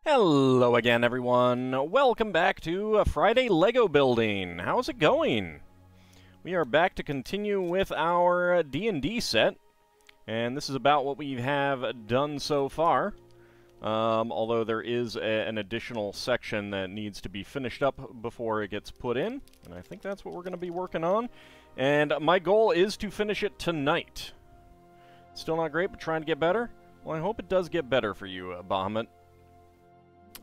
Hello again, everyone. Welcome back to Friday Lego Building. How's it going? We are back to continue with our D&D set, and this is about what we have done so far. Although there is an additional section that needs to be finished up before it gets put in, and I think that's what we're going to be working on. And my goal is to finish it tonight. Still not great, but trying to get better. Well, I hope it does get better for you, Bahamut.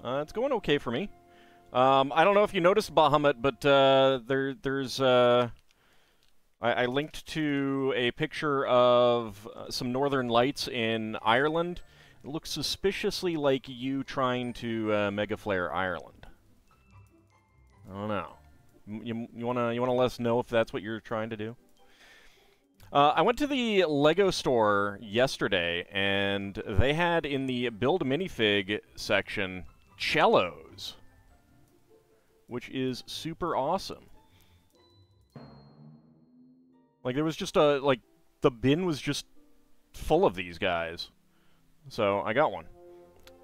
It's going okay for me. I don't know if you noticed, Bahamut, but there's I linked to a picture of some northern lights in Ireland. It looks suspiciously like you trying to Mega Flare Ireland. I don't know. You wanna let us know if that's what you're trying to do? I went to the Lego store yesterday, and they had in the Build Minifig section cellos, which is super awesome. Like, there was just the bin was just full of these guys. So, I got one.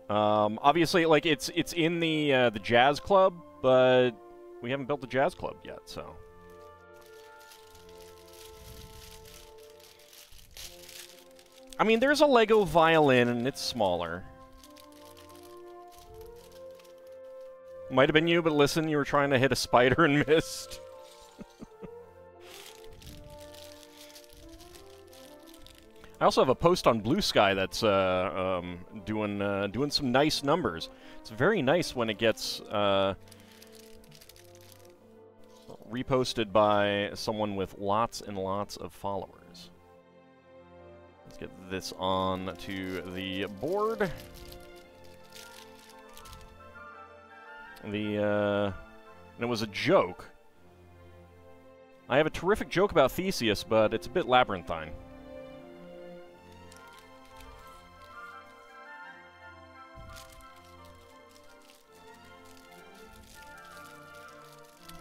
Obviously, like, it's in the jazz club, but we haven't built the jazz club yet, so. I mean, there's a Lego violin, and it's smaller. Might have been you, but listen, you were trying to hit a spider and missed. I also have a post on Blue Sky that's doing some nice numbers. It's very nice when it gets reposted by someone with lots and lots of followers. Let's get this on to the board. And it was a joke. I have a terrific joke about Theseus, but it's a bit labyrinthine.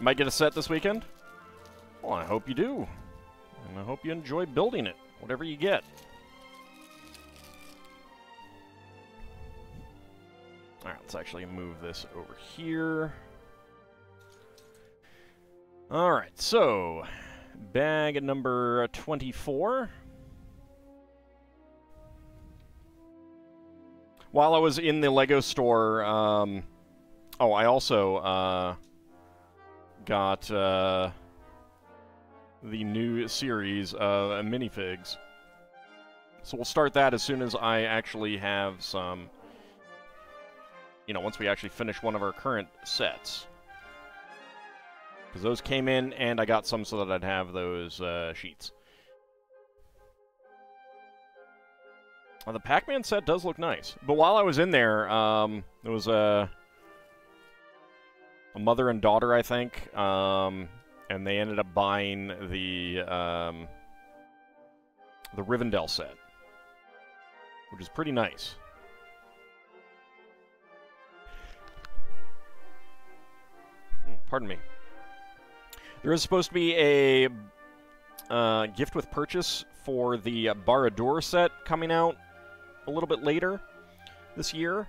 Might get a set this weekend? Well, I hope you do. And I hope you enjoy building it, whatever you get. Alright, let's actually move this over here. Alright, so bag number 24. While I was in the Lego store, I also got the new series of minifigs. So we'll start that as soon as I actually have some, once we actually finish one of our current sets. Because those came in, and I got some so that I'd have those sheets. The Pac-Man set does look nice. But while I was in there, there was a mother and daughter, I think, and they ended up buying the Rivendell set, which is pretty nice. Pardon me. There is supposed to be a gift with purchase for the Barad-dûr set coming out a little bit later this year.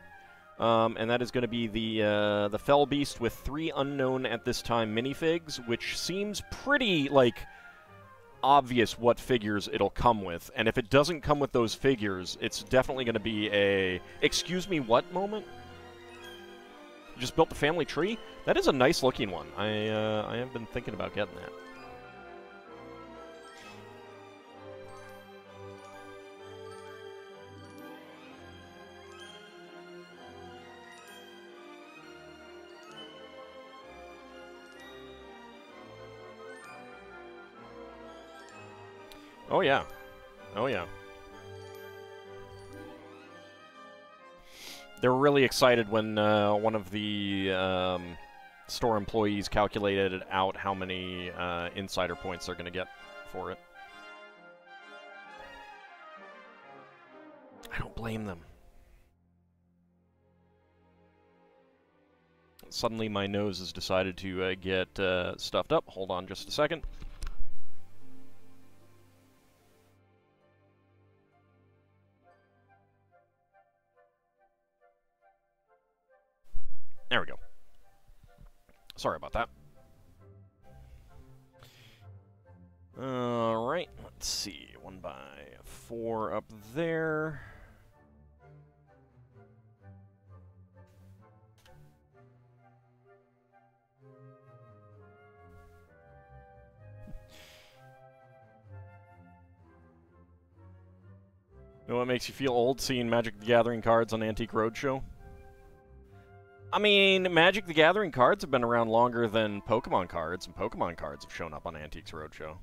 And that is going to be the Fell Beast with 3 unknown at this time minifigs, which seems pretty, obvious what figures it'll come with. And if it doesn't come with those figures, it's definitely going to be a excuse me what moment? You just built the family tree? That is a nice looking one. I have been thinking about getting that. Oh yeah. Oh yeah. They were really excited when one of the store employees calculated out how many insider points they're going to get for it. I don't blame them. Suddenly my nose has decided to get stuffed up. Hold on just a second. There we go. Sorry about that. Alright, let's see. 1x4 up there. You know what makes you feel old, seeing Magic the Gathering cards on Antique Roadshow? I mean, Magic the Gathering cards have been around longer than Pokemon cards, and Pokemon cards have shown up on Antiques Roadshow.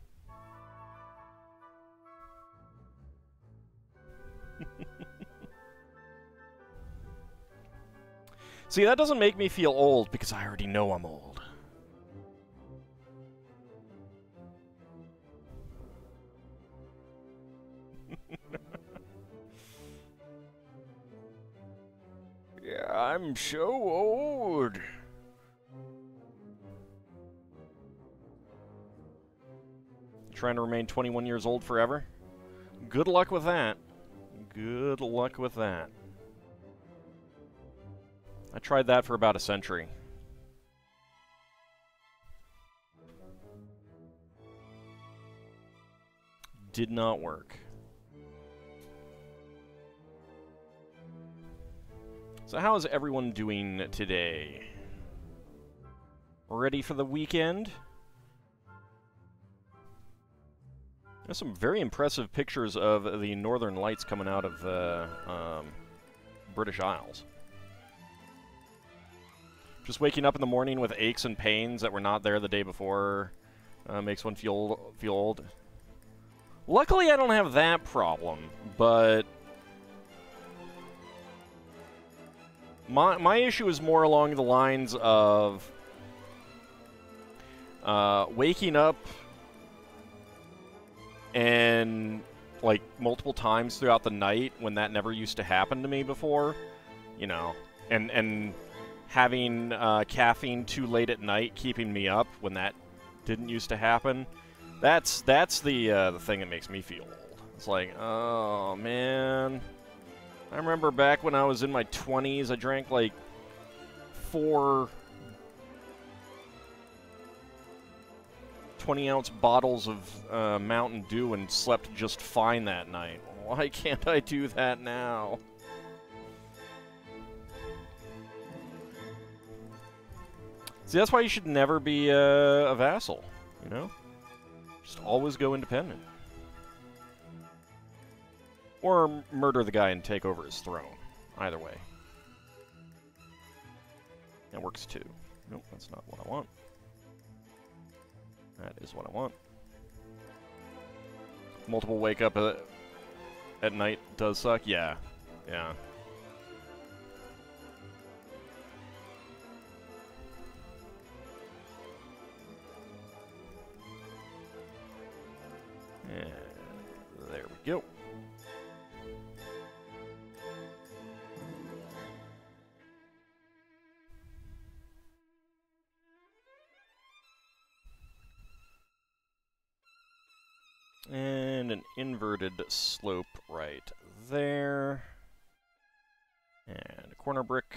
See, that doesn't make me feel old, because I already know I'm old. Yeah, I'm so old. Trying to remain 21 years old forever? Good luck with that. Good luck with that. I tried that for about a century. Did not work. So how is everyone doing today? Ready for the weekend? There's some very impressive pictures of the Northern Lights coming out of the British Isles. Just waking up in the morning with aches and pains that were not there the day before makes one feel old. Luckily, I don't have that problem, but my issue is more along the lines of waking up and, like, multiple times throughout the night when that never used to happen to me before, you know, and having caffeine too late at night keeping me up when that didn't used to happen. That's the thing that makes me feel old. It's like, oh, man. I remember back when I was in my 20s, I drank, like, 4 20-ounce bottles of Mountain Dew and slept just fine that night. Why can't I do that now? See, that's why you should never be a vassal, you know? Just always go independent. Or murder the guy and take over his throne. Either way. That works too. Nope, that's not what I want. That is what I want. Multiple wake up at night does suck? Yeah. Yeah. And there we go. And an inverted slope right there. And a corner brick.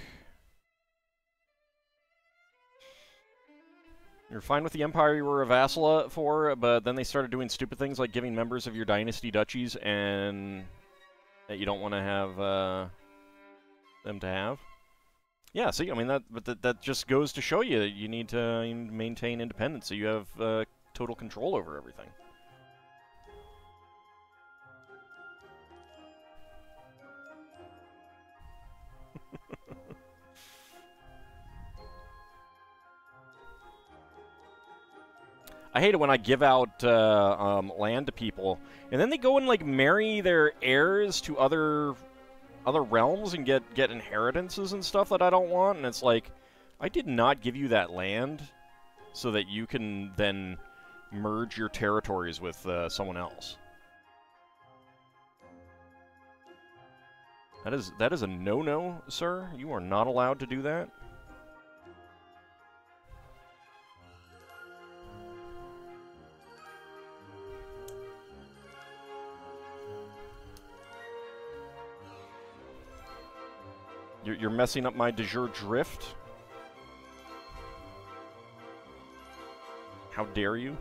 You're fine with the Empire you were a vassal for, but then they started doing stupid things like giving members of your dynasty duchies and that you don't want to have them to have. Yeah, see, I mean, that just goes to show you that you need to maintain independence so you have total control over everything. I hate it when I give out land to people, and then they go and like marry their heirs to other realms and get inheritances and stuff that I don't want. And it's like, I did not give you that land so that you can then merge your territories with someone else. That is a no-no, sir. You are not allowed to do that. You're messing up my de jure drift? How dare you?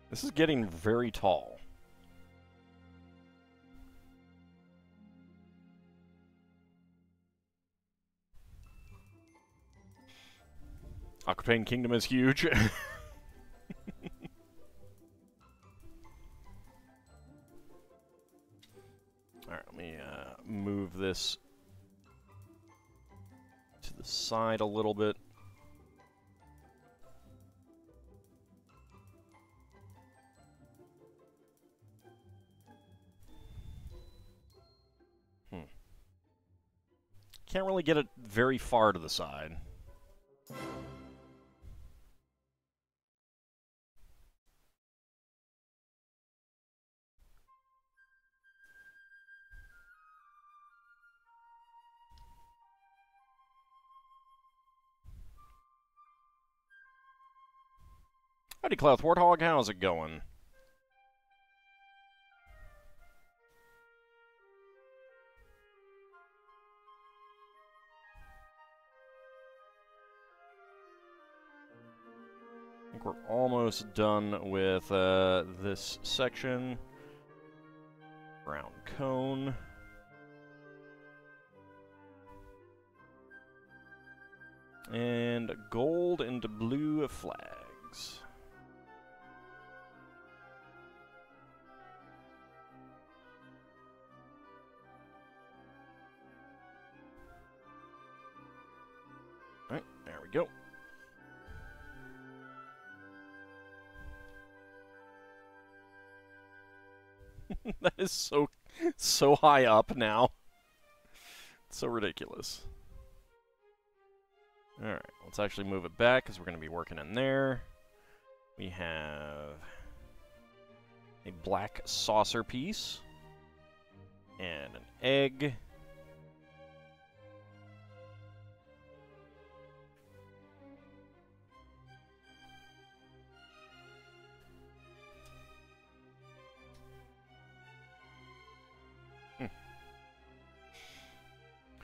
This is getting very tall. Aquapane Kingdom is huge. Alright, let me move this to the side a little bit. Can't really get it very far to the side. Howdy, Cloud Warthog, how's it going? I think we're almost done with this section. Brown cone. And gold and blue flags. Alright, there we go. That is so high up now. It's so ridiculous. Alright, let's actually move it back because we're going to be working in there. We have a black saucer piece and an egg.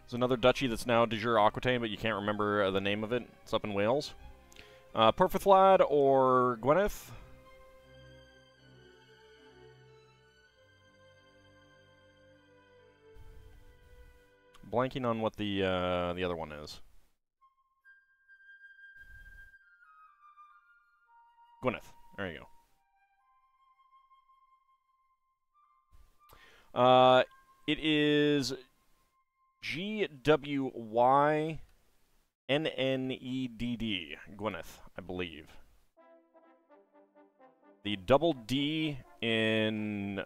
There's another duchy that's now de jure Aquitaine, but you can't remember the name of it. It's up in Wales. Perfithlad or Gwyneth? Blanking on what the other one is. Gwyneth. There you go. It is Gwynedd, Gwyneth, I believe. The double D in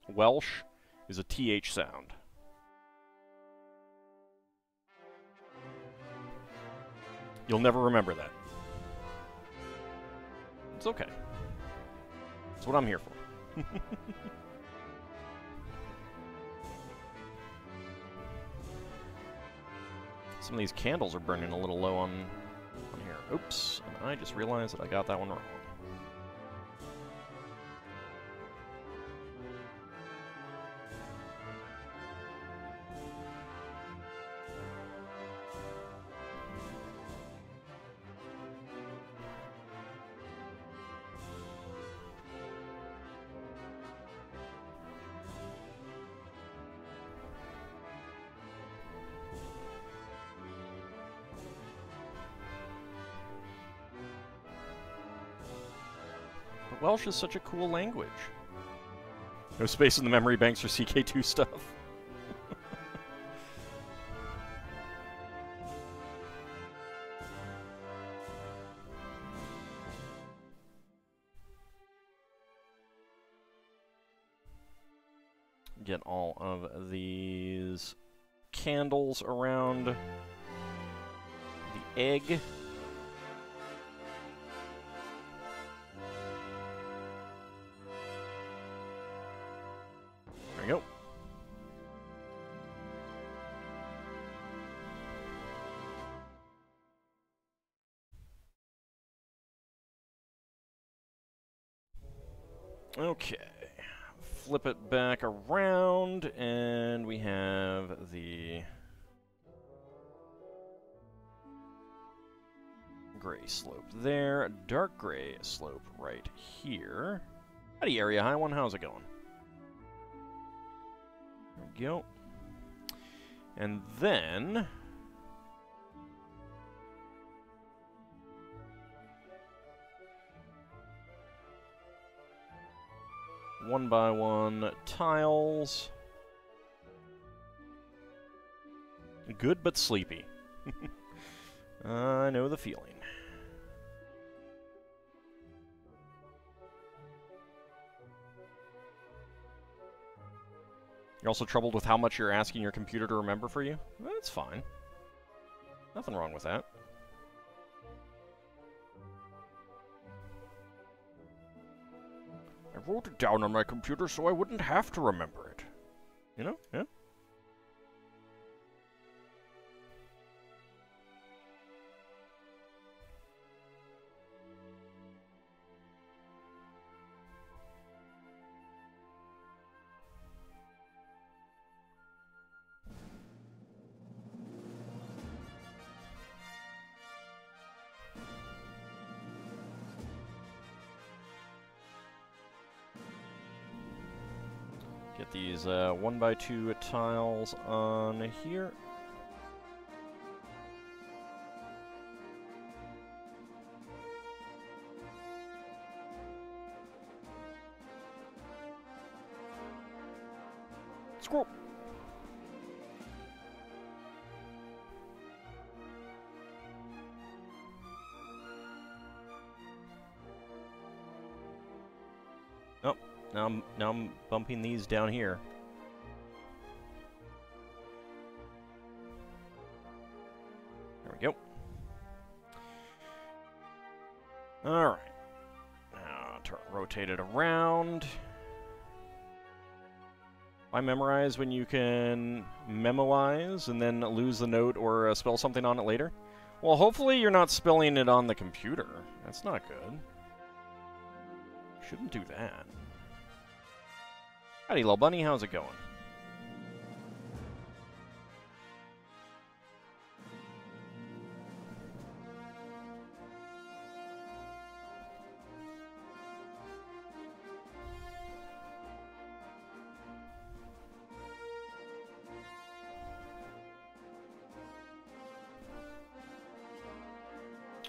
Welsh is a TH sound. You'll never remember that. It's okay. That's what I'm here for. Some of these candles are burning a little low on here. Oops, and I just realized that I got that one wrong. Welsh is such a cool language. No space in the memory banks for CK2 stuff. Get all of these candles around the egg. There we go. Okay. Flip it back around, and we have the gray slope there, dark gray slope right here. Howdy, Area High One, how's it going? There we go. And then... one by one tiles. Good but sleepy. I know the feeling. You're also troubled with how much you're asking your computer to remember for you? That's fine. Nothing wrong with that. I wrote it down on my computer so I wouldn't have to remember it. You know? Yeah? Get these 1x2 tiles on here. Squirrel! Oh, now I'm bumping these down here. There we go. Alright. Now, rotate it around. Why memorize when you can memoize and then lose the note or spell something on it later? Well, hopefully you're not spelling it on the computer. That's not good. Shouldn't do that. Howdy, little bunny. How's it going?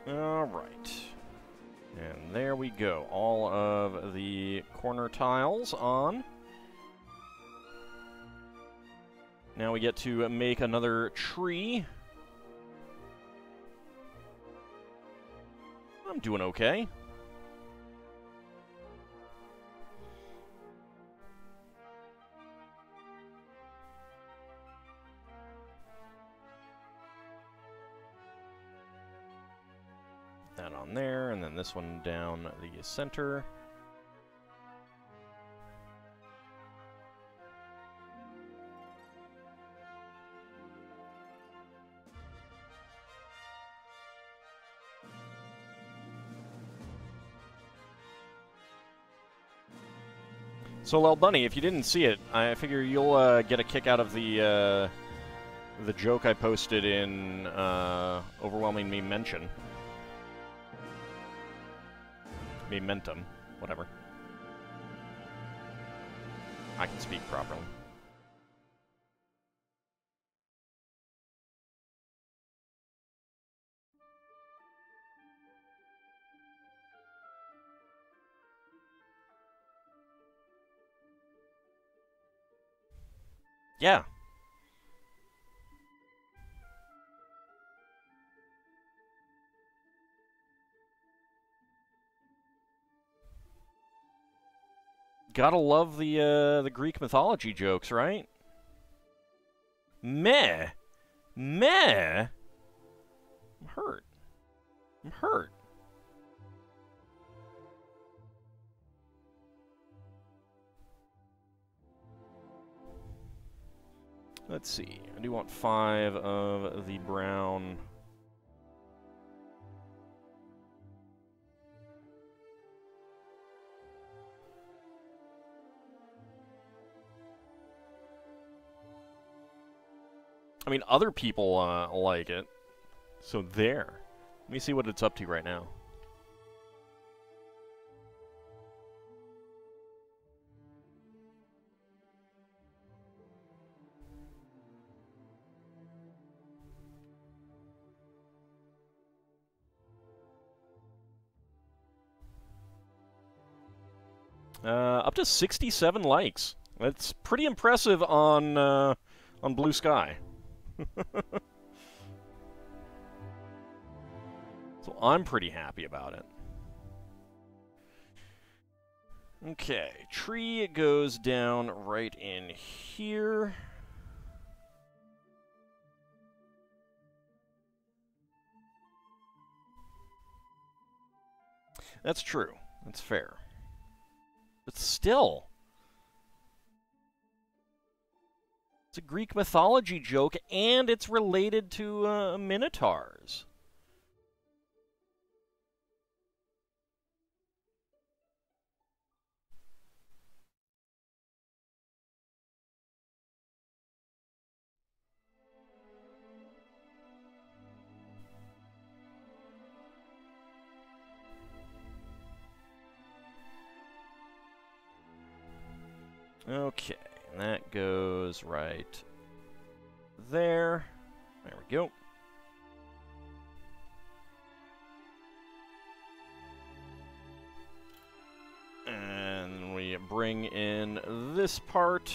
Alright. And there we go. All of the corner tiles on. Now we get to make another tree. I'm doing okay. That on there, and then this one down the center. So, Lel Bunny, if you didn't see it, I figure you'll get a kick out of the joke I posted in Overwhelming Me Mention. Momentum, whatever. I can speak properly. Yeah. Gotta love the Greek mythology jokes, right? Meh. Meh. I'm hurt. I'm hurt. Let's see. I do want 5 of the brown. I mean, other people like it. So there. Let me see what it's up to right now. Up to 67 likes. That's pretty impressive on Blue Sky. So I'm pretty happy about it. Okay, tree goes down right in here. That's true. That's fair. But still, it's a Greek mythology joke, and it's related to minotaurs. Okay, and that goes right there. There we go. And we bring in this part.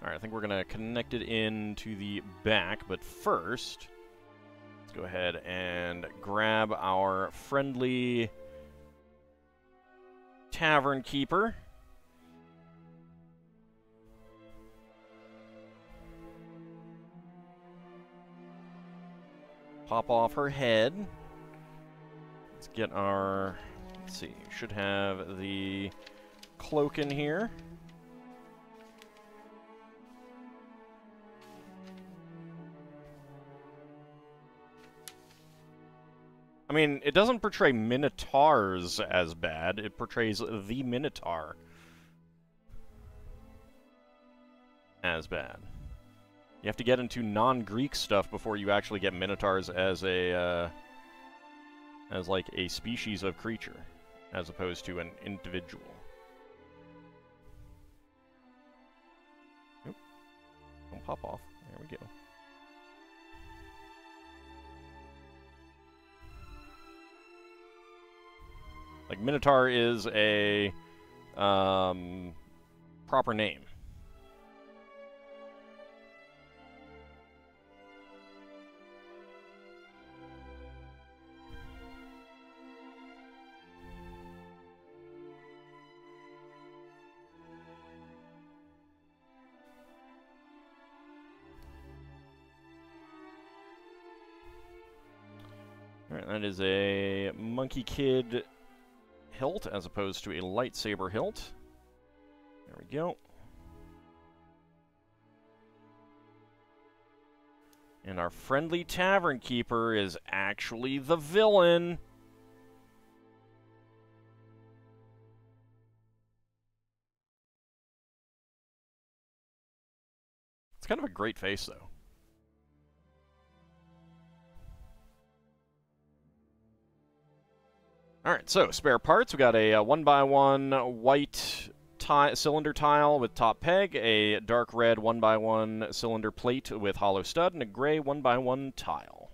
Alright, I think we're going to connect it into the back, but first, let's go ahead and grab our friendly tavern keeper. Pop off her head. Let's get our, let's see, should have the cloak in here. I mean, it doesn't portray minotaurs as bad, it portrays the minotaur as bad. You have to get into non-Greek stuff before you actually get minotaurs as a, as like a species of creature, as opposed to an individual. Oop. Don't pop off. There we go. Like, Minotaur is a proper name. Alright, that is a Monkey Kid hilt as opposed to a lightsaber hilt. There we go. And our friendly tavern keeper is actually the villain. It's kind of a great face, though. Alright, so spare parts. We got a 1x1 white cylinder tile with top peg, a dark red 1x1 cylinder plate with hollow stud, and a gray 1x1 tile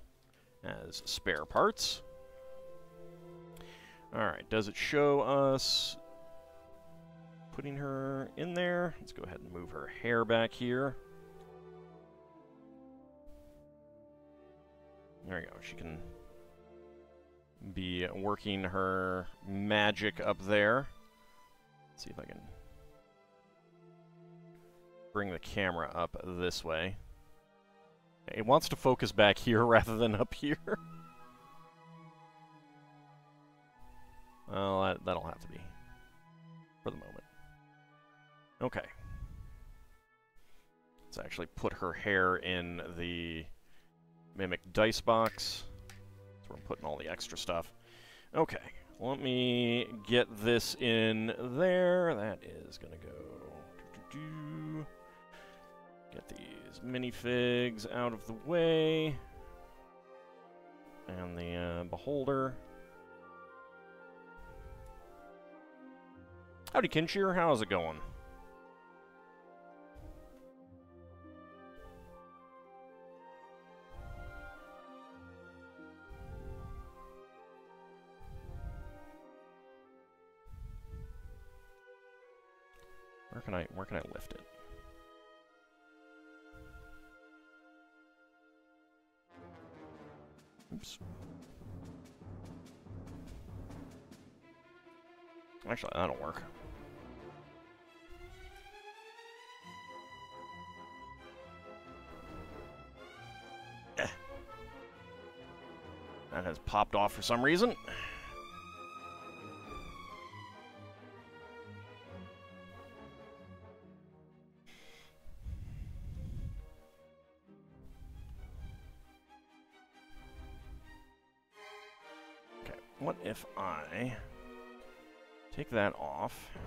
as spare parts. Alright, does it show us putting her in there? Let's go ahead and move her hair back here. There we go. She can be working her magic up there. Let's see if I can bring the camera up this way. It wants to focus back here rather than up here. Well, that'll have to be for the moment. Okay. Let's actually put her hair in the Mimic dice box. That's where I'm putting all the extra stuff. Okay, let me get this in there. That is going to go... Get these minifigs out of the way. And the beholder. Howdy, Kinshir. How's it going? Where can I lift it? Oops. Actually, that'll work. That has popped off for some reason. Okay, what if I take that off?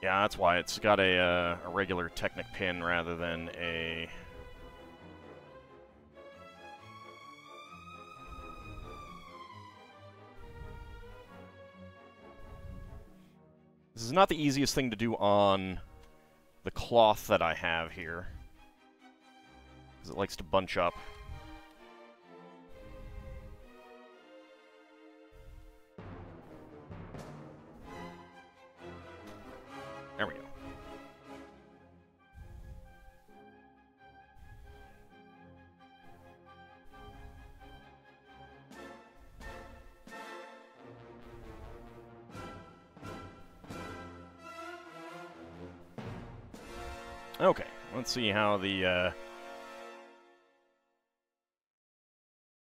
Yeah, that's why it's got a regular Technic pin rather than a... This is not the easiest thing to do on the cloth that I have here, because it likes to bunch up. There we go. Okay, let's see how the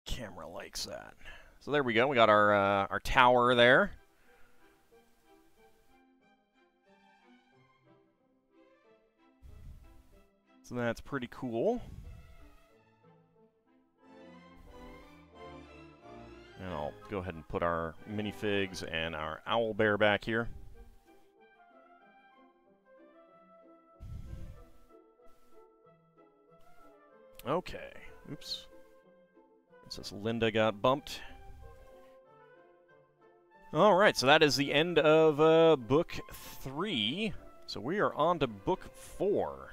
camera likes that. So there we go. We got our tower there. So that's pretty cool. And I'll go ahead and put our minifigs and our owl bear back here. Okay. Oops. Princess Linda got bumped. Alright, so that is the end of Book 3. So we are on to Book 4.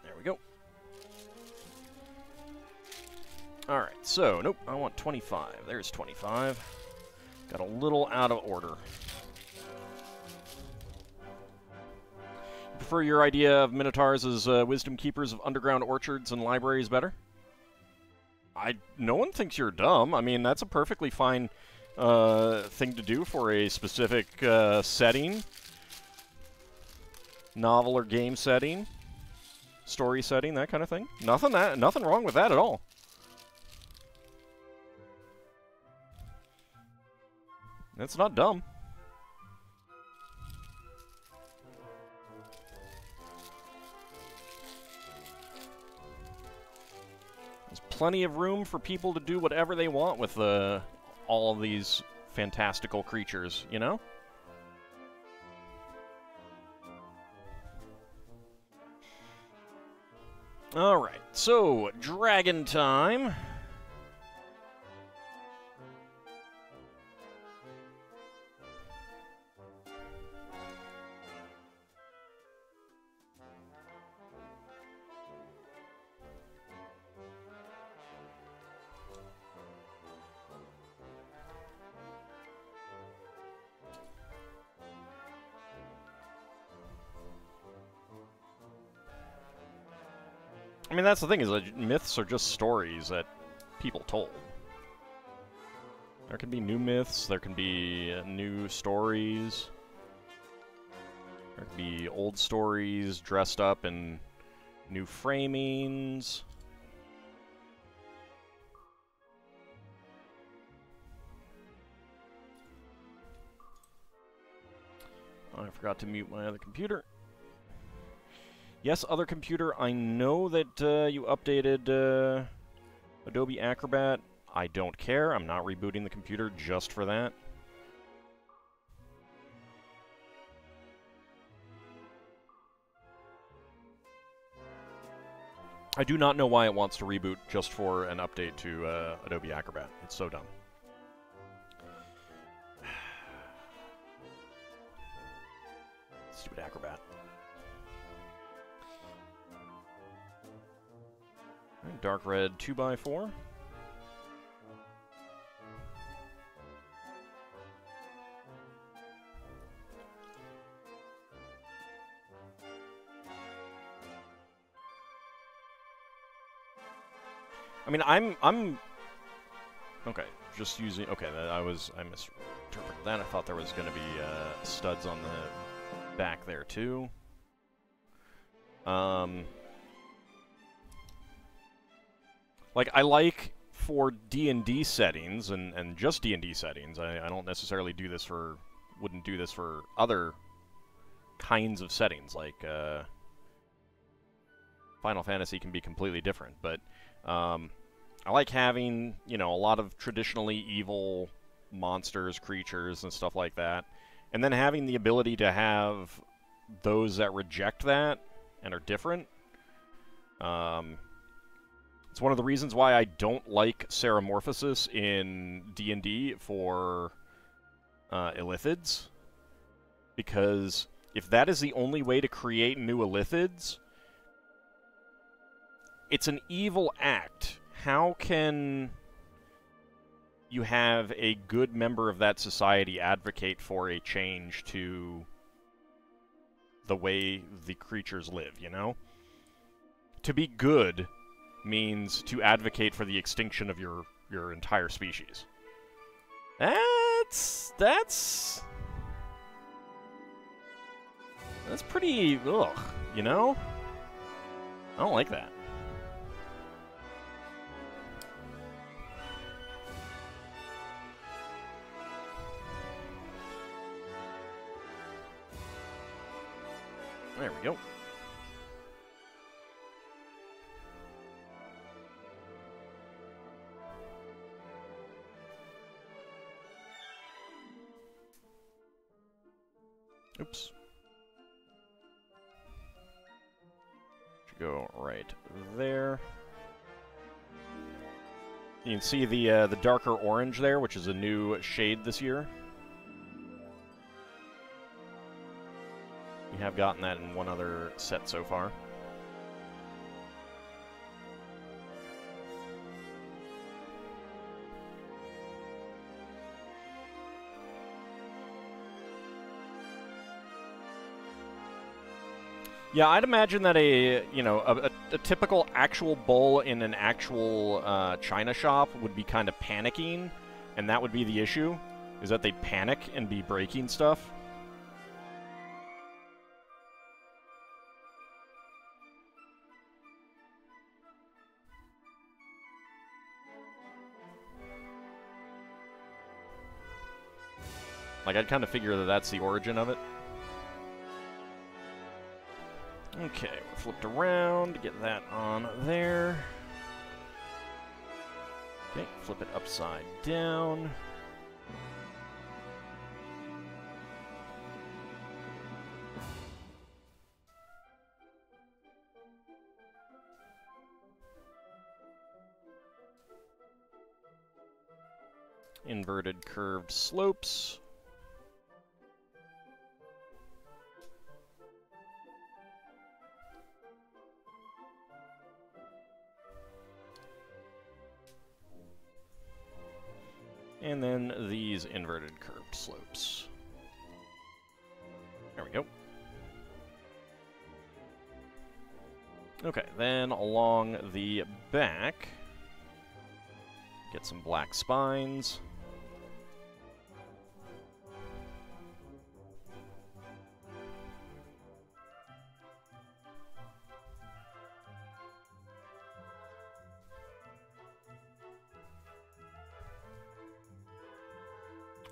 There we go. Alright, so, nope, I want 25. There's 25. Got a little out of order. You prefer your idea of Minotaurs as wisdom keepers of underground orchards and libraries better? No one thinks you're dumb. I mean, that's a perfectly fine thing to do for a specific setting. Novel or game setting. Story setting, that kind of thing. Nothing wrong with that at all. That's not dumb. There's plenty of room for people to do whatever they want with all of these fantastical creatures, you know? Alright, so, dragon time. I mean, that's the thing, is that myths are just stories that people told. There can be new myths, there can be new stories. There can be old stories dressed up in new framings. I forgot to mute my other computer. Yes, other computer, I know that you updated Adobe Acrobat. I don't care. I'm not rebooting the computer just for that. I do not know why it wants to reboot just for an update to Adobe Acrobat. It's so dumb. Stupid Acrobat. Right, dark red 2x4. I mean, I'm okay. Just using I misinterpreted that. I thought there was going to be studs on the back there too. Like I like for D&D settings and just D&D settings. I don't necessarily wouldn't do this for other kinds of settings. Like Final Fantasy can be completely different, but. I like having, you know, a lot of traditionally evil monsters, creatures, and stuff like that. And then having the ability to have those that reject that and are different. It's one of the reasons why I don't like Ceramorphosis in D&D for Illithids. Because if that is the only way to create new Illithids, it's an evil act. How can you have a good member of that society advocate for a change to the way the creatures live, you know? To be good means to advocate for the extinction of your entire species. That's pretty, ugh, you know? I don't like that. There we go. Oops. Should go right there. You can see the darker orange there, which is a new shade this year. We have gotten that in one other set so far. Yeah, I'd imagine that a typical actual bull in an actual China shop would be kind of panicking, and that would be the issue, is that they'd panic and be breaking stuff. Like, I'd kind of figure that that's the origin of it. Okay, we're flipped around to get that on there. Okay, flip it upside down. Inverted curved slopes. And then these inverted curved slopes. There we go. Okay, then along the back, get some black spines.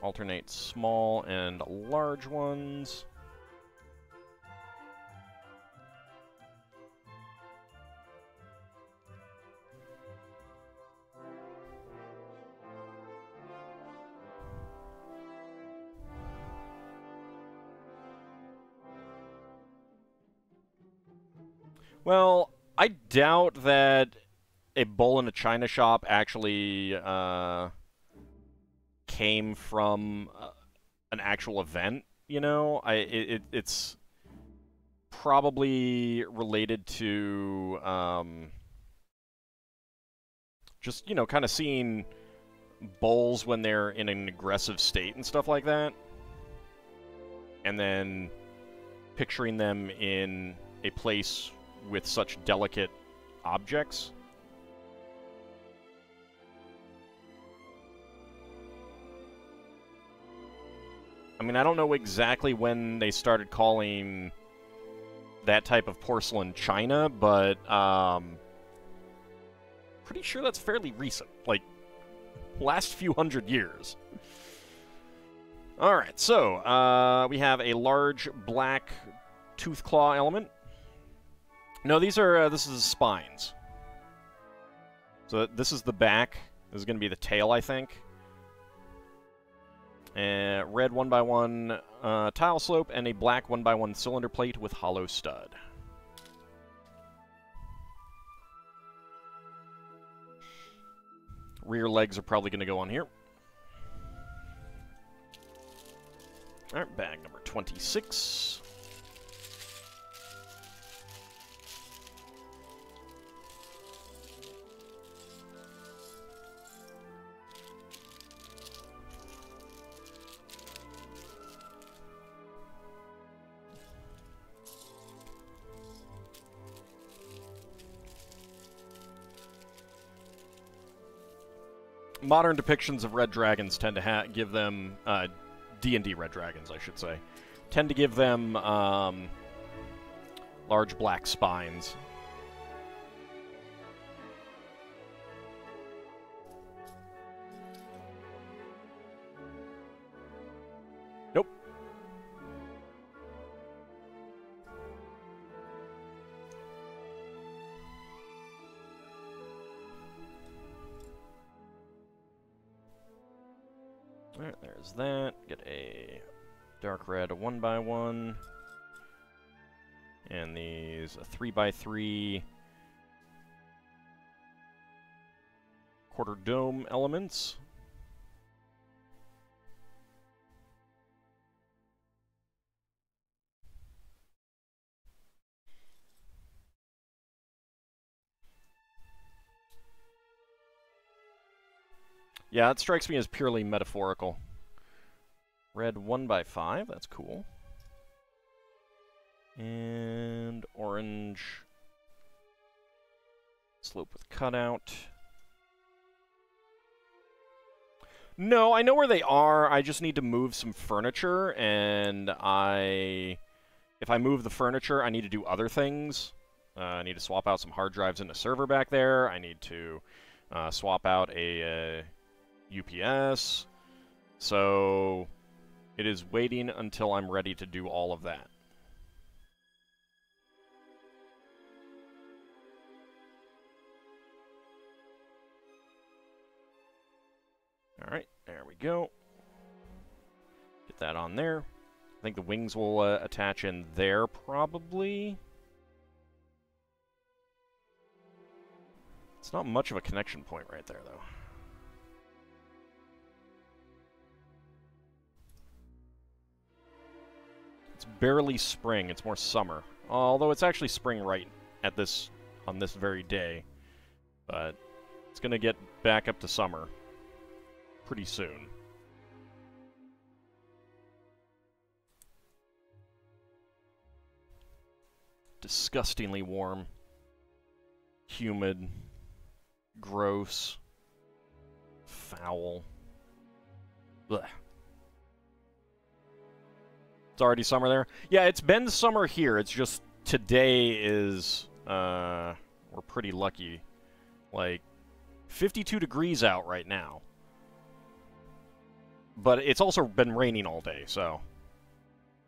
Alternate small and large ones. Well, I doubt that a bowl in a china shop actually came from an actual event. You know, it's probably related to just kind of seeing bowls when they're in an aggressive state and stuff like that, and then picturing them in a place with such delicate objects. I mean, I don't know exactly when they started calling that type of porcelain china, but pretty sure that's fairly recent. Like, last few hundred years. Alright, so, we have a large black tooth claw element. No, these are, this is spines. So this is the back. This is going to be the tail, I think. Red 1x1 tile slope, and a black 1x1 cylinder plate with hollow stud. Rear legs are probably going to go on here. Alright, bag number 26. Modern depictions of red dragons tend to give them, D&D red dragons, I should say, tend to give them large black spines. Nope. Alright, there's that. Get a dark red 1x1. And these 3x3 quarter dome elements. Yeah, it strikes me as purely metaphorical. Red 1x5, that's cool. And orange slope with cutout. No, I know where they are. I just need to move some furniture, and if I move the furniture, I need to do other things. I need to swap out some hard drives in a server back there. I need to swap out a UPS. So it is waiting until I'm ready to do all of that. Alright, there we go. Get that on there. I think the wings will attach in there, probably. It's not much of a connection point right there, though. It's barely spring, it's more summer. Although it's actually spring right at on this very day. But it's going to get back up to summer pretty soon. Disgustingly warm. Humid. Gross. Foul. Blech. It's already summer there? Yeah, it's been summer here. It's just today is, we're pretty lucky. Like, 52 degrees out right now. But it's also been raining all day, so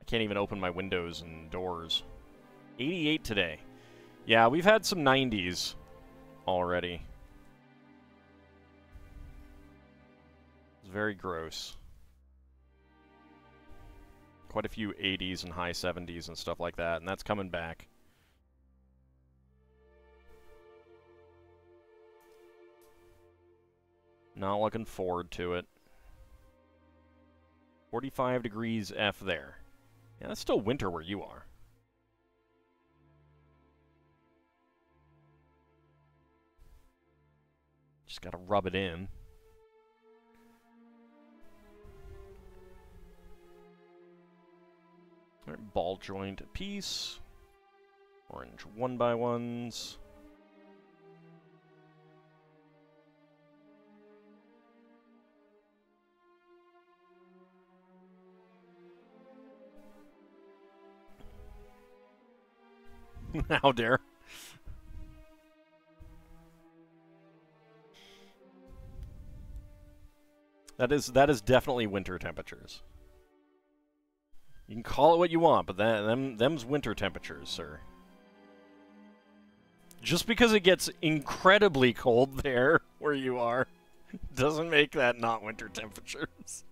I can't even open my windows and doors. 88 today. Yeah, we've had some 90s already. It's very gross. Quite a few 80s and high 70s and stuff like that, and that's coming back. Not looking forward to it. 45 degrees F there. Yeah, that's still winter where you are. Just gotta rub it in. Alright, ball joint piece. Orange 1x1s. How dare. That is definitely winter temperatures. You can call it what you want, but them's winter temperatures, sir. Just because it gets incredibly cold there where you are doesn't make that not winter temperatures.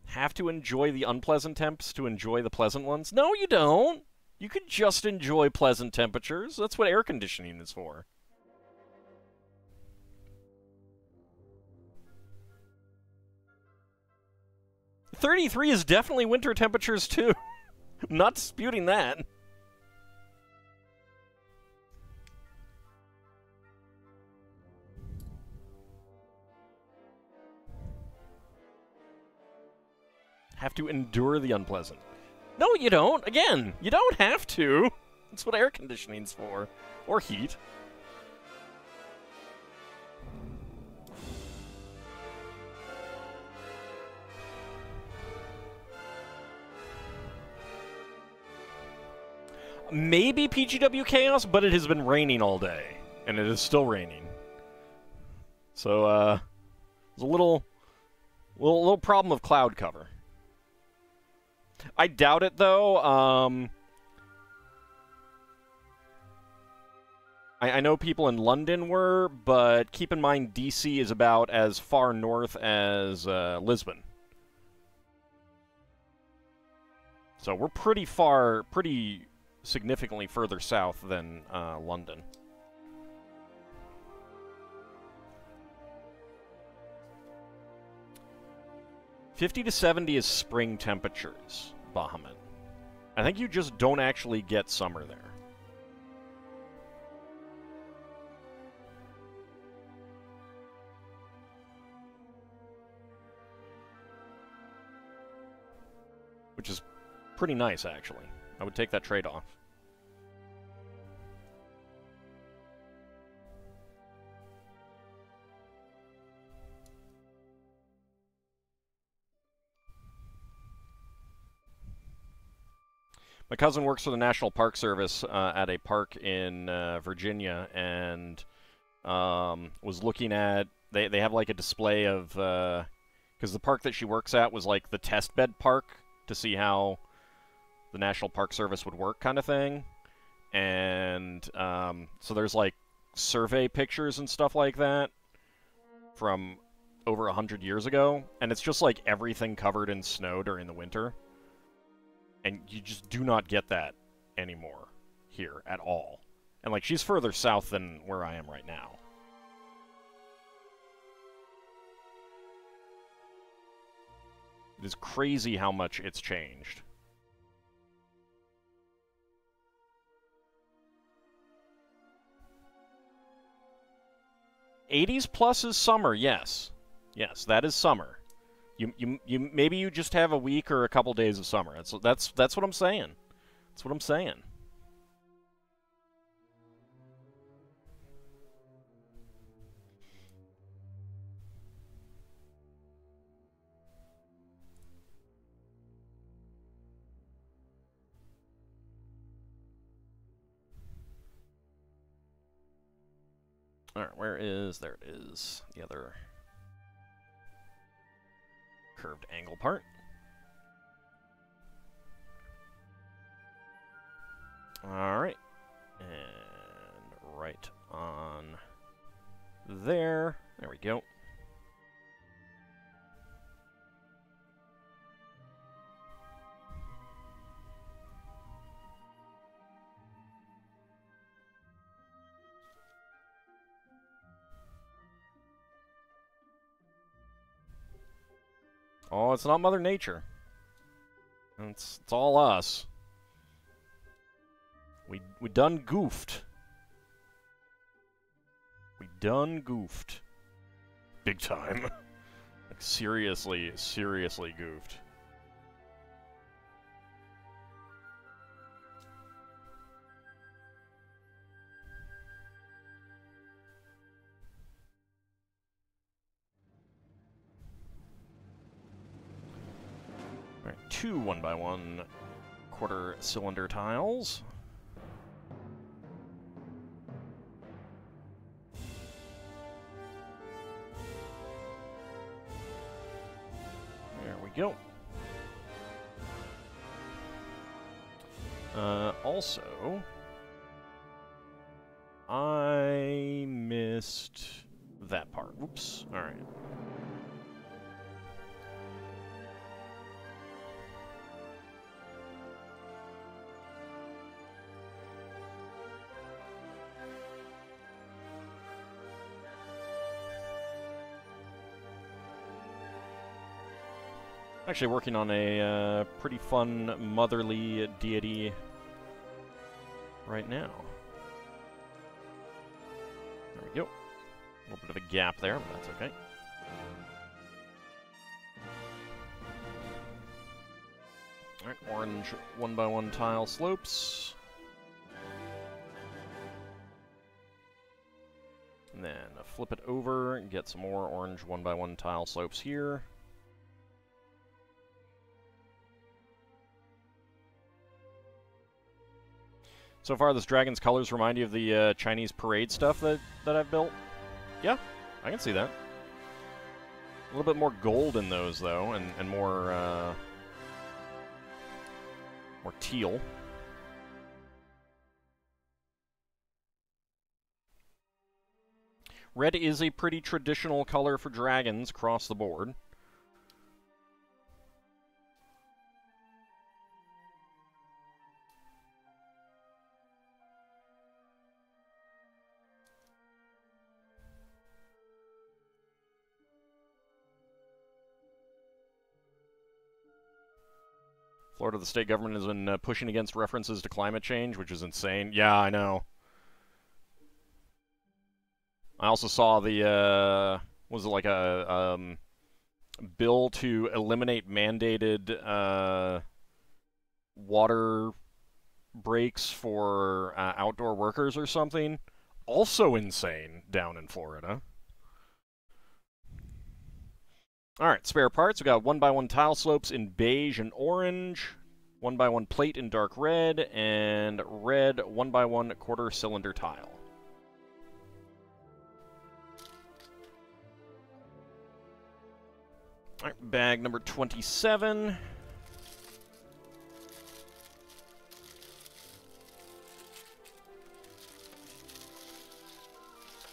Have to enjoy the unpleasant temps to enjoy the pleasant ones? No, you don't. You can just enjoy pleasant temperatures. That's what air conditioning is for. .33 is definitely winter temperatures, too. I'm not disputing that. Have to endure the unpleasant. No, you don't. Again, you don't have to. That's what air conditioning's for. Or heat. Maybe PGW Chaos, but it has been raining all day. And it is still raining. So, there's a little problem of cloud cover. I doubt it, though. I know people in London were, but keep in mind DC is about as far north as Lisbon. So we're pretty significantly further south than London. $50 to $70 is spring temperatures, Bahamut. I think you just don't actually get summer there. Which is pretty nice, actually. I would take that trade-off. My cousin works for the National Park Service at a park in Virginia, and was looking at... They have, like, a display of... Because the park that she works at was, like, the test bed park to see how the National Park Service would work kind of thing. And so there's, like, survey pictures and stuff like that from over 100 years ago. And it's just, like, everything covered in snow during the winter. And you just do not get that anymore here at all. And, like, she's further south than where I am right now. It is crazy how much it's changed. '80s plus is summer, yes. Yes, that is summer. Maybe you just have a week or a couple days of summer. That's what I'm saying. That's what I'm saying. Alright, where is... There it is. The other curved angle part. Alright. And right on there. There we go. Oh, it's not Mother Nature. It's all us. We done goofed. We done goofed. Big time. Like, seriously goofed. Alright, 2 1x1 quarter cylinder tiles. There we go. Also, I missed that part. Whoops. Alright. Actually working on a pretty fun motherly deity right now. There we go. A little bit of a gap there, but that's okay. Alright, orange 1x1 tile slopes. And then flip it over and get some more orange 1x1 tile slopes here. So far, this dragon's colors remind you of the Chinese parade stuff that I've built. Yeah, I can see that. A little bit more gold in those, though, and more teal. Red is a pretty traditional color for dragons across the board. Florida, the state government has been pushing against references to climate change, which is insane. Yeah, I know. I also saw the, was it like a bill to eliminate mandated water breaks for outdoor workers or something? Also insane down in Florida. Alright, spare parts. We got 1x1 tile slopes in beige and orange, 1x1 plate in dark red, and red 1x1 quarter cylinder tile. Alright, bag number 27.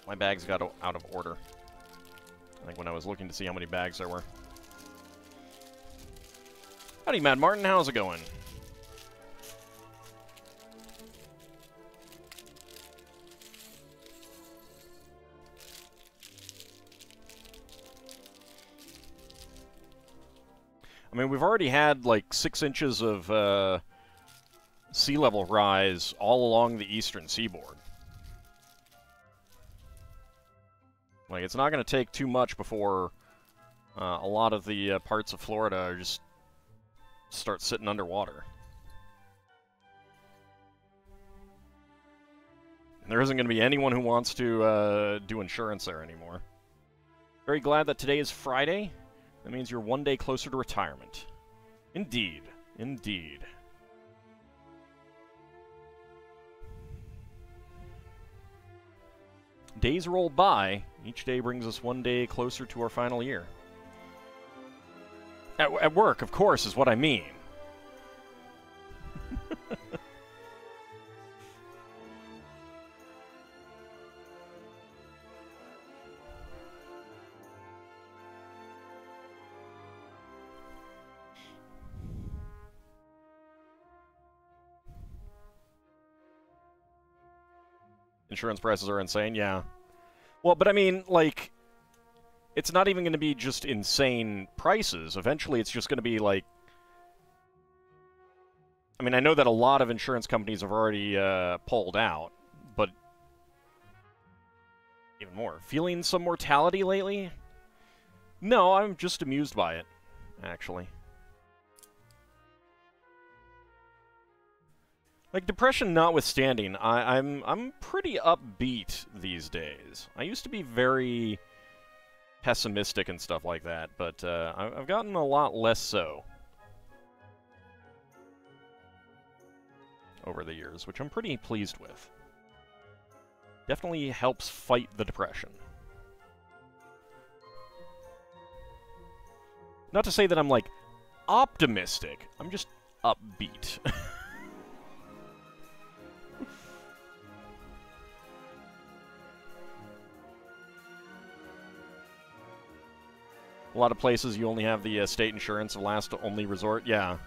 My bags got out of order. I think when I was looking to see how many bags there were. Howdy, Mad Martin. How's it going? I mean, we've already had like 6 inches of sea level rise all along the eastern seaboard. Like, it's not going to take too much before a lot of the parts of Florida just start sitting underwater. And there isn't going to be anyone who wants to do insurance there anymore. Very glad that today is Friday. That means you're one day closer to retirement. Indeed. Indeed. Days roll by. Each day brings us one day closer to our final year. At work, of course, is what I mean. Insurance prices are insane, yeah. Well, but I mean, like, it's not even going to be just insane prices. Eventually, it's just going to be like... I mean, I know that a lot of insurance companies have already pulled out, but even more. Feeling some mortality lately? No, I'm just amused by it, actually. Like, depression notwithstanding, I'm pretty upbeat these days. I used to be very pessimistic and stuff like that, but I've gotten a lot less so over the years, which I'm pretty pleased with. Definitely helps fight the depression. Not to say that I'm, like, optimistic. I'm just upbeat. A lot of places you only have the state insurance of last only resort. Yeah.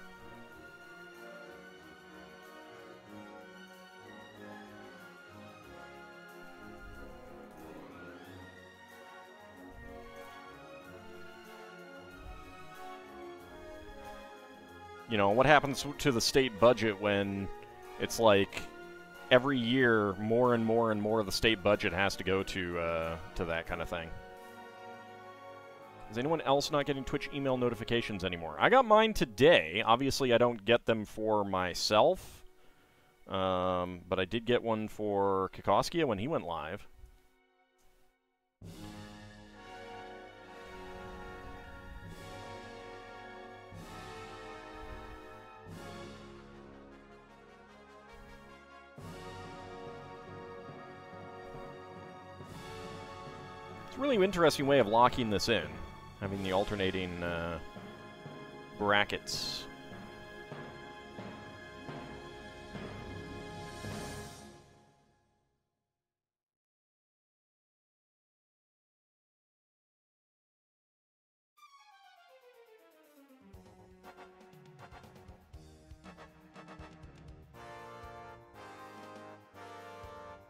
You know, what happens to the state budget when it's like every year more and more and more of the state budget has to go to that kind of thing? Is anyone else not getting Twitch email notifications anymore? I got mine today. Obviously, I don't get them for myself. But I did get one for Kikoskia when he went live. It's a really interesting way of locking this in. Having the alternating brackets.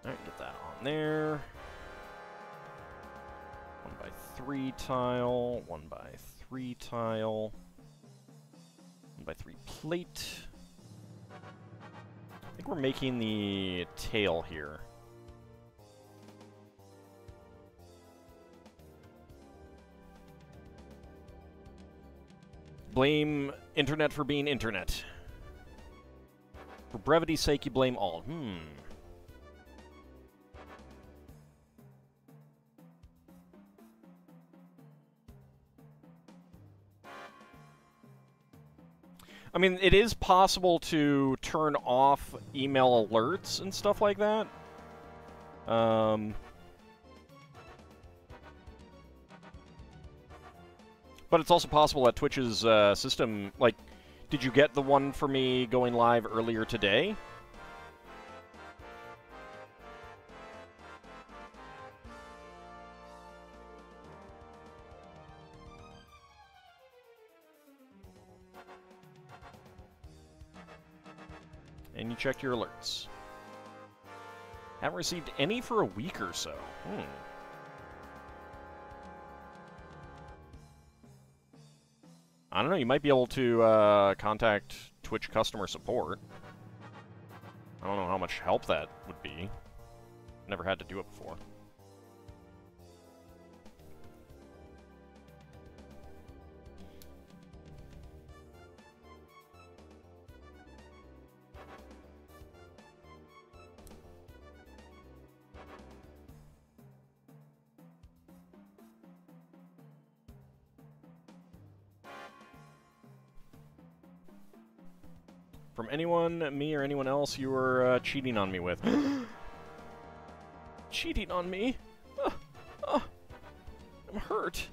Alright, get that on there. 1x3 tile, 1x3 tile, 1x3 plate. I think we're making the tail here. Blame internet for being internet. For brevity's sake, you blame all. I mean, it is possible to turn off email alerts and stuff like that. But it's also possible that Twitch's system, like, did you get the one for me going live earlier today? And you checked your alerts. Haven't received any for a week or so. I don't know, you might be able to contact Twitch customer support. I don't know how much help that would be. Never had to do it before. From anyone, me, or anyone else you were cheating on me with. Cheating on me? I'm hurt.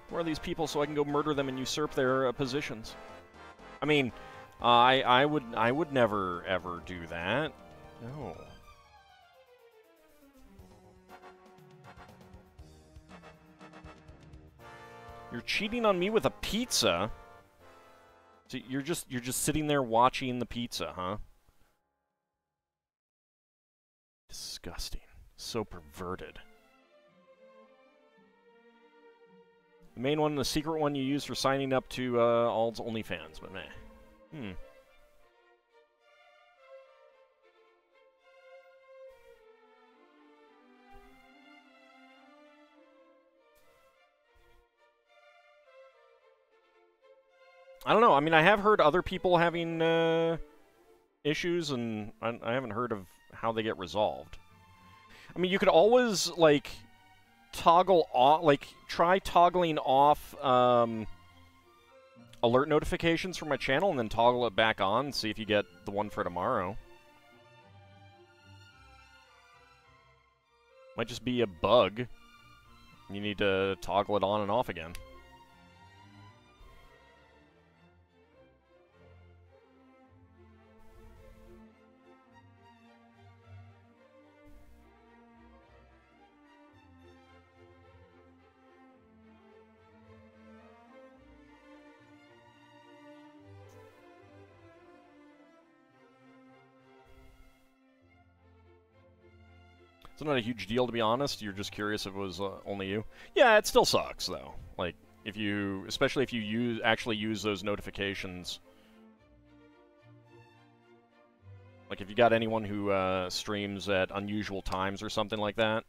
Who are these people so I can go murder them and usurp their positions? I mean, I would never ever do that. No. You're cheating on me with a pizza? So you're just sitting there watching the pizza, huh? disgusting. So perverted. The main one, the secret one you use for signing up to Ald's OnlyFans, but meh. I don't know. I mean, I have heard other people having issues, and I haven't heard of how they get resolved. I mean, you could always, like, toggle off, like, try toggling off alert notifications from my channel and then toggle it back on and see if you get the one for tomorrow. Might just be a bug. You need to toggle it on and off again. It's not a huge deal, to be honest. You're just curious if it was only you. Yeah, it still sucks, though. Like, if you, especially if you actually use those notifications. Like, if you got anyone who streams at unusual times or something like that.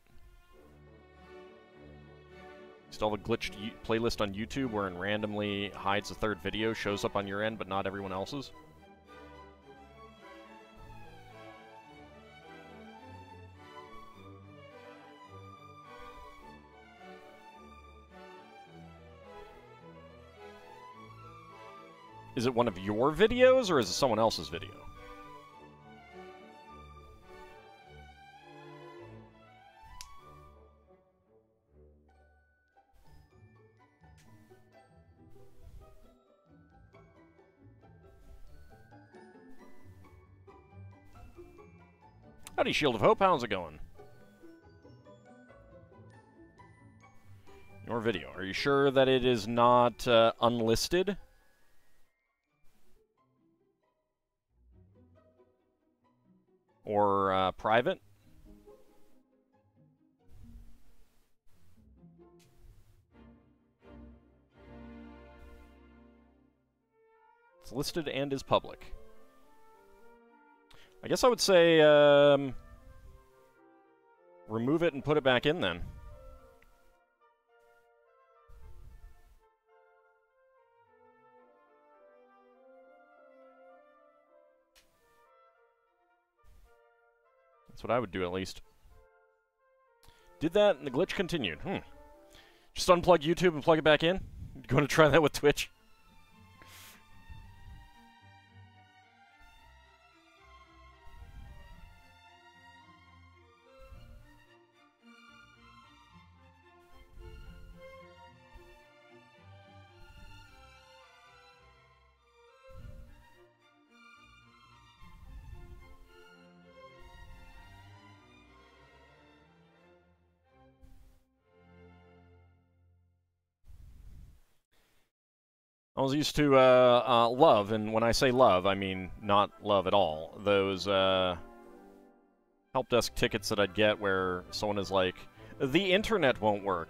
Still have a glitched playlist on YouTube where it randomly hides a third video, shows up on your end, but not everyone else's. Is it one of your videos, or is it someone else's video? Howdy, Shield of Hope. How's it going? Your video. Are you sure that it is not unlisted? Or private? It's listed and is public. I guess I would say remove it and put it back in then. That's what I would do, at least. Did that, and the glitch continued. Just unplug YouTube and plug it back in? You going to try that with Twitch? I was used to love, and when I say love, I mean not love at all. Those help desk tickets that I'd get where someone is like, the internet won't work.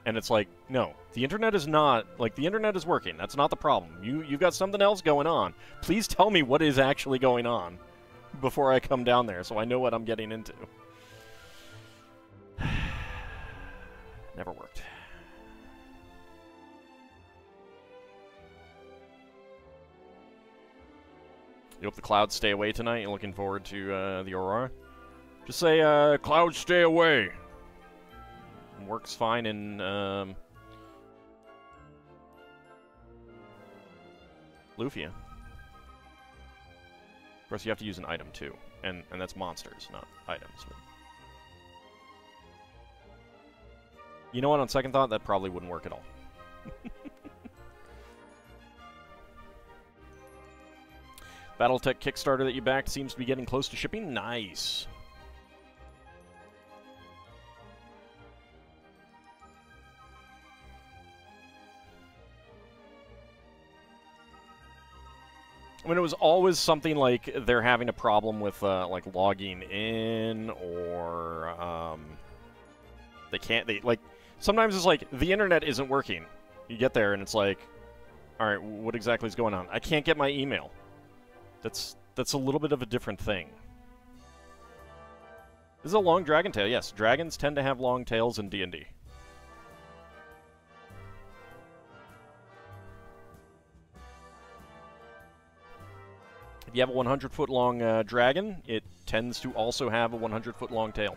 And it's like, no, the internet is not, like, the internet is working. That's not the problem. You've got something else going on. Please tell me what is actually going on before I come down there so I know what I'm getting into. Never worked. You hope the clouds stay away tonight? You're looking forward to the aurora? Just say, clouds stay away. Works fine in Lufia. Of course, you have to use an item too, and that's monsters, not items. But you know what? On second thought, that probably wouldn't work at all. Battletech Kickstarter that you backed seems to be getting close to shipping. Nice. I mean, it was always something like they're having a problem with, like, logging in, or, sometimes it's like, the internet isn't working. You get there, and it's like, alright, what exactly is going on? I can't get my email. That's a little bit of a different thing. This is a long dragon tail. Yes, dragons tend to have long tails in D&D. If you have a 100-foot long dragon, it tends to also have a 100-foot long tail.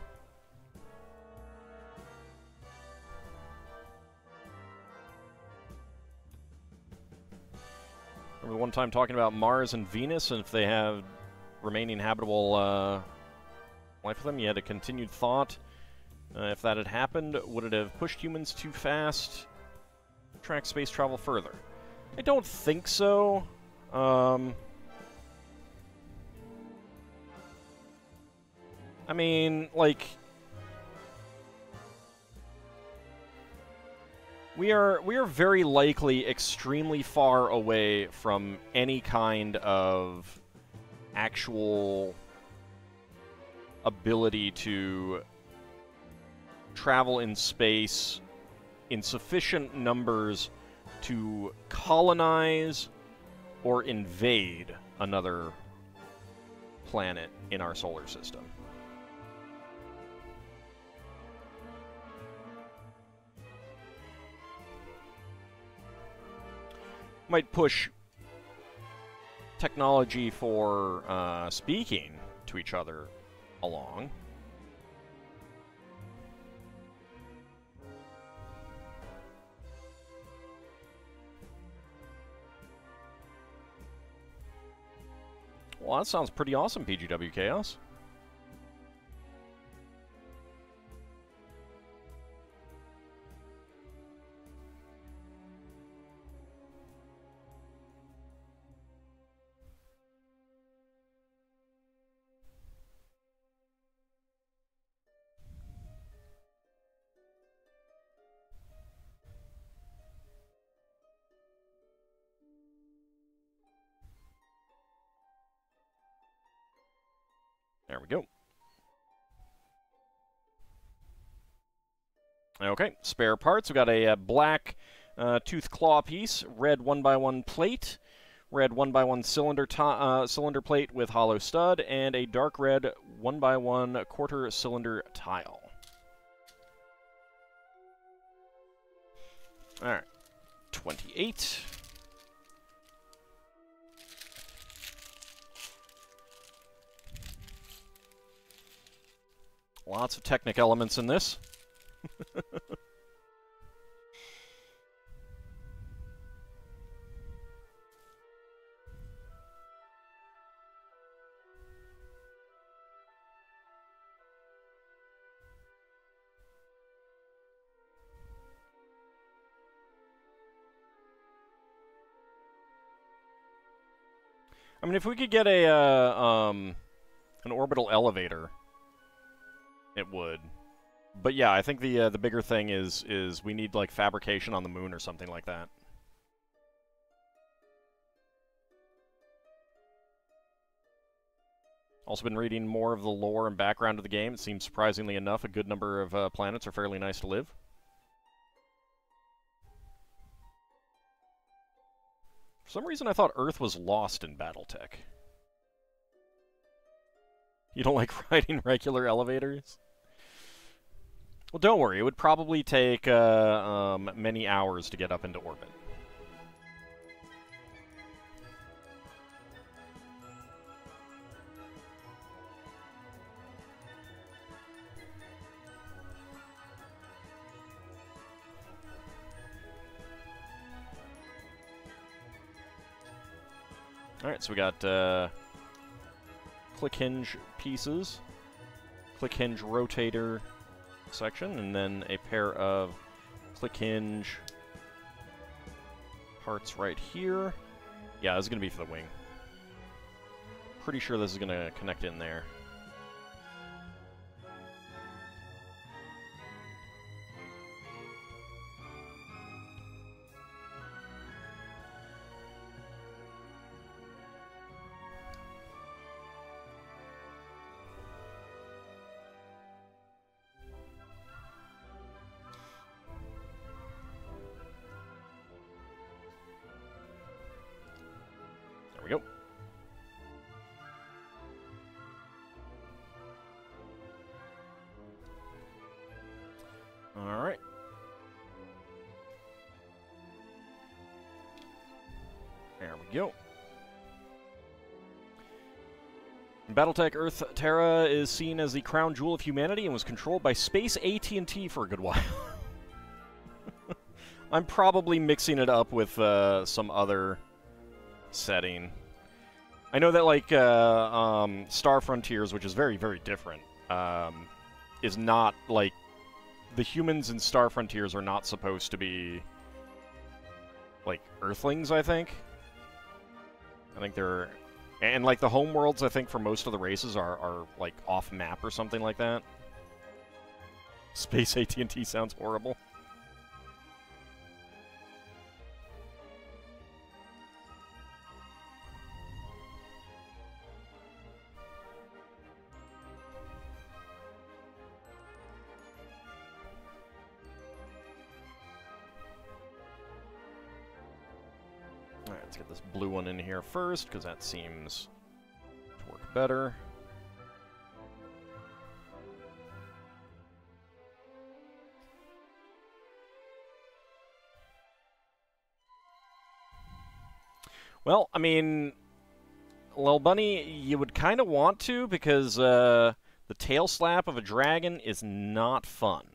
Remember one time talking about Mars and Venus, and if they have remaining habitable life for them, you had a continued thought. If that had happened, would it have pushed humans too fast? Track space travel further? I don't think so. I mean, like, we are very likely extremely far away from any kind of actual ability to travel in space in sufficient numbers to colonize or invade another planet in our solar system. Might push technology for speaking to each other along. Well, that sounds pretty awesome, PGW Chaos. There we go. Okay, spare parts. We've got a black tooth claw piece, red 1x1 plate, red 1x1 cylinder plate with hollow stud, and a dark red 1x1 quarter cylinder tile. Alright, 28. Lots of Technic elements in this. I mean, if we could get a an orbital elevator, it would. But yeah, I think the bigger thing is we need like fabrication on the moon or something like that. Also been reading more of the lore and background of the game. It seems surprisingly enough a good number of planets are fairly nice to live. For some reason I thought Earth was lost in Battletech. You don't like riding regular elevators? Well, don't worry. It would probably take many hours to get up into orbit. Alright, so we got click hinge pieces, click hinge rotator section, and then a pair of click hinge parts right here. Yeah, this is going to be for the wing. Pretty sure this is going to connect in there. Alright. There we go. In Battletech, Earth Terra is seen as the crown jewel of humanity and was controlled by Space AT&T for a good while. I'm probably mixing it up with some other setting. I know that, like, Star Frontiers, which is very, very different, is not, like, the humans in Star Frontiers are not supposed to be, like, Earthlings, I think. I think they're... And, like, the homeworlds, I think, for most of the races are like, off-map or something like that. Space AT&T sounds horrible. Alright, let's get this blue one in here first, because that seems to work better. Well, I mean, Lil Bunny, you would kind of want to, because the tail slap of a dragon is not fun.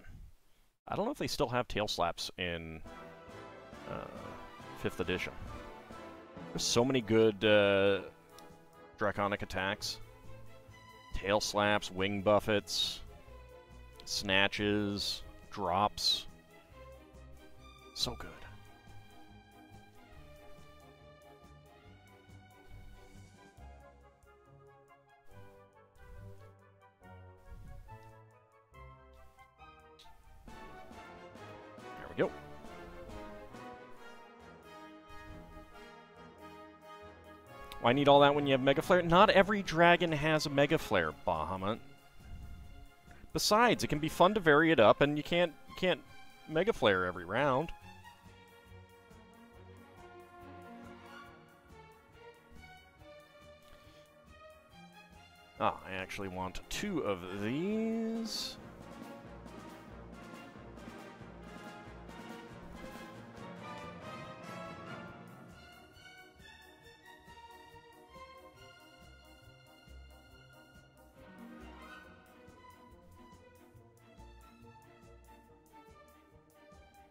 I don't know if they still have tail slaps in 5th edition. There's so many good draconic attacks. Tail slaps, wing buffets, snatches, drops. So good. There we go. Why need all that when you have Mega Flare? Not every dragon has a Mega Flare, Bahamut. Besides, it can be fun to vary it up, and you can't Mega Flare every round. Ah, I actually want 2 of these.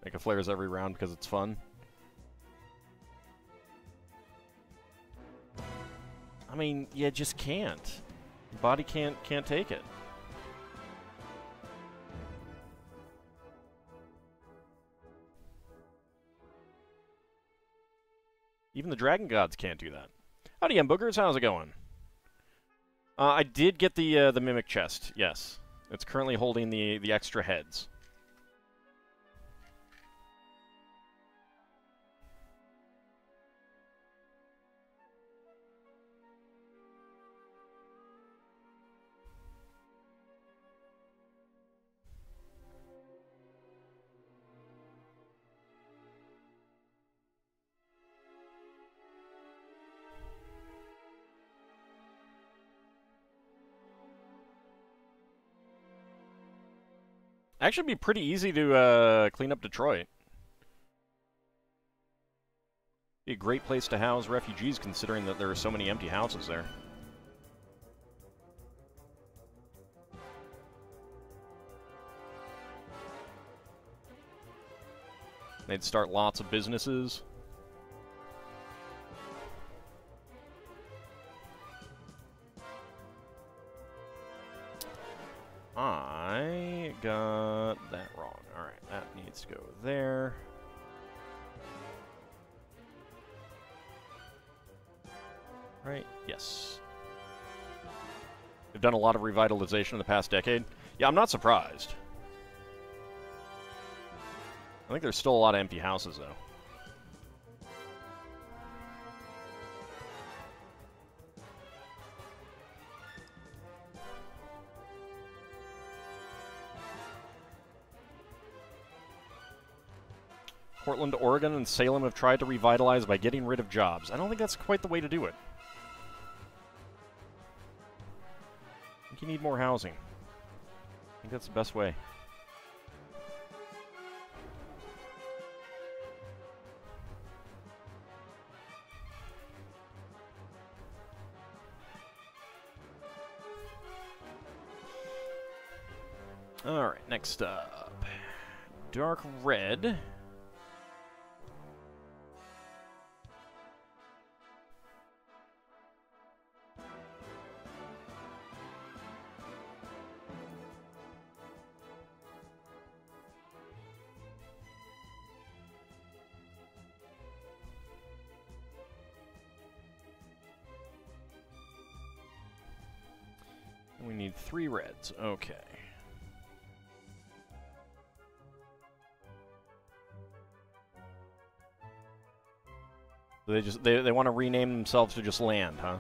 Mega Flares every round because it's fun. I mean, you just can't. Your body can't take it. Even the Dragon Gods can't do that. Howdy, Boogers. How's it going? I did get the Mimic Chest, yes. It's currently holding the extra heads. Actually, be pretty easy to clean up Detroit. Be a great place to house refugees, considering that there are so many empty houses there. They'd start lots of businesses. I got that wrong. Alright, that needs to go there. Right, yes. They've done a lot of revitalization in the past decade. Yeah, I'm not surprised. I think there's still a lot of empty houses, though. Portland, Oregon, and Salem have tried to revitalize by getting rid of jobs. I don't think that's quite the way to do it. I think you need more housing. I think that's the best way. Alright, next up. Dark red. We need 3 reds. Okay. So they want to rename themselves to just land, huh?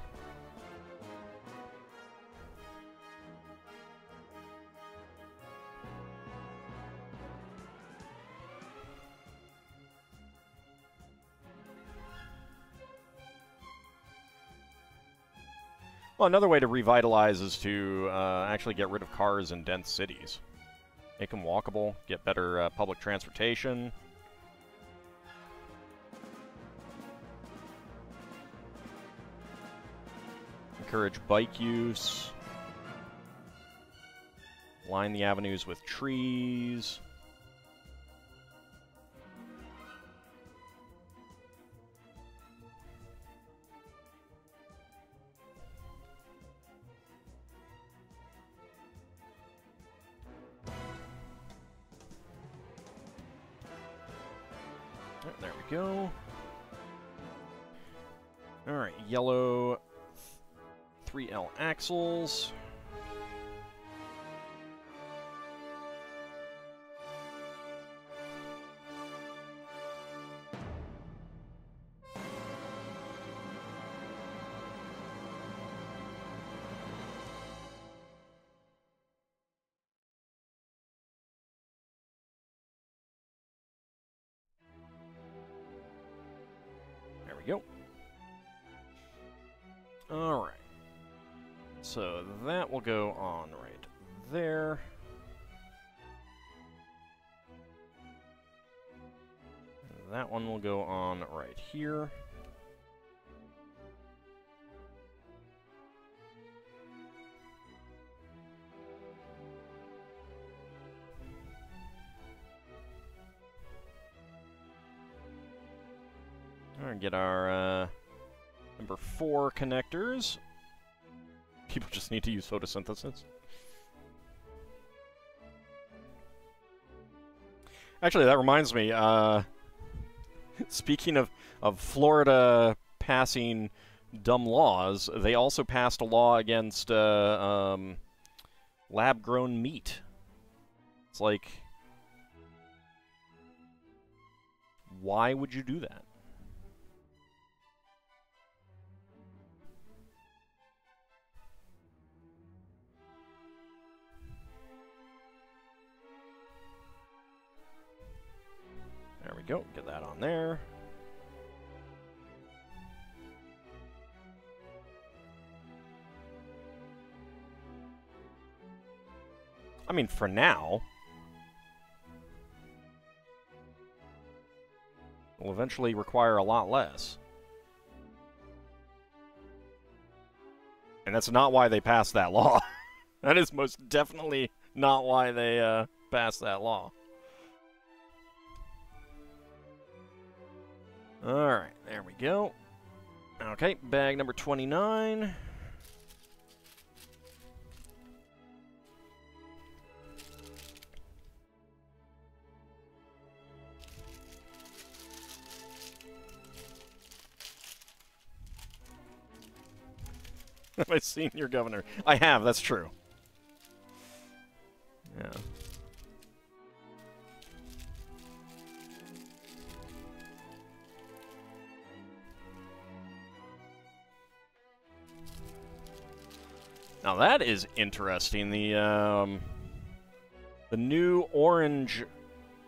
Well, another way to revitalize is to actually get rid of cars in dense cities. Make them walkable, get better public transportation. Encourage bike use. Line the avenues with trees. There we go. Alright, yellow 3L axles. There we go. Alright. So that will go on right there. And that one will go on right here. Alright, get our number 4 connectors. People just need to use photosynthesis. Actually, that reminds me, speaking of Florida passing dumb laws, they also passed a law against lab-grown meat. It's like, why would you do that? There we go, get that on there. I mean, for now. Will eventually require a lot less. And that's not why they passed that law. That is most definitely not why they passed that law. Alright, there we go. Okay, bag number 29. Have I seen your governor? I have, that's true. Yeah. Now that is interesting. The new orange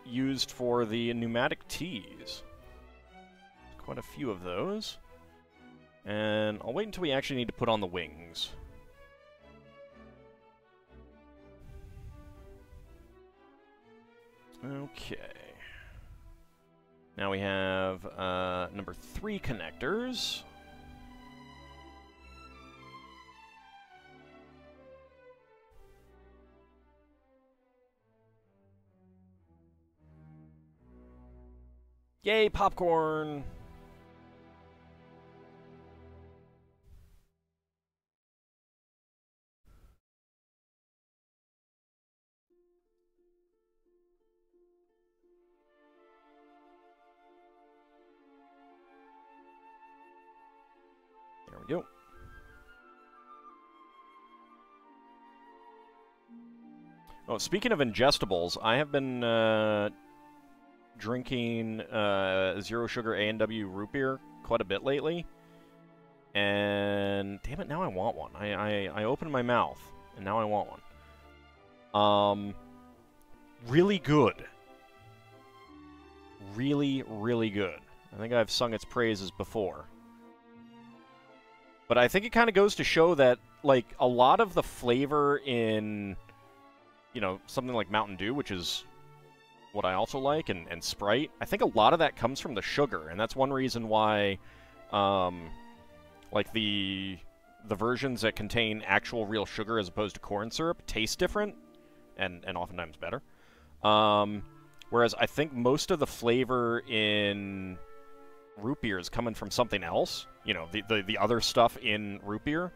used for the pneumatic tees. Quite a few of those. And I'll wait until we actually need to put on the wings. Okay. Now we have number 3 connectors. Yay, popcorn! There we go. Oh, speaking of ingestibles, I have been drinking zero sugar A&W root beer quite a bit lately. And damn it, now I want one. I opened my mouth, and now I want one. Really good. Really, really good. I think I've sung its praises before. But I think it kind of goes to show that, like, a lot of the flavor in, you know, something like Mountain Dew, which is what I also like, and Sprite, I think a lot of that comes from the sugar, and that's one reason why, like, the versions that contain actual real sugar as opposed to corn syrup taste different, and oftentimes better. Whereas I think most of the flavor in root beer is coming from something else, you know, the other stuff in root beer.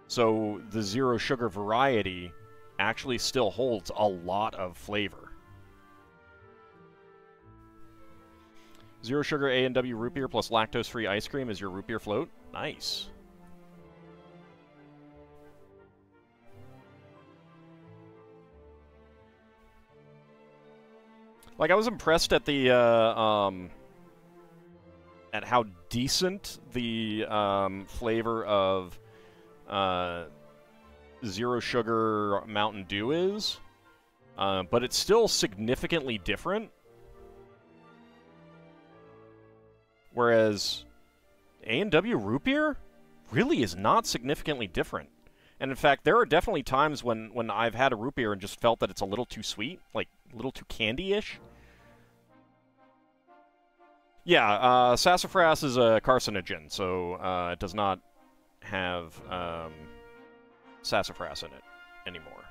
So the zero sugar variety actually still holds a lot of flavor. Zero sugar A&W root beer plus lactose-free ice cream is your root beer float? Nice. Like, I was impressed at the, at how decent the, flavor of, zero sugar Mountain Dew is, but it's still significantly different. Whereas A&W root beer really is not significantly different. And in fact, there are definitely times when I've had a root beer and just felt that it's a little too sweet, like a little too candy-ish. Yeah, sassafras is a carcinogen, so it does not have sassafras in it anymore.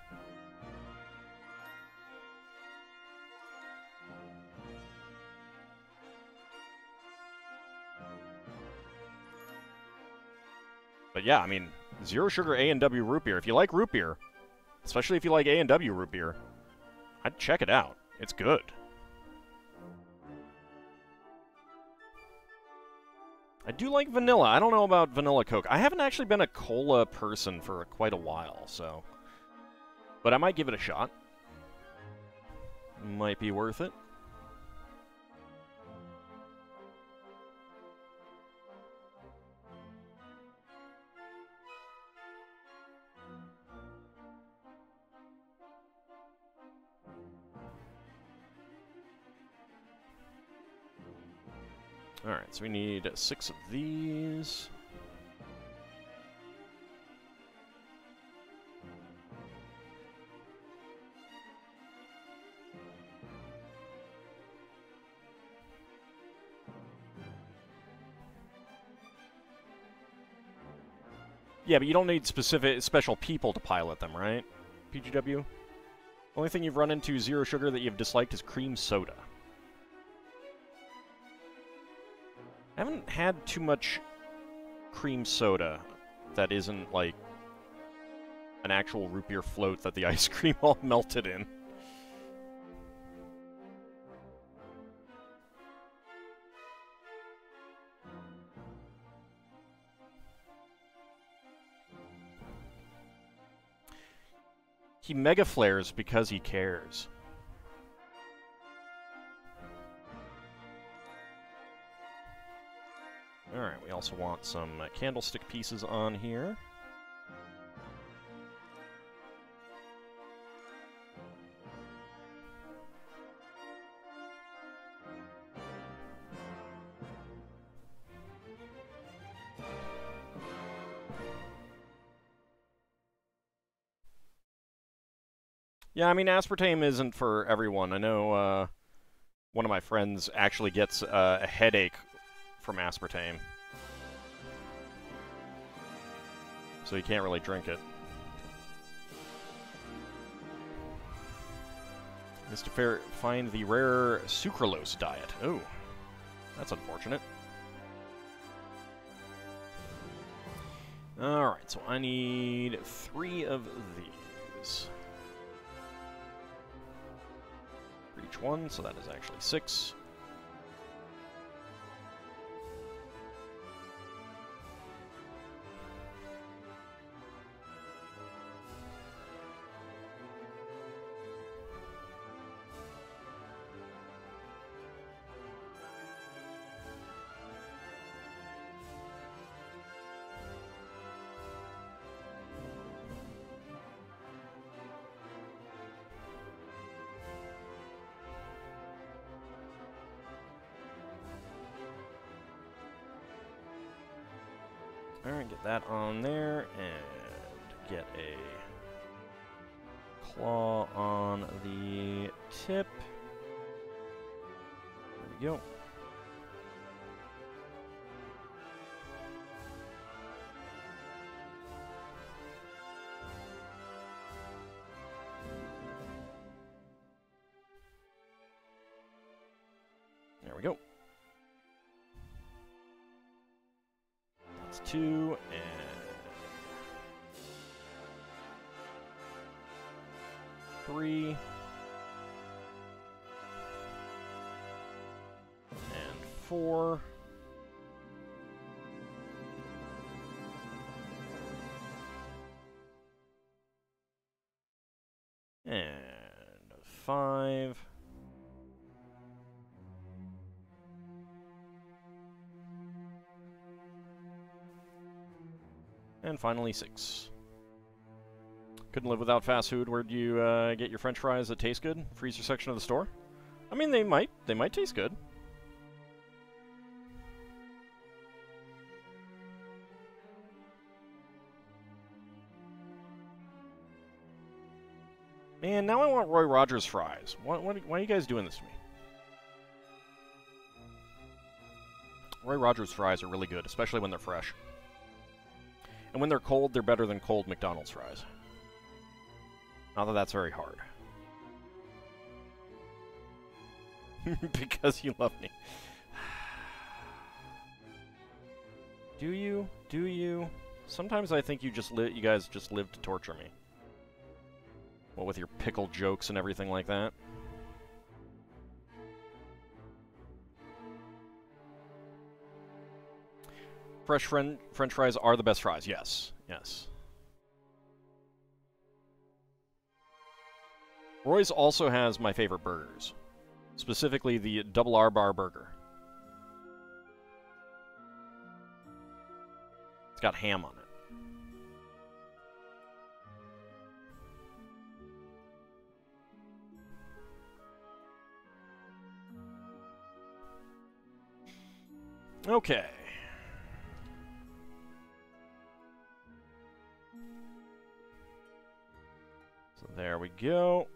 But yeah, I mean, zero sugar A&W root beer. If you like root beer, especially if you like A&W root beer, I'd check it out. It's good. I do like vanilla. I don't know about vanilla Coke. I haven't actually been a cola person for quite a while, so... But I might give it a shot. Might be worth it. Alright, so we need 6 of these. Yeah, but you don't need special people to pilot them, right? PGW? Only thing you've run into zero sugar that you've disliked is cream soda. I haven't had too much cream soda that isn't, like, an actual root beer float that the ice cream all melted in. He mega flares because he cares. Alright, we also want some candlestick pieces on here. Yeah, I mean, aspartame isn't for everyone. I know one of my friends actually gets a headache from aspartame. So you can't really drink it. Is to find the rare sucralose diet. Oh, that's unfortunate. Alright, so I need 3 of these. For each one, so that is actually 6. Alright, get that on there, and get a claw on the tip. There we go. There we go. That's 2, and 3, and 4, and 5. And finally, 6. Couldn't live without fast food. Where'd you get your french fries that taste good? Freezer section of the store? I mean, they might taste good. Man, now I want Roy Rogers fries. Why are you guys doing this to me? Roy Rogers fries are really good, especially when they're fresh. And when they're cold, they're better than cold McDonald's fries. Not that that's very hard. Because you love me. Do you? Do you? Sometimes I think you guys just live to torture me. What with your pickle jokes and everything like that. Fresh French fries are the best fries. Yes. Yes. Roy's also has my favorite burgers. Specifically the Double R Bar Burger. It's got ham on it. Okay. So there we go.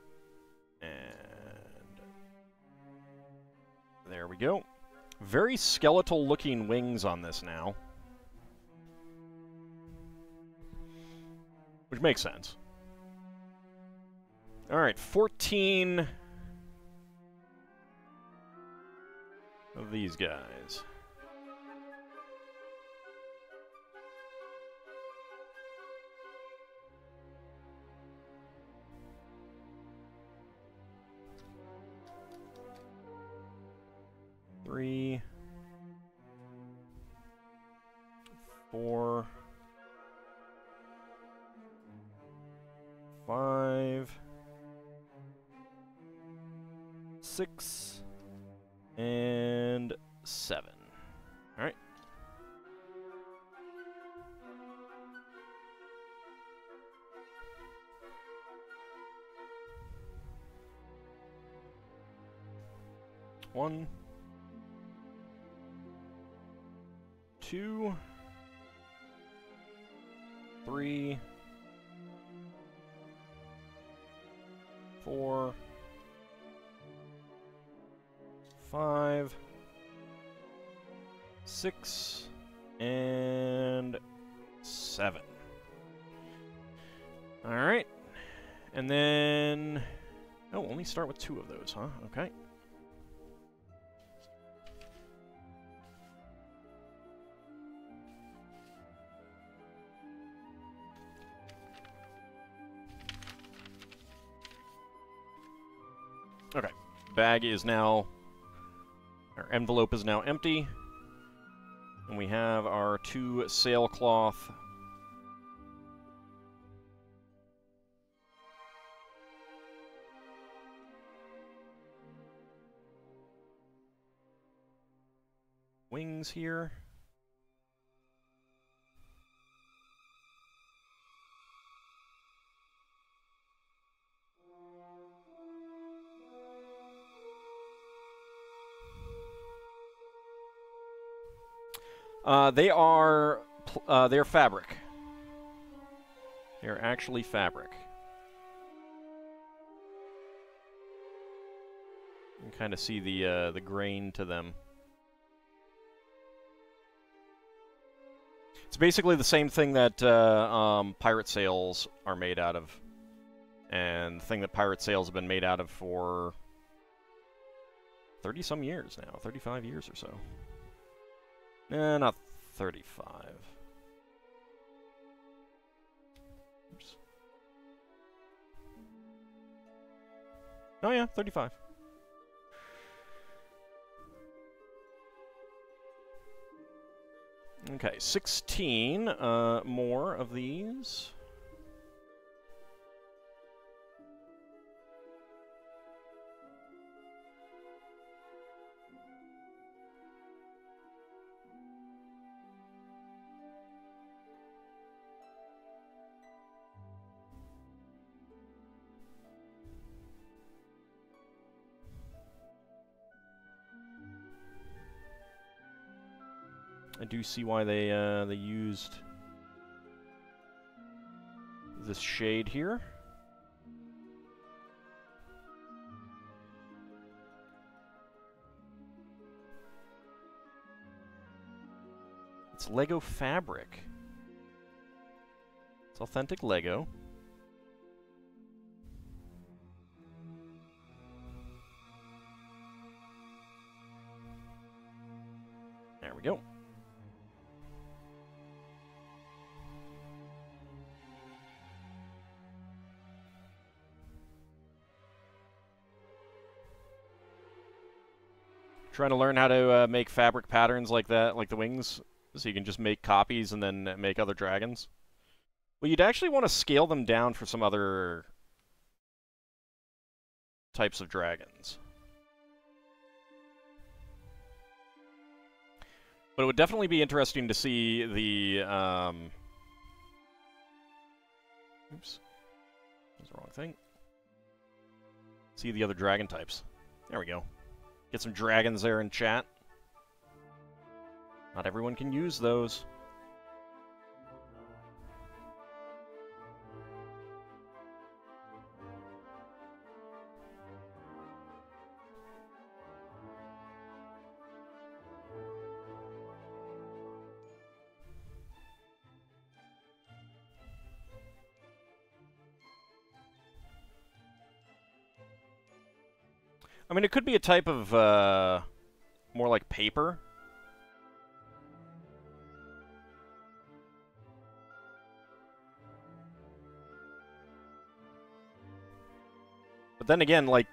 And there we go. Very skeletal looking wings on this now. Which makes sense. Alright, 14 of these guys. Three, 4, 5, 6, and 7. All right. One, 2, 3, 4, 5, 6, and 7. All right. And then Oh, only start with 2 of those, huh? Okay. Okay. Bag is now... Our envelope is now empty. And we have our 2 sailcloth. Wings here. They're fabric. They're actually fabric. You can kind of see the grain to them. It's basically the same thing that pirate sails are made out of, and the thing that pirate sails have been made out of for 30-some years now, 35 years or so. Not 35. Oops. Oh yeah, 35. Okay, 16 more of these. I do see why they used this shade here. It's Lego fabric. It's authentic Lego. There we go. Trying to learn how to make fabric patterns like that, like the wings, so you can just make copies and then make other dragons. Well, you'd actually want to scale them down for some other types of dragons. But it would definitely be interesting to see the... Oops. That's the wrong thing. See the other dragon types. There we go. Get some dragons there in chat. Not everyone can use those. I mean, it could be a type of, more like paper. But then again, like,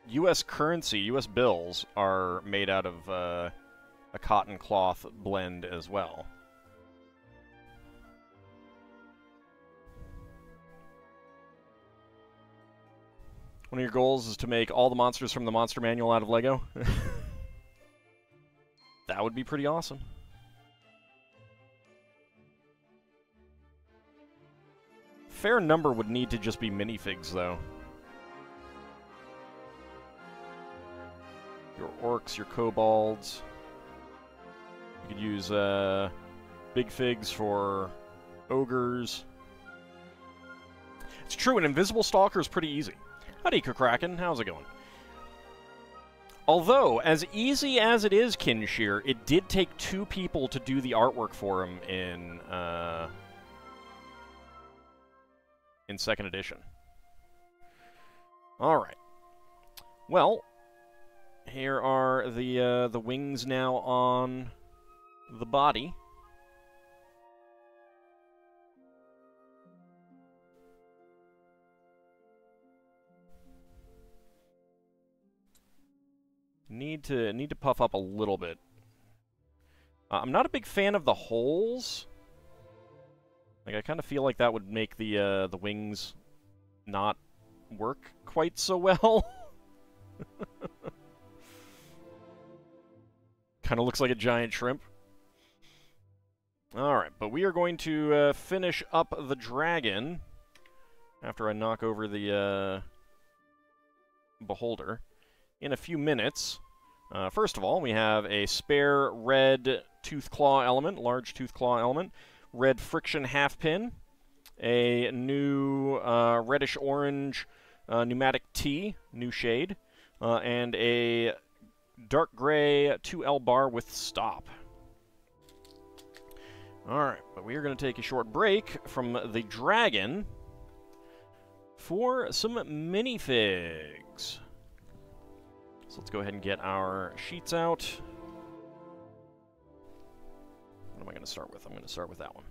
U.S. currency, U.S. bills are made out of, a cotton cloth blend as well. One of your goals is to make all the monsters from the Monster Manual out of Lego? That would be pretty awesome. Fair number would need to just be minifigs, though. Your orcs, your kobolds. You could use big figs for ogres. It's true, an invisible stalker is pretty easy. Howdy, Kraken. How's it going? Although, as easy as it is, Kinshear, it did take 2 people to do the artwork for him in 2nd edition. Alright. Well, here are the wings now on the body. Need to puff up a little bit. I'm not a big fan of the holes. Like, I kind of feel like that would make the wings not work quite so well. Kind of looks like a giant shrimp. Alright, but we are going to finish up the dragon after I knock over the beholder in a few minutes. First of all, we have a spare red tooth claw element, large tooth claw element, red friction half pin, a new reddish-orange pneumatic T, new shade, and a dark gray 2L bar with stop. Alright, but we are going to take a short break from the dragon for some minifigs. So let's go ahead and get our sheets out. What am I going to start with? I'm going to start with that one.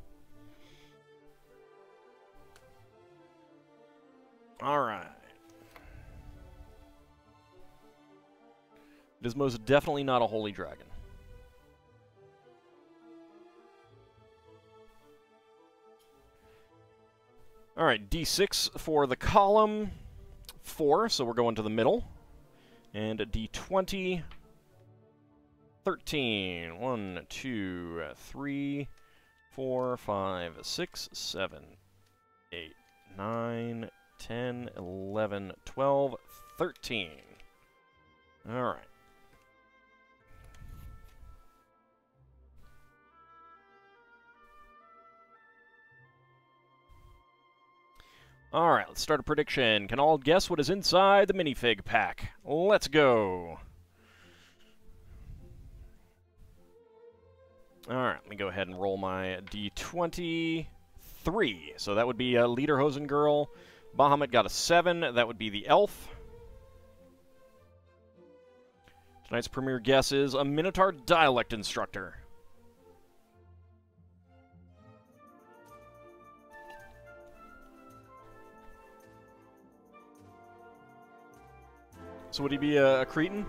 Alright. It is most definitely not a holy dragon. Alright, D6 for the column. 4, so we're going to the middle. And a D20. 13. 1, 2, 3, 4, 5, 6, 7, 8, 9, 10, 11, 12, 13. Alright. Alright, let's start a prediction. Can all guess what is inside the minifig pack? Let's go. Alright, let me go ahead and roll my D20. 3. So that would be a Lederhosen Girl. Bahamut got a 7. That would be the elf. Tonight's premier guess is a Minotaur dialect instructor. So would he be a Cretan?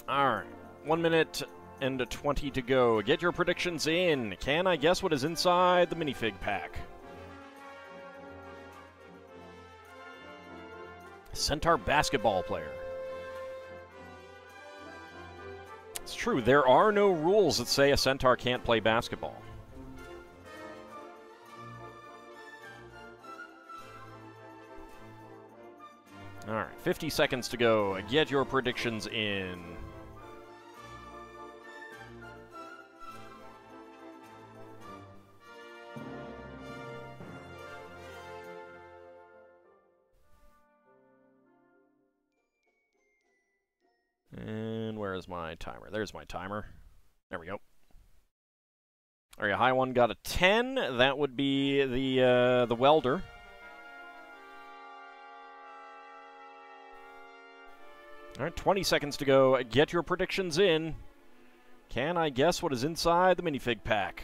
Alright. 1 minute and 20 to go. Get your predictions in. Can I guess what is inside the minifig pack? Centaur basketball player. It's true, there are no rules that say a centaur can't play basketball. Alright, 50 seconds to go. Get your predictions in. And where is my timer? There's my timer. There we go. Alright, high one got a 10. That would be the welder. Alright, 20 seconds to go. Get your predictions in. Can I guess what is inside the minifig pack?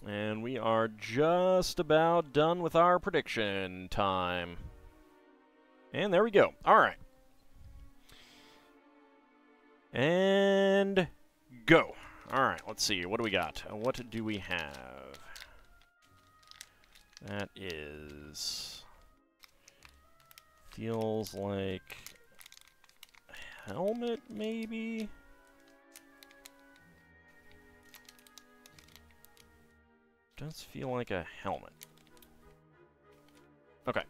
And we are just about done with our prediction time. And there we go. Alright. And go. Alright, let's see. What do we got? What do we have? That is... feels like... a helmet, maybe? Does feel like a helmet. Okay.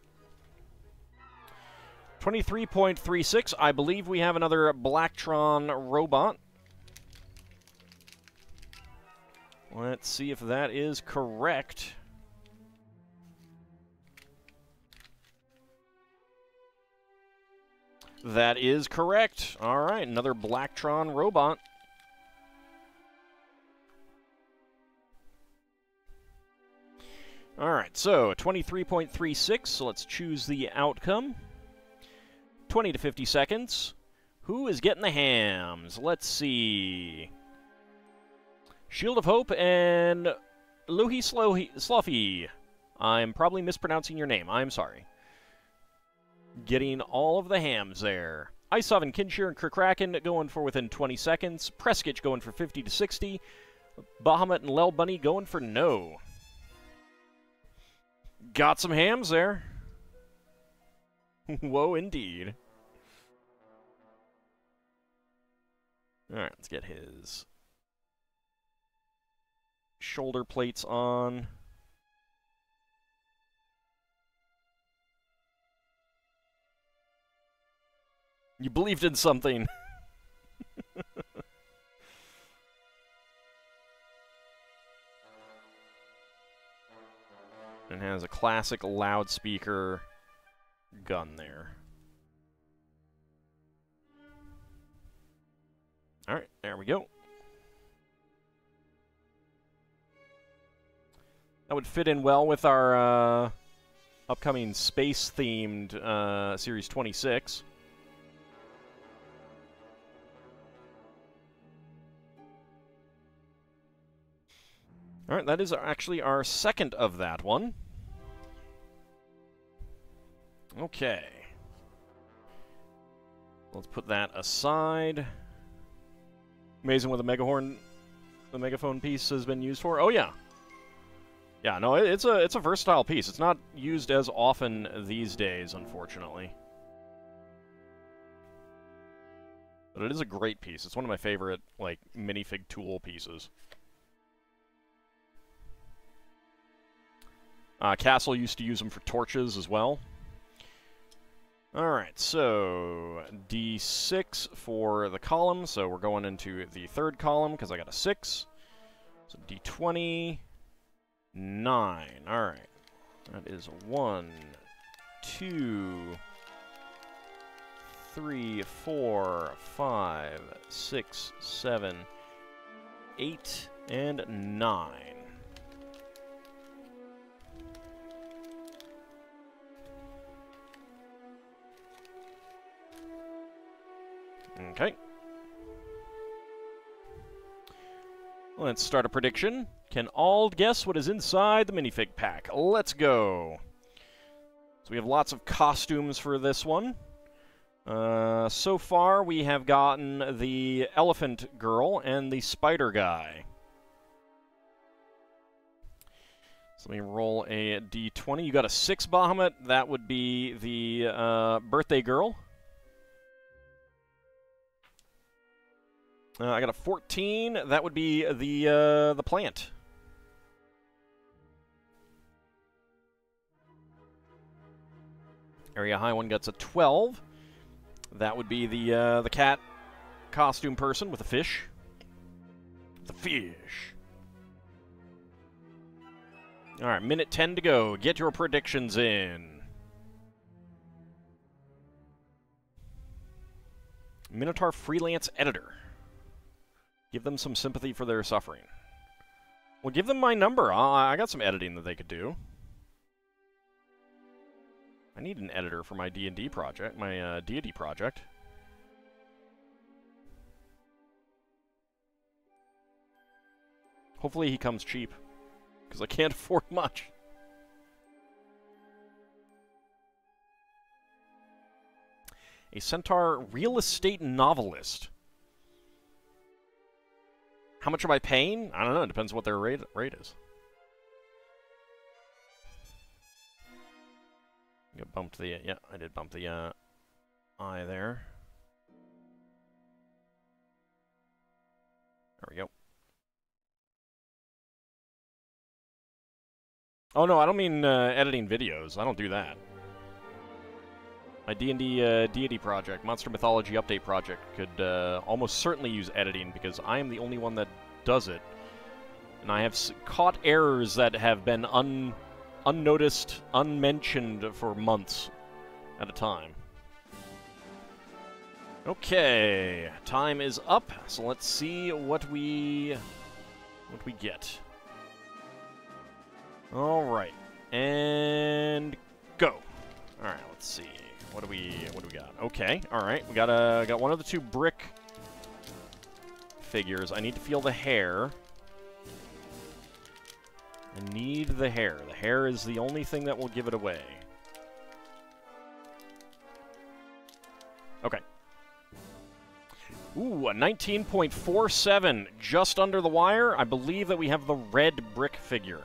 23.36. I believe we have another Blacktron robot. Let's see if that is correct. That is correct. All right, another Blacktron robot. All right, so 23.36, so let's choose the outcome. 20 to 50 seconds. Who is getting the hams? Let's see. Shield of Hope and Luhi Sloughy. I'm probably mispronouncing your name. I'm sorry. Getting all of the hams there. Ice Oven, Kinshir, and Kerkraken going for within 20 seconds. Preskitch going for 50 to 60. Bahamut and Lel Bunny going for no. Got some hams there. Whoa, indeed. Alright, let's get his shoulder plates on. You believed in something. And has a classic loudspeaker gun there. Alright, there we go. That would fit in well with our upcoming space-themed Series 26. Alright, that is actually our second of that one. Okay. Let's put that aside. Amazing what the megaphone piece has been used for. Oh yeah. Yeah, no, it's a versatile piece. It's not used as often these days, unfortunately. But it is a great piece. It's one of my favorite, like, minifig tool pieces. Castle used to use them for torches as well. Alright, so D6 for the column, so we're going into the third column because I got a 6. So D20, 9. Alright, that is 1, 2, 3, 4, 5, 6, 7, 8, and 9. Okay. Let's start a prediction. Can Ald guess what is inside the minifig pack? Let's go. So we have lots of costumes for this one. So far, we have gotten the elephant girl and the spider guy. So let me roll a d20. You got a 6, Bahamut. That would be the birthday girl. I got a 14. That would be the plant. Area high one gets a 12. That would be the cat costume person with a fish. The fish. All right, minute 10 to go. Get your predictions in. Minotaur freelance editor. Give them some sympathy for their suffering. Well, give them my number. I got some editing that they could do. I need an editor for my D&D project, my deity project. Hopefully he comes cheap, because I can't afford much. A centaur real estate novelist. How much am I paying? I don't know. It depends what their rate is. You bumped the... Yeah, I did bump the I there. There we go. Oh, no, I don't mean editing videos. I don't do that. My D&D deity project, Monster Mythology Update project, could almost certainly use editing because I am the only one that does it. And I have caught errors that have been unnoticed, unmentioned for months at a time. Okay, time is up, so let's see what we get. All right, and go. All right, let's see. What do we got? Okay, all right, we got one of the two brick figures. I need to feel the hair. I need the hair. The hair is the only thing that will give it away. Okay. Ooh, a 19.47, just under the wire. I believe that we have the red brick figure.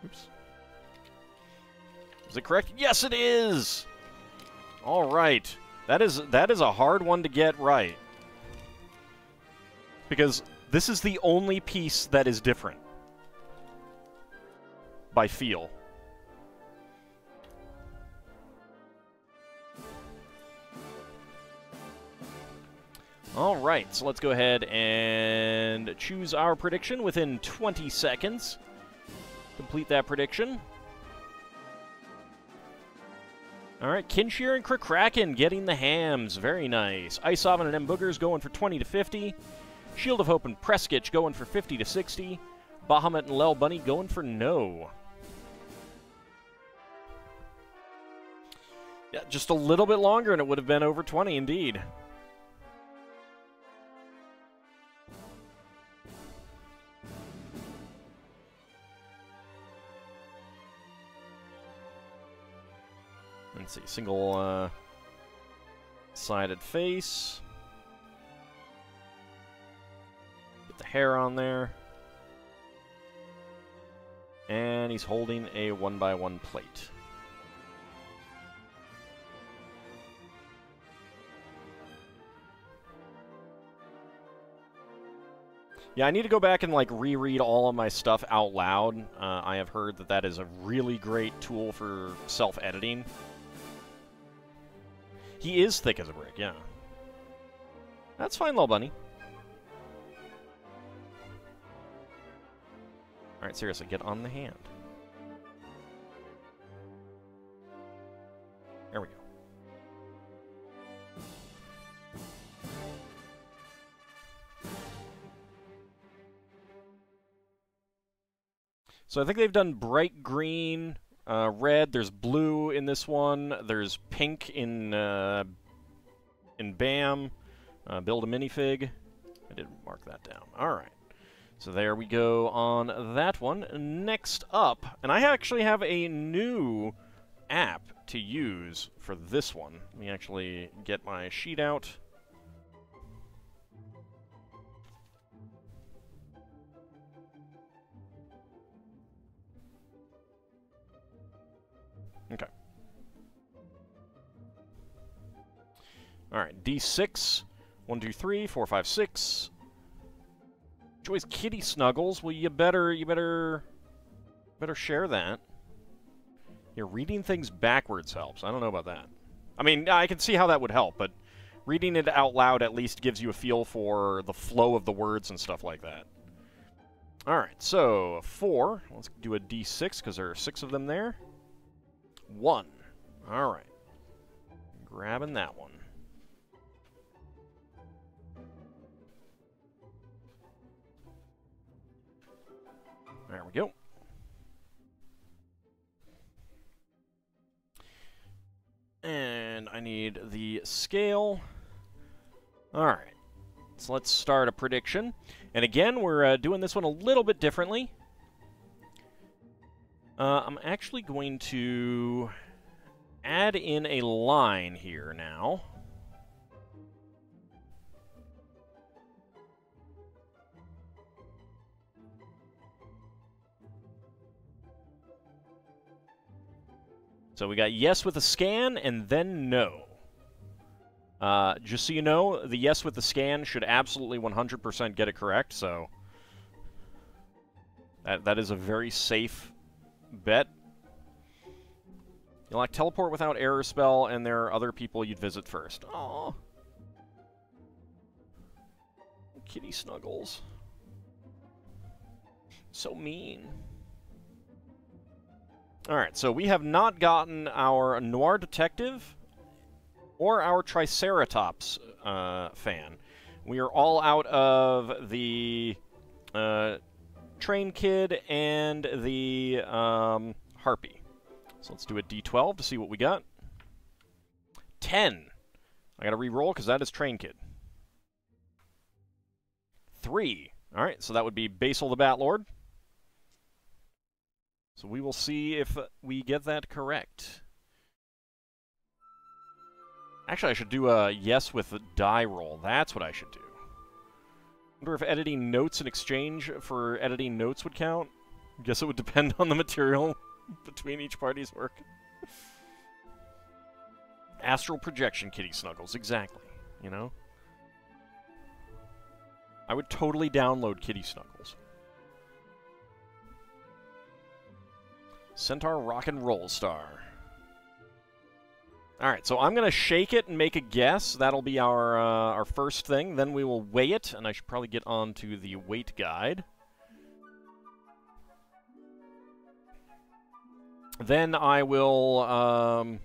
Oops. Is it correct? Yes, it is! All right. That is a hard one to get right. Because this is the only piece that is different. By feel. All right, so let's go ahead and choose our prediction within 20 seconds. Complete that prediction. All right, Kinshir and Kraken getting the hams. Very nice. Ice Oven and M. Boogers going for 20 to 50. Shield of Hope and Preskitch going for 50 to 60. Bahamut and Lel Bunny going for no. Yeah, just a little bit longer and it would have been over 20 indeed. Let's see, single sided face. Get the hair on there. And he's holding a 1x1 plate. Yeah, I need to go back and, like, reread all of my stuff out loud. I have heard that that is a really great tool for self-editing. He is thick as a brick, yeah. That's fine, little bunny. Alright, seriously, get on the hand. There we go. So I think they've done bright green, red. There's blue in this one. There's pink in BAM. Build a minifig. I didn't mark that down. All right. So there we go on that one. Next up, and I actually have a new app to use for this one. Let me actually get my sheet out. Okay. All right, D6. 1, 2, 3, 4, 5, 6. Joy's kitty snuggles. Well, you better share that. Here, reading things backwards helps. I don't know about that. I mean, I can see how that would help, but reading it out loud at least gives you a feel for the flow of the words and stuff like that. All right, so 4. Let's do a D6 because there are 6 of them there. 1. All right. Grabbing that one. There we go. And I need the scale. All right. So let's start a prediction. And again, we're doing this one a little bit differently. I'm actually going to add in a line here now. So we got yes with a scan and then no. Just so you know, the yes with the scan should absolutely 100% get it correct, so that is a very safe bet. You like teleport without error spell, and there are other people you'd visit first. Aww. Kitty snuggles. So mean. Alright, so we have not gotten our Noir Detective or our Triceratops fan. We are all out of the Train Kid and the Harpy. So let's do a D12 to see what we got. 10. I gotta re-roll because that is Train Kid. 3. Alright, so that would be Basil the Batlord. So we will see if we get that correct. Actually, I should do a yes with a die roll. That's what I should do. Wonder if editing notes in exchange for editing notes would count. Guess it would depend on the material between each party's work. Astral projection, Kitty Snuggles. Exactly. You know? I would totally download Kitty Snuggles. Centaur Rock and Roll Star. Alright, so I'm going to shake it and make a guess. That'll be our first thing. Then we will weigh it, and I should probably get on to the weight guide. Then I will...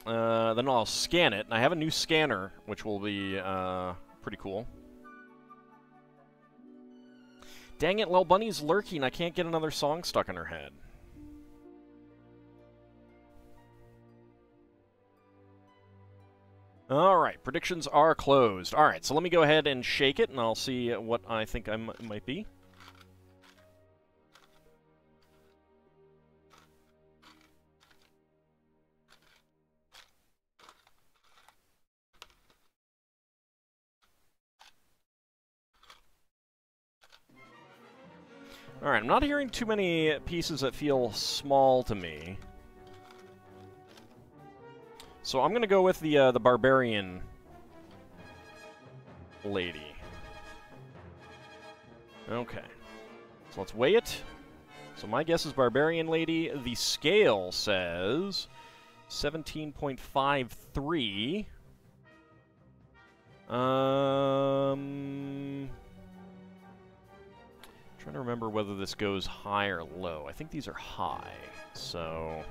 then I'll scan it, and I have a new scanner, which will be pretty cool. Dang it, Lil Bunny's lurking. I can't get another song stuck in her head. Alright, predictions are closed. Alright, so let me go ahead and shake it, and I'll see what I think I might be. Alright, I'm not hearing too many pieces that feel small to me. So I'm going to go with the Barbarian Lady. Okay. So let's weigh it. So my guess is Barbarian Lady. The scale says 17.53. Trying to remember whether this goes high or low. I think these are high, so...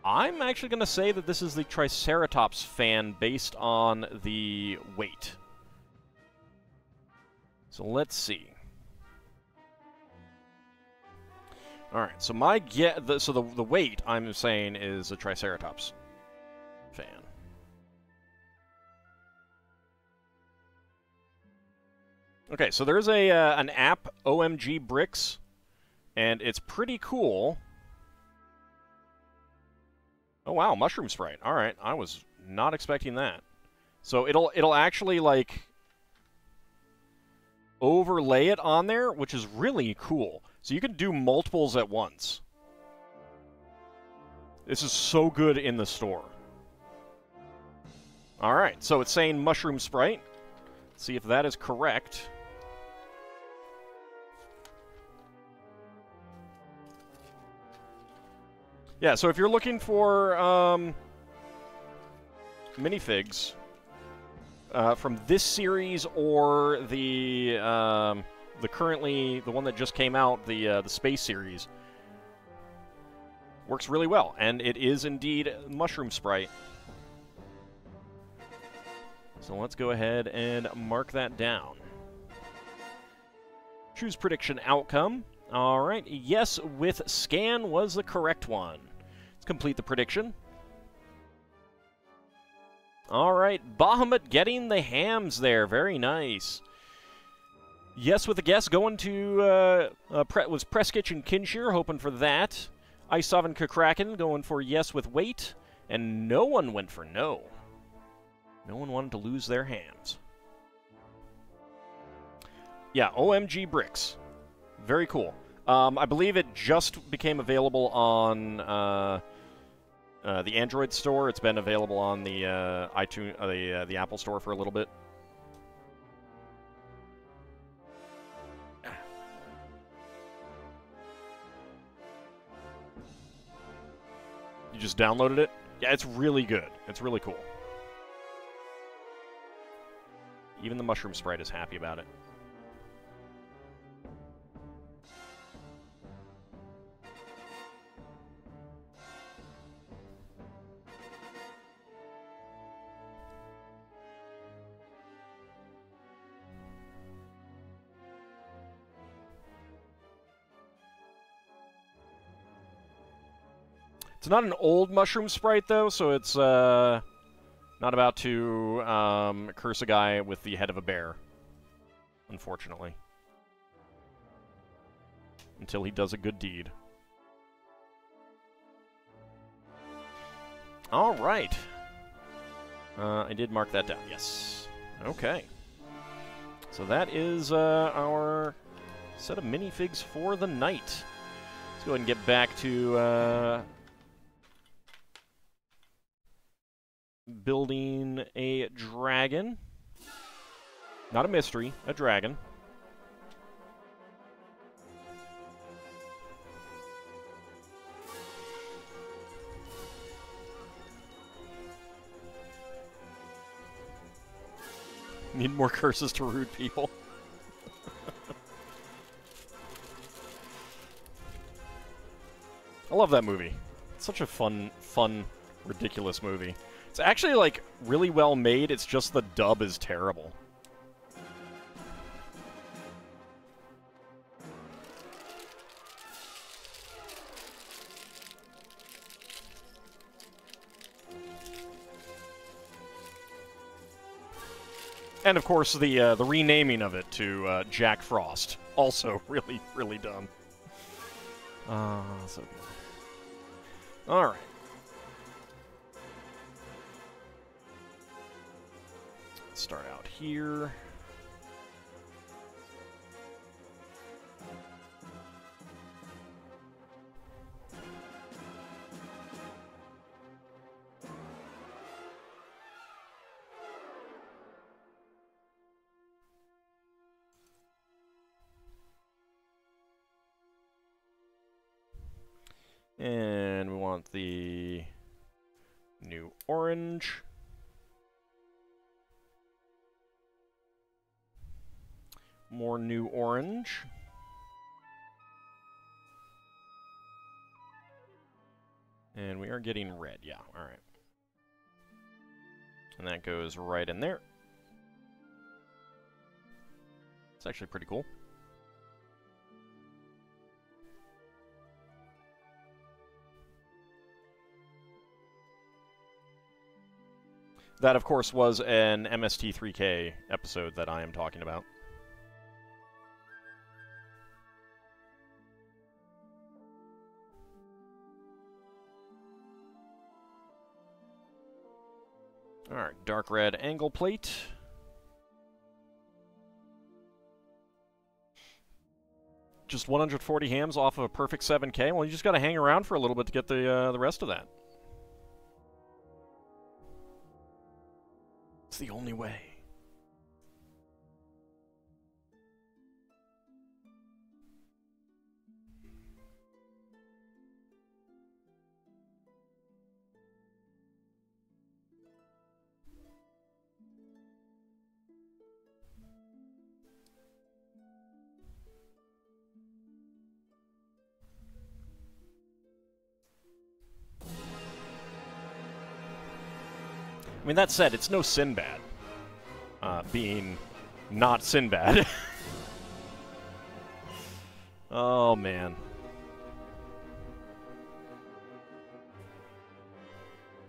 I'm actually going to say that this is the Triceratops fan based on the weight. So let's see. Alright, so my the weight I'm saying is a Triceratops fan. Okay, so there's an app, OMG Bricks, and it's pretty cool. Oh wow, Mushroom Sprite. All right, I was not expecting that. So it'll actually like overlay it on there, which is really cool. So you can do multiples at once. This is so good in the store. All right, so it's saying Mushroom Sprite. Let's see if that is correct. Yeah, so if you're looking for minifigs from this series or the one that just came out, the Space series, works really well, and it is indeed Mushroom Sprite. So let's go ahead and mark that down. Choose prediction outcome. All right, yes with scan was the correct one. Let's complete the prediction. All right, Bahamut getting the hams there. Very nice. Yes with a guess going to was Preskitch and Kinshir, hoping for that. Ice Oven Kakraken going for yes with weight, and no one went for no. No one wanted to lose their hams. Yeah, OMG Bricks. Very cool. I believe it just became available on the Android store. It's been available on the iTunes, the Apple Store for a little bit. You just downloaded it? Yeah, it's really good. It's really cool. Even the mushroom sprite is happy about it. It's not an old mushroom sprite, though, so it's not about to curse a guy with the head of a bear, unfortunately. Until he does a good deed. All right. I did mark that down, yes. Okay. So that is our set of minifigs for the night. Let's go ahead and get back to building a dragon. Not a mystery, a dragon. Need more curses to rude people. I love that movie. It's such a fun, ridiculous movie. It's actually, like, really well made, it's just the dub is terrible. And, of course, the renaming of it to Jack Frost. Also really, really dumb. So good. Alright. Let's start out here. And we want the new orange. More new orange. And we are getting red, yeah, alright. And that goes right in there. It's actually pretty cool. That, of course, was an MST3K episode that I am talking about. Alright, dark red angle plate. Just 140 hams off of a perfect 7K? Well, you just gotta hang around for a little bit to get the rest of that. It's the only way. I mean, that said, it's no Sinbad. Being not Sinbad. Oh, man.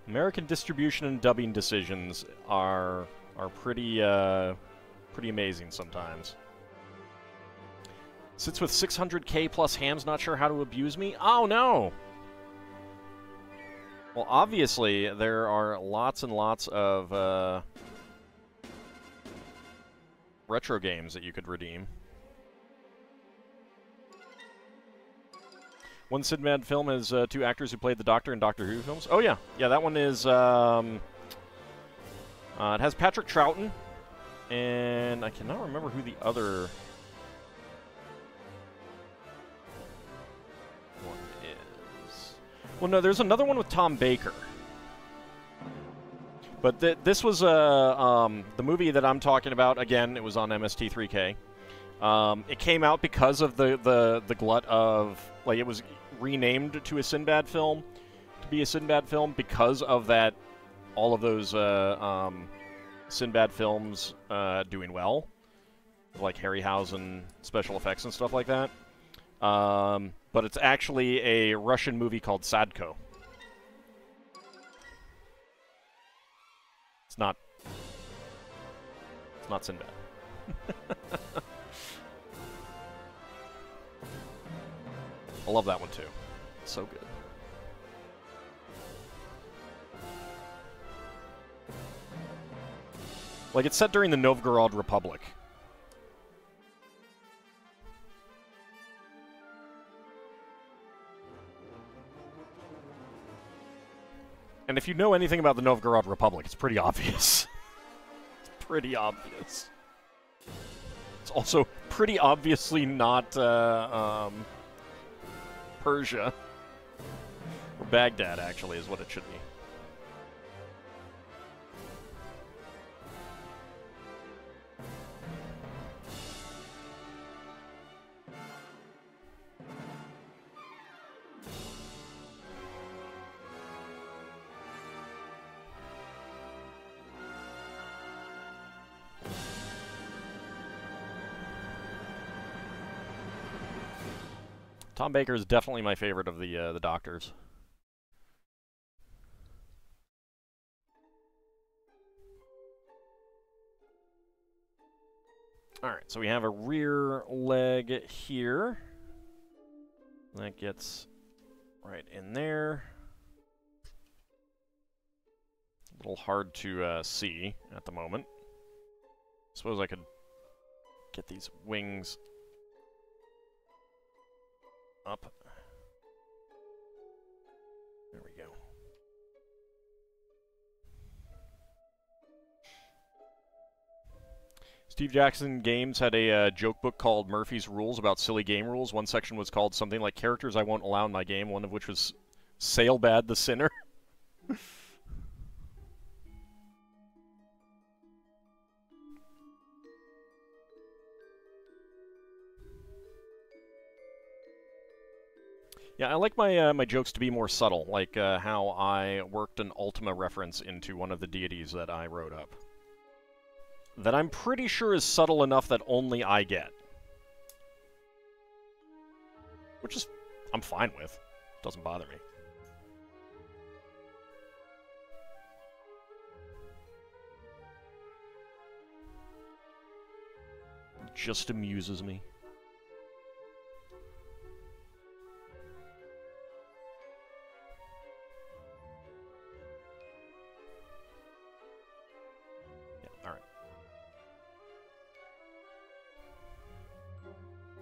American distribution and dubbing decisions are pretty amazing sometimes. Sits with 600K plus hams, not sure how to abuse me? Oh, no! Well, obviously, there are lots and lots of retro games that you could redeem. One Sinbad film has two actors who played the Doctor in Doctor Who films. Oh, yeah. Yeah, that one is... it has Patrick Troughton, and I cannot remember who the other one is. Well, no, there's another one with Tom Baker. But this was the movie that I'm talking about. Again, it was on MST3K. It came out because of the glut of, like, it was renamed to a Sinbad film, to be a Sinbad film because of that, all of those Sinbad films doing well, like Harryhausen special effects and stuff like that. But it's actually a Russian movie called Sadko. It's not Sinbad. I love that one too. It's so good. Like, it's set during the Novgorod Republic. And if you know anything about the Novgorod Republic, it's pretty obvious. It's pretty obvious. It's also pretty obviously not Persia. Or Baghdad, actually, is what it should be. Tom Baker is definitely my favorite of the Doctors. Alright, so we have a rear leg here. That gets right in there. A little hard to see at the moment. Suppose I could get these wings up. There we go. Steve Jackson Games had a joke book called Murphy's Rules about silly game rules. One section was called something like Characters I Won't Allow in My Game, one of which was Sailbad the Sinner. Yeah, I like my my jokes to be more subtle, like how I worked an Ultima reference into one of the deities that I wrote up. That I'm pretty sure is subtle enough that only I get. Which is, I'm fine with. Doesn't bother me. It just amuses me.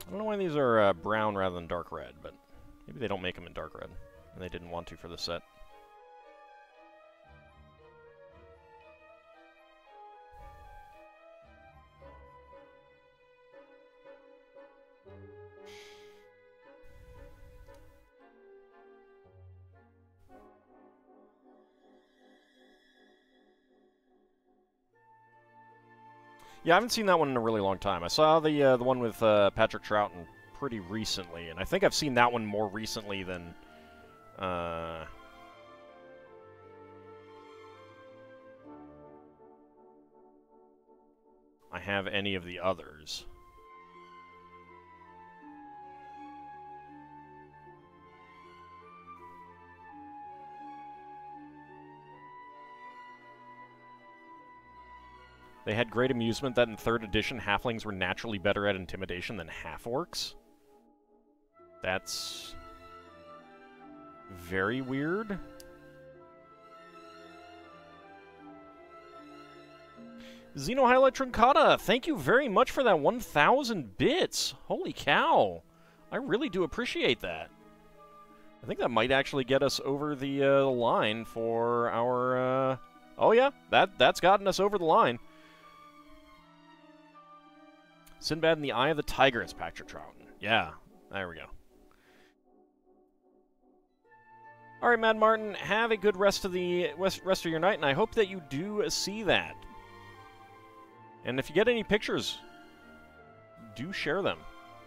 I don't know why these are brown rather than dark red, but maybe they don't make them in dark red, and they didn't want to for the set. Yeah, I haven't seen that one in a really long time. I saw the one with Patrick Troughton pretty recently, and I think I've seen that one more recently than I have any of the others. They had great amusement that in 3rd edition, halflings were naturally better at intimidation than half-orcs. That's very weird. Xenohyla Truncata, thank you very much for that 1,000 bits. Holy cow. I really do appreciate that. I think that might actually get us over the line for our... Oh yeah, that's gotten us over the line. Sinbad in the Eye of the Tiger is Patrick Troughton. Yeah, there we go. All right, Mad Martin, have a good rest of your night, and I hope that you do see that. And if you get any pictures, do share them.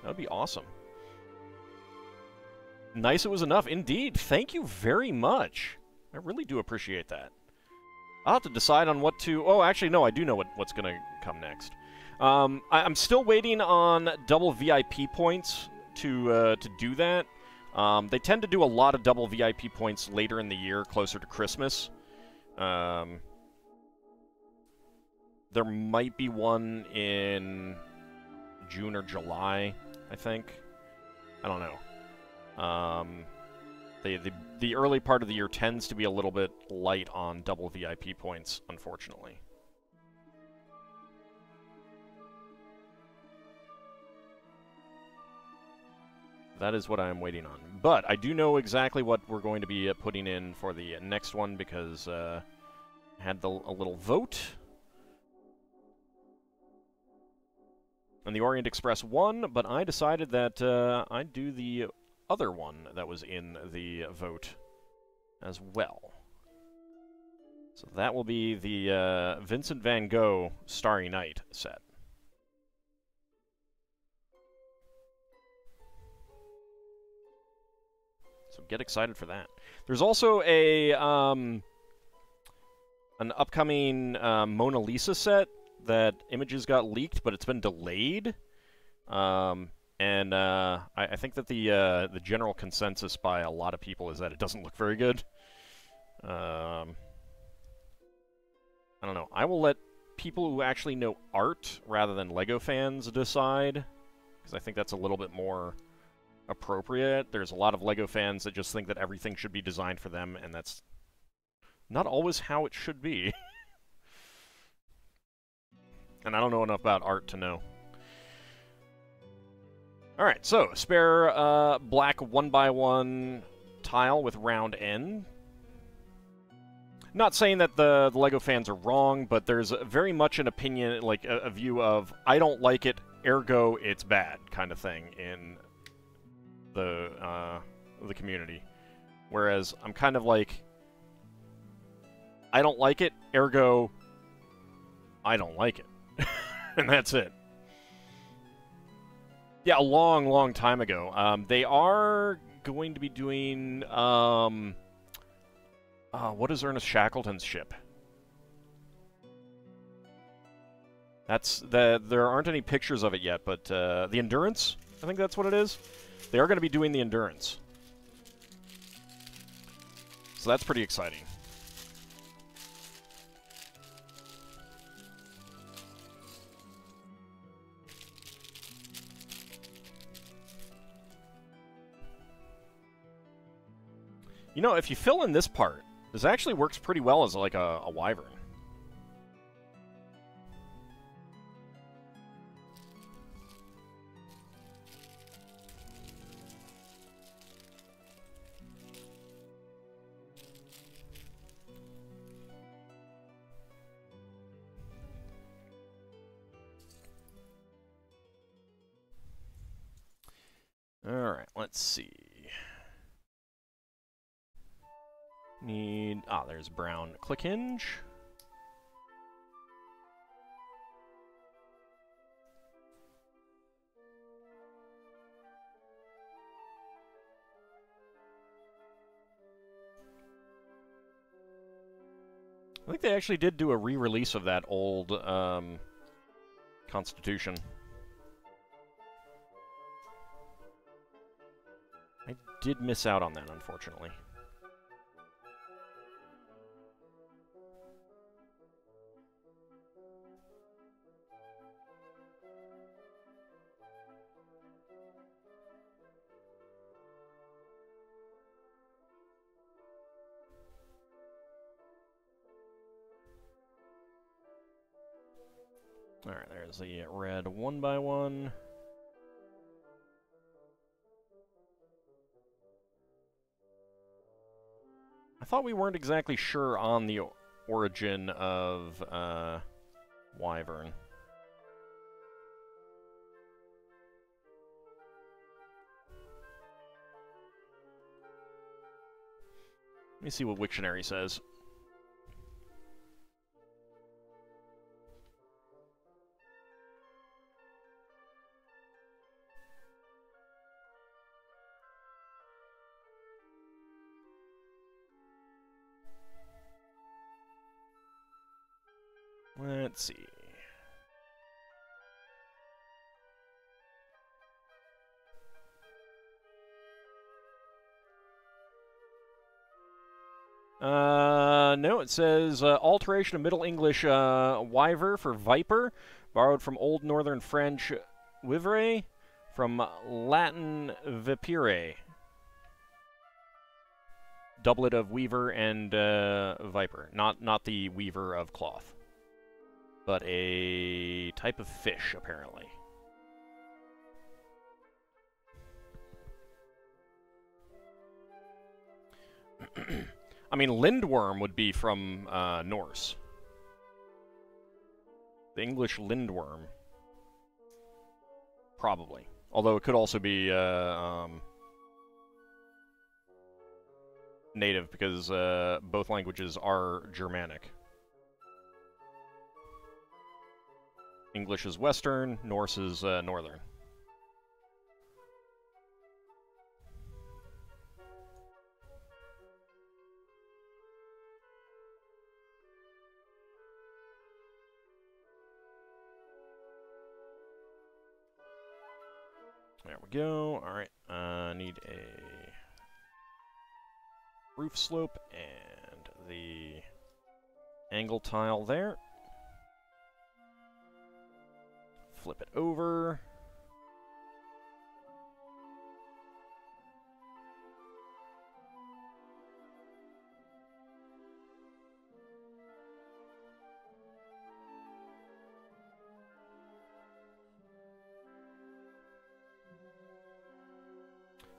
That would be awesome. Nice it was enough. Indeed. Thank you very much. I really do appreciate that. I'll have to decide on what to... Oh, actually, no, I do know what's going to come next. I'm still waiting on double VIP points to do that. They tend to do a lot of double VIP points later in the year, closer to Christmas. There might be one in June or July, I think. I don't know. The early part of the year tends to be a little bit light on double VIP points, unfortunately. That is what I'm waiting on. But I do know exactly what we're going to be putting in for the next one because I had a little vote. And the Orient Express won, but I decided that I'd do the other one that was in the vote as well. So that will be the Vincent van Gogh Starry Night set. So get excited for that. There's also a an upcoming Mona Lisa set that images got leaked, but it's been delayed. And I think that the general consensus by a lot of people is that it doesn't look very good. I don't know. I will let people who actually know art rather than LEGO fans decide, because I think that's a little bit more appropriate. There's a lot of LEGO fans that just think that everything should be designed for them, and that's not always how it should be. And I don't know enough about art to know. Alright, so spare black 1x1 tile with round end. Not saying that the LEGO fans are wrong, but there's very much an opinion, like a view of, I don't like it, ergo it's bad, kind of thing in the community. Whereas I'm kind of like, I don't like it, ergo I don't like it. And that's it. Yeah, a long, long time ago. They are going to be doing, what is Ernest Shackleton's ship? There aren't any pictures of it yet, but the Endurance, I think that's what it is. They are going to be doing the Endurance. So that's pretty exciting. You know, if you fill in this part, this actually works pretty well as like a wyvern. Alright, let's see. Need... Ah, there's brown click hinge. I think they actually did do a re-release of that old Constitution. I did miss out on that, unfortunately. Alright, there's the red 1x1. I thought we weren't exactly sure on the origin of Wyvern. Let me see what Wiktionary says. Let's see. No, it says alteration of Middle English wyver for viper, borrowed from Old Northern French vivere, from Latin vipere. Doublet of weaver and viper, not the weaver of cloth, but a type of fish apparently. I mean, lindworm would be from Norse. The English lindworm. Probably. Although it could also be native, because both languages are Germanic. English is Western, Norse is Northern. There we go. Alright, need a roof slope and the angle tile there. Flip it over.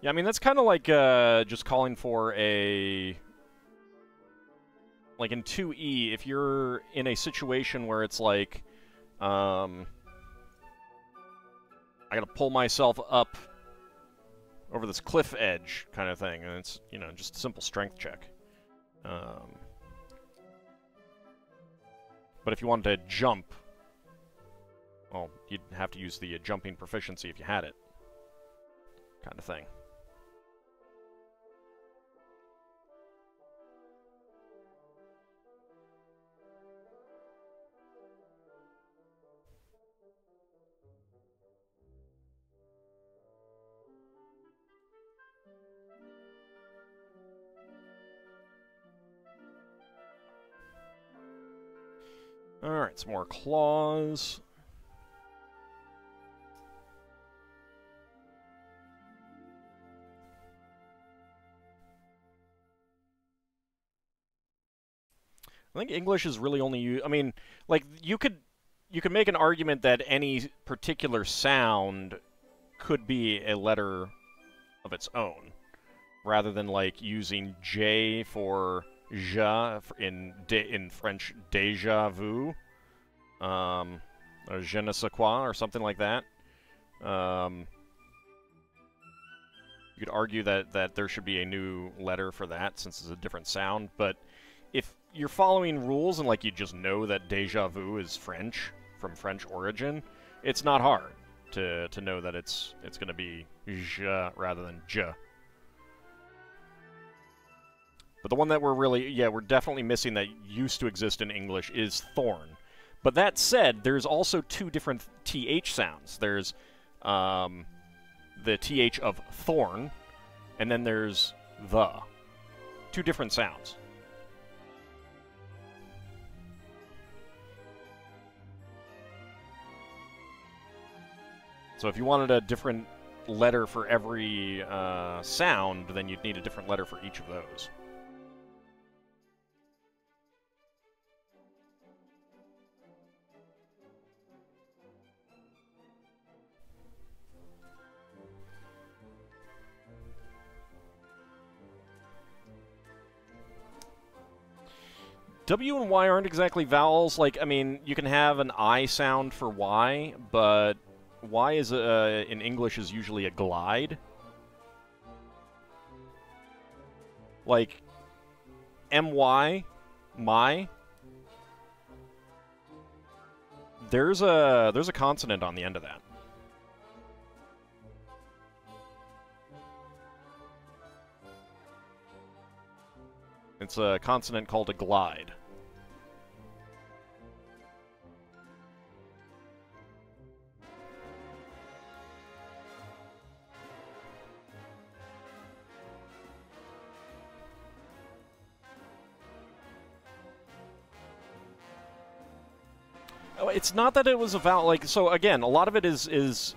Yeah, I mean, that's kind of like just calling for a... Like in 2E, if you're in a situation where it's like, I gotta pull myself up over this cliff edge kind of thing, and it's, you know, just a simple strength check. But if you wanted to jump, well, you'd have to use the jumping proficiency if you had it, kind of thing. Alright, some more claws. I think English is really only used... I mean, like, you could make an argument that any particular sound could be a letter of its own, rather than, like, using J for ja in French, déjà vu, or je ne sais quoi, or something like that. You could argue that there should be a new letter for that, since it's a different sound, but if you're following rules and, like, you just know that déjà vu is French, from French origin, it's not hard to know that it's going to be je rather than je. But the one that we're definitely missing that used to exist in English is thorn. But that said, there's also two different TH sounds. There's the TH of thorn, and then there's the. Two different sounds. So if you wanted a different letter for every sound, then you'd need a different letter for each of those. W and Y aren't exactly vowels. Like, I mean, you can have an I sound for Y, but Y is in English is usually a glide. Like, my, my. There's a consonant on the end of that. It's a consonant called a glide. It's not that it was about, like, so again, a lot of it is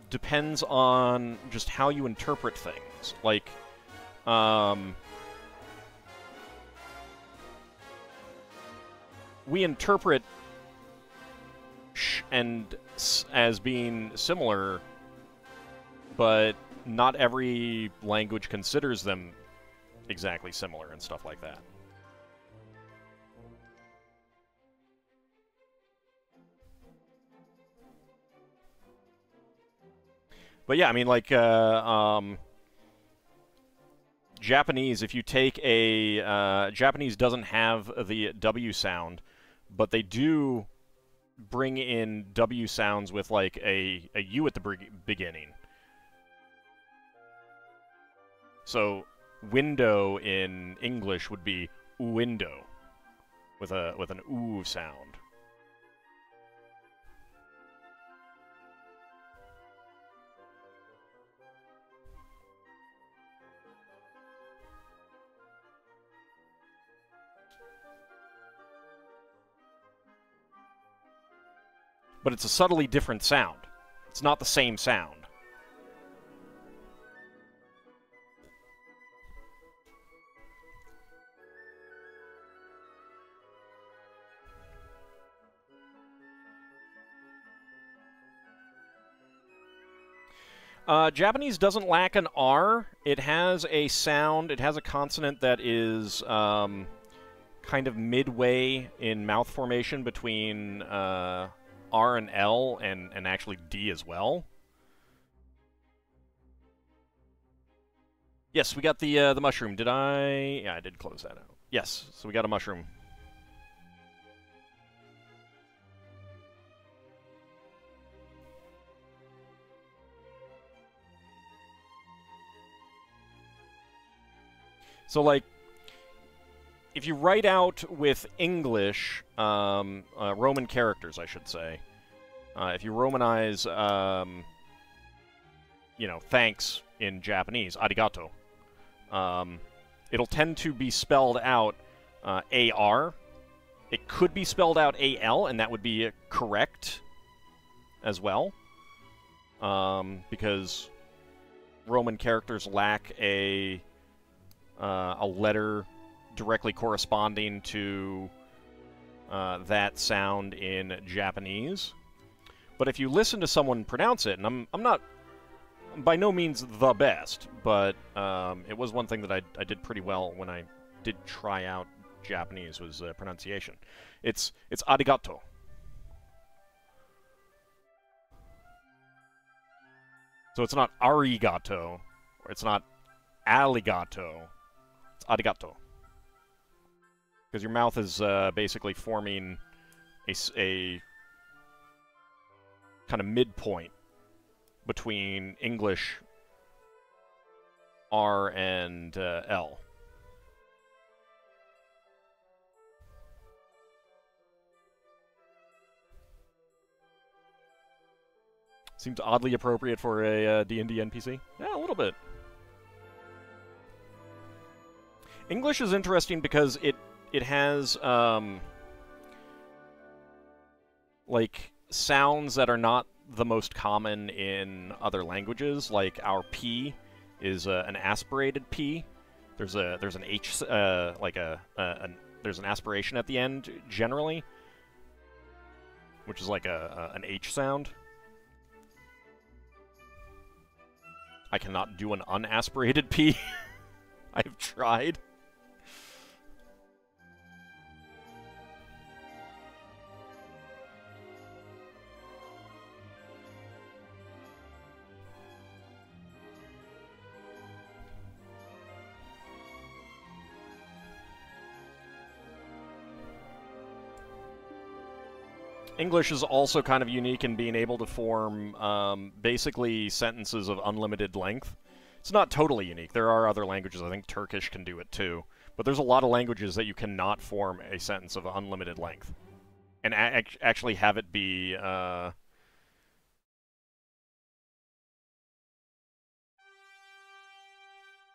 depends on just how you interpret things. Like, we interpret sh and s as being similar, but not every language considers them exactly similar and stuff like that. But yeah, I mean, like, Japanese, if you take a... Japanese doesn't have the W sound, but they do bring in W sounds with, like, a U at the beginning. So, window in English would be window, with an oo sound. But it's a subtly different sound. It's not the same sound. Japanese doesn't lack an R. It has a sound, it has a consonant that is kind of midway in mouth formation between R and L, and actually D as well. Yes, we got the mushroom. Did I? Yeah, I did close that out. Yes, so we got a mushroom. So, like, if you write out with English, Roman characters, I should say, if you Romanize, you know, thanks in Japanese, arigato, it'll tend to be spelled out AR. It could be spelled out AL, and that would be correct as well, because Roman characters lack a letter directly corresponding to that sound in Japanese. But if you listen to someone pronounce it, and I'm not by no means the best, but it was one thing that I did pretty well when I did try out Japanese, was pronunciation. It's arigato. So it's not arigato, or it's not alligato. It's arigato. Because your mouth is basically forming a kind of midpoint between English R and L. Seems oddly appropriate for a D&D NPC. Yeah, a little bit. English is interesting because it has like sounds that are not the most common in other languages. Like our P is an aspirated P. There's an H there's an aspiration at the end generally, which is like an H sound. I cannot do an unaspirated P. I've tried. English is also kind of unique in being able to form basically sentences of unlimited length. It's not totally unique. There are other languages. I think Turkish can do it too. But there's a lot of languages that you cannot form a sentence of unlimited length. And actually have it be...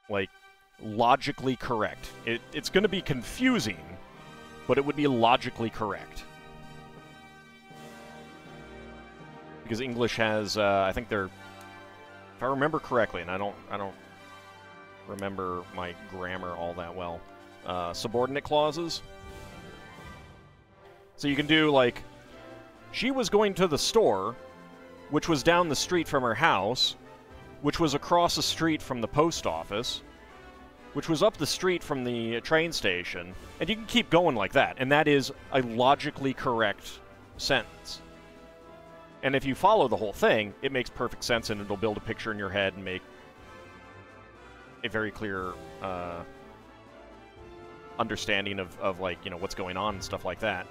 like, logically correct. It's going to be confusing, but it would be logically correct. Because English has, I think they're... If I remember correctly, and I don't remember my grammar all that well, subordinate clauses. So you can do, like, she was going to the store, which was down the street from her house, which was across the street from the post office, which was up the street from the train station, and you can keep going like that, and that is a logically correct sentence. And if you follow the whole thing, it makes perfect sense, and it'll build a picture in your head and make a very clear understanding of like, you know, what's going on and stuff like that.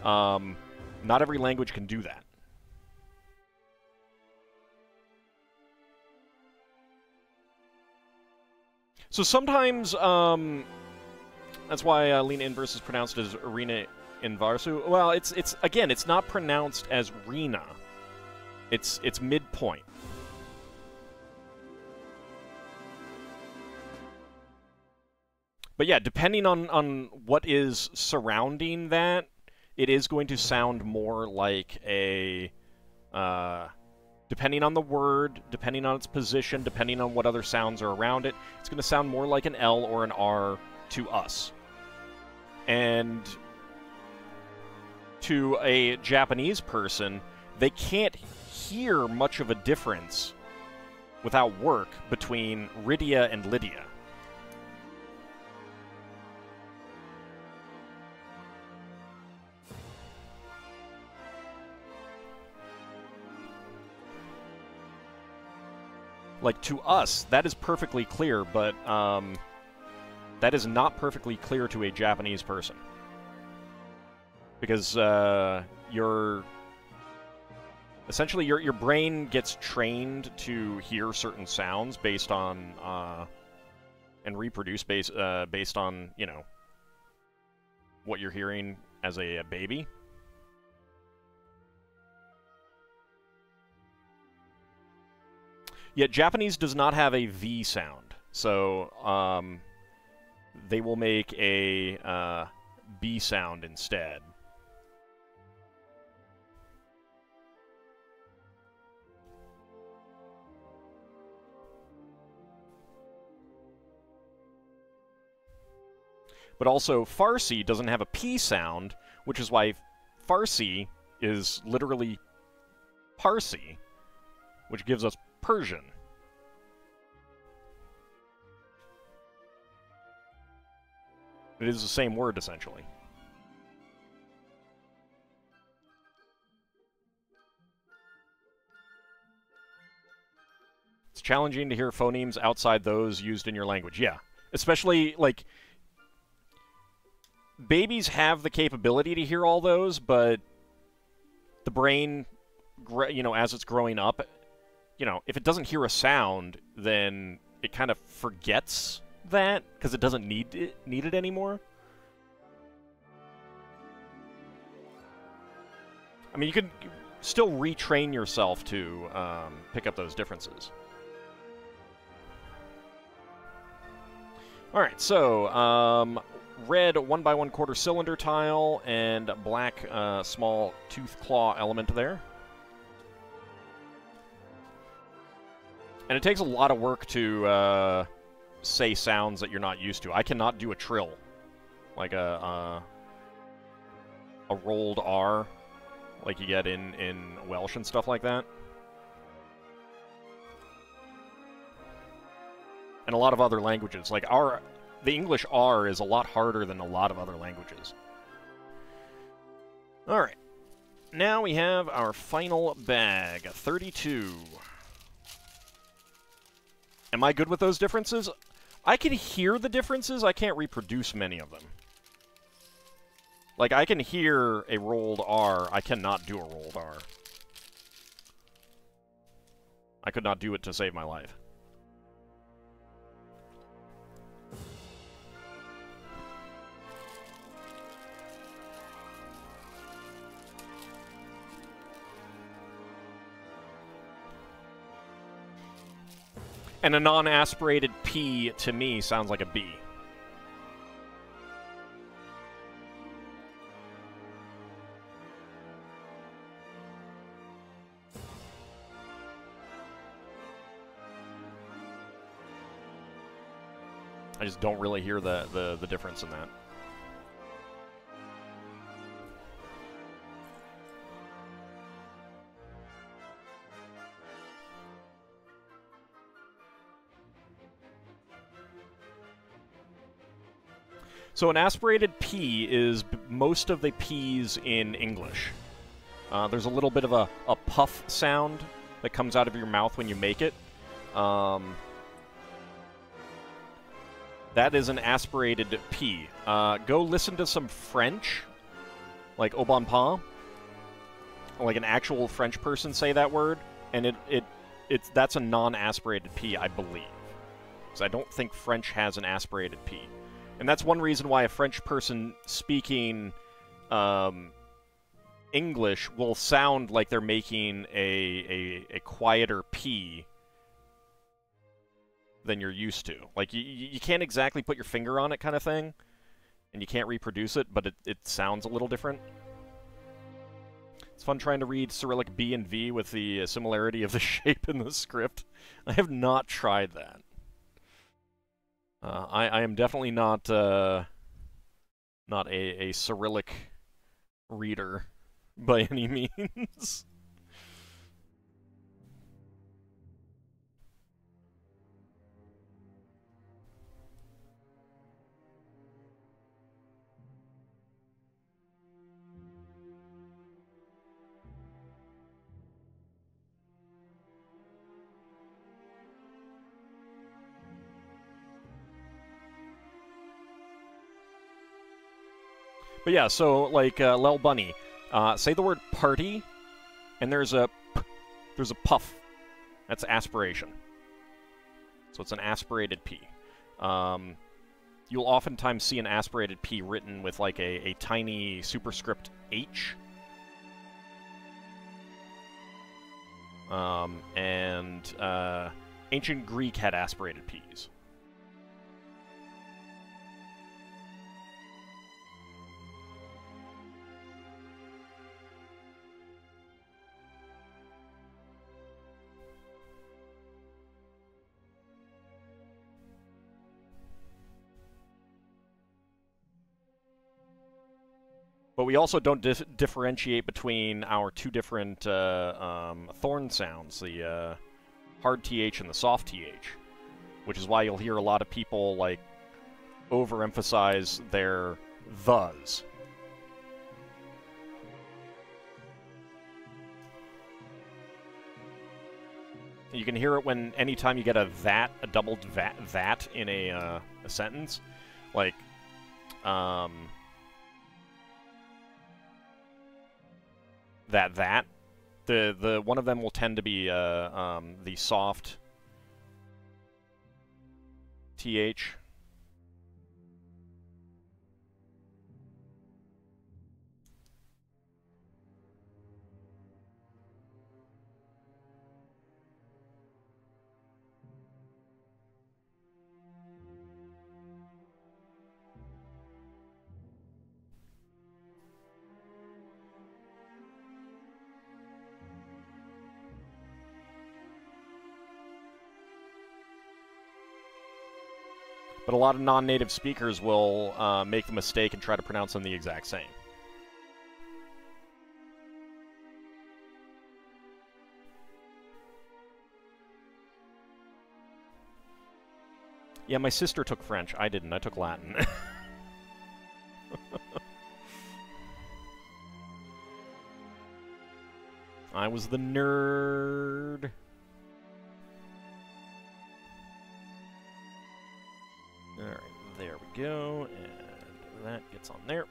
Not every language can do that. So sometimes, that's why Lena Inverse is pronounced as Arena Invarsu. Well, again, it's not pronounced as Rena. It's midpoint. But yeah, depending on what is surrounding that, it is going to sound more like a... depending on the word, depending on its position, depending on what other sounds are around it, it's going to sound more like an L or an R to us. And to a Japanese person, they can't hear much of a difference without work between Rydia and Lydia. Like, to us, that is perfectly clear, but that is not perfectly clear to a Japanese person. Because essentially your brain gets trained to hear certain sounds based on and reproduce based on, you know, what you're hearing as a baby. Yet Japanese does not have a V sound, so they will make a B sound instead. But also, Farsi doesn't have a P sound, which is why Farsi is literally Parsi, which gives us Persian. It is the same word, essentially. It's challenging to hear phonemes outside those used in your language. Yeah, especially, like, babies have the capability to hear all those, but the brain, you know, as it's growing up, you know, if it doesn't hear a sound, then it kind of forgets that, because it doesn't need it anymore. I mean, you can still retrain yourself to pick up those differences. Alright, so, red 1x1/4 cylinder tile, and black small tooth claw element there. And it takes a lot of work to say sounds that you're not used to. I cannot do a trill, like a rolled R, like you get in Welsh and stuff like that. And a lot of other languages, like the English R is a lot harder than a lot of other languages. Alright. Now we have our final bag, 32. Am I good with those differences? I can hear the differences, I can't reproduce many of them. Like, I can hear a rolled R. I cannot do a rolled R. I could not do it to save my life. And a non-aspirated P, to me, sounds like a B. I just don't really hear the difference in that. So an aspirated P is most of the P's in English. There's a little bit of a puff sound that comes out of your mouth when you make it. That is an aspirated P. Go listen to some French, like au bon pain, like an actual French person say that word, and that's a non-aspirated P, I believe. Because I don't think French has an aspirated P. And that's one reason why a French person speaking English will sound like they're making a quieter P than you're used to. Like, you can't exactly put your finger on it kind of thing, and you can't reproduce it, but it sounds a little different. It's fun trying to read Cyrillic B and V with the similarity of the shape in the script. I have not tried that. I am definitely not a Cyrillic reader by any means. But yeah, so, like, Lel Bunny, say the word party, and there's a puff. That's aspiration. So it's an aspirated P. You'll oftentimes see an aspirated P written with, like, a tiny superscript H. Ancient Greek had aspirated Ps. But we also don't differentiate between our two different thorn sounds, the hard TH and the soft TH, which is why you'll hear a lot of people, like, overemphasize their thes. You can hear it when anytime you get a doubled that in a sentence, like, the one of them will tend to be the soft TH. But a lot of non-native speakers will make the mistake and try to pronounce them the exact same. Yeah, my sister took French. I didn't. I took Latin. I was the nerd. Alright, there we go, and that gets on there.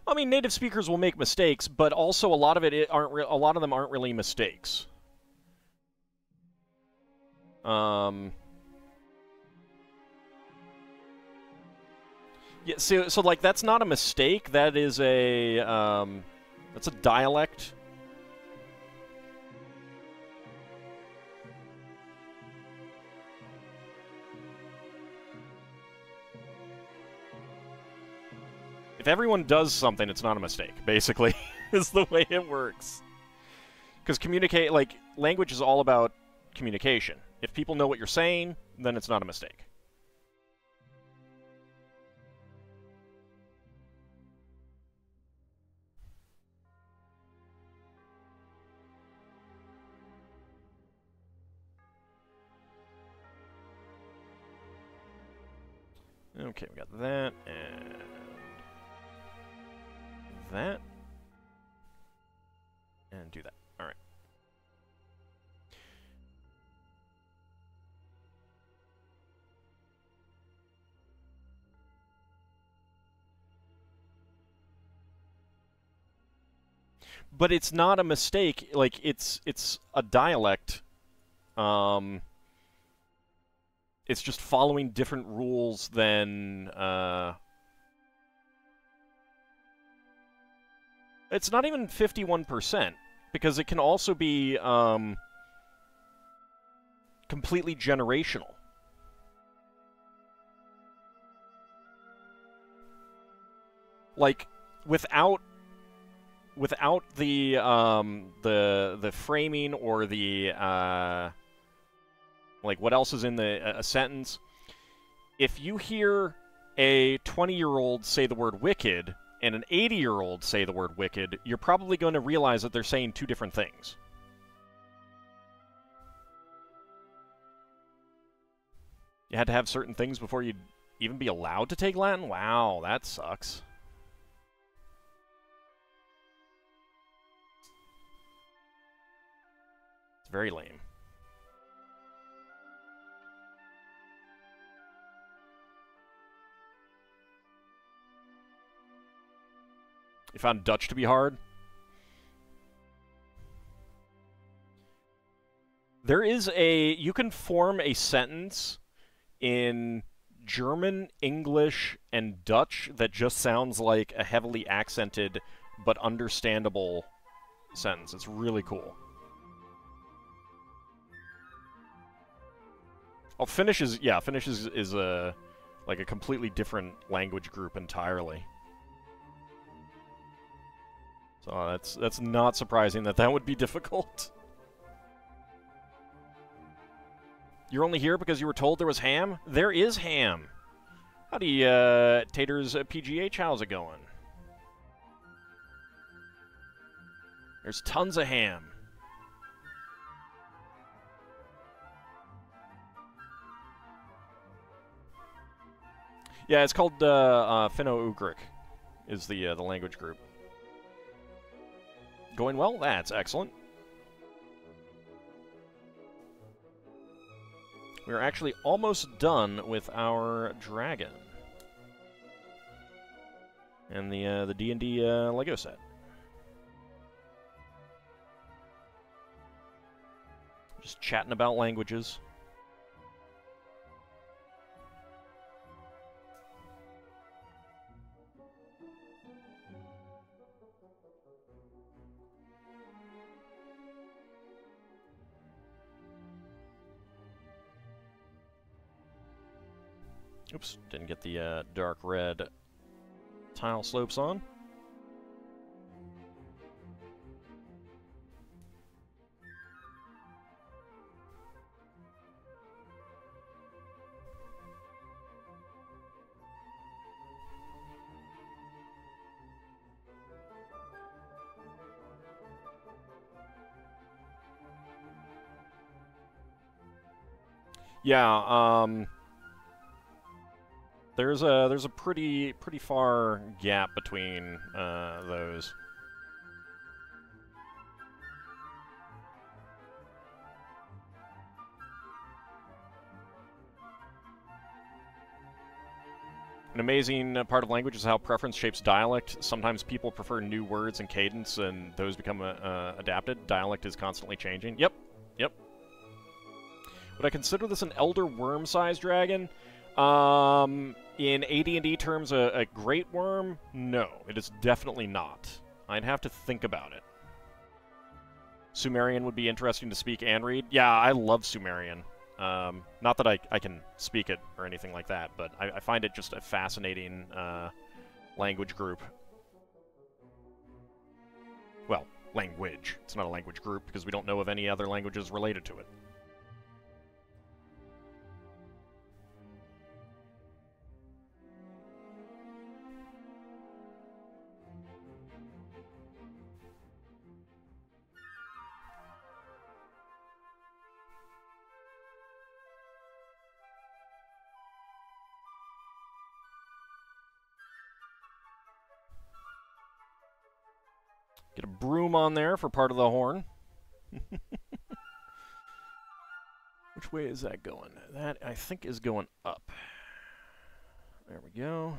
I mean, native speakers will make mistakes, but also a lot of a lot of them aren't really mistakes. Yeah, so like that's not a mistake. That is a that's a dialect. If everyone does something, it's not a mistake, basically, is the way it works. Because language is all about communication. If people know what you're saying, then it's not a mistake. Okay, we got that, and that, and do that. All right. But it's not a mistake. Like it's a dialect. It's just following different rules than. It's not even 51%, because it can also be completely generational. Like without the framing or the like what else is in a sentence. If you hear a 20-year-old say the word wicked and an 80-year-old say the word wicked, you're probably going to realize that they're saying two different things. You had to have certain things before you'd even be allowed to take Latin? Wow, that sucks. It's very lame. You found Dutch to be hard? There is you can form a sentence in German, English, and Dutch that just sounds like a heavily accented but understandable sentence. It's really cool. Oh, Finnish is a like a completely different language group entirely. So that's not surprising that would be difficult. You're only here because you were told there was ham? There is ham. Howdy, Taters PGH, how's it going? There's tons of ham. Yeah, it's called Finno-Ugric, is the language group. Going well? That's excellent. We're actually almost done with our dragon. And the D&D Lego set. Just chatting about languages. Oops, didn't get the dark red tile slopes on. Yeah, there's a pretty far gap between those. An amazing part of language is how preference shapes dialect. Sometimes people prefer new words and cadence, and those become adapted. Dialect is constantly changing. Yep, yep. Would I consider this an elder worm-sized dragon? In AD&D terms, a great worm? No, it is definitely not. I'd have to think about it. Sumerian would be interesting to speak and read. Yeah, I love Sumerian. Not that I can speak it or anything like that, but I find it just a fascinating language group. Well, language. It's not a language group because we don't know of any other languages related to it. Get a broom on there for part of the horn. Which way is that going? That, I think, is going up. There we go.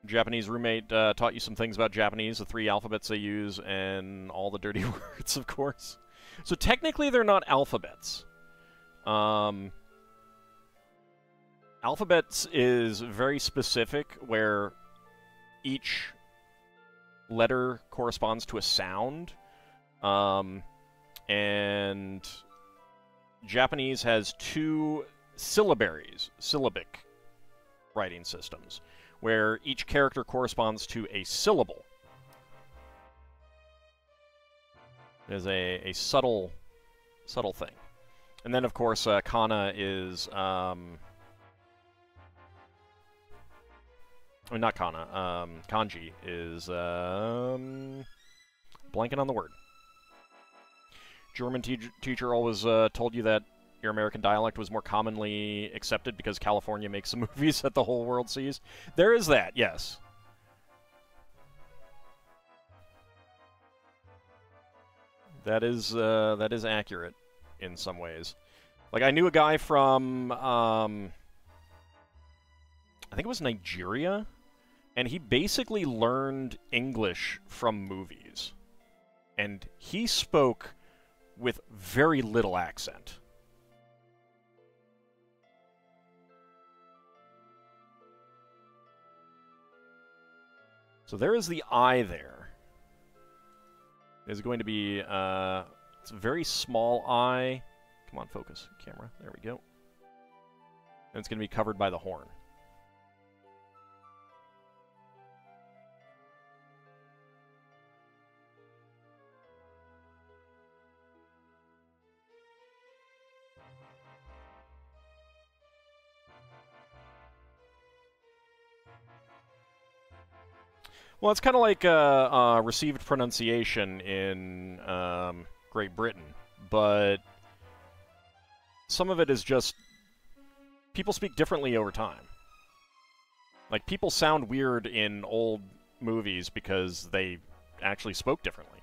Japanese roommate taught you some things about Japanese, the 3 alphabets they use, and all the dirty words, of course. So technically they're not alphabets. Alphabets is very specific, where each letter corresponds to a sound. And Japanese has 2 syllabic writing systems, where each character corresponds to a syllable. It is a subtle thing. And then, of course, kana is... I mean, not kana. Kanji is... blanking on the word. German teacher always told you that your American dialect was more commonly accepted because California makes some movies that the whole world sees. There is that, yes. That is accurate in some ways. Like, I knew a guy from, I think it was Nigeria, and he basically learned English from movies. And he spoke with very little accent. So there is the eye there. It is going to be, it's a very small eye. Come on, focus, camera. There we go. And it's going to be covered by the horn. Well, it's kind of like received pronunciation in Great Britain, but some of it is just people speak differently over time. Like, people sound weird in old movies because they actually spoke differently.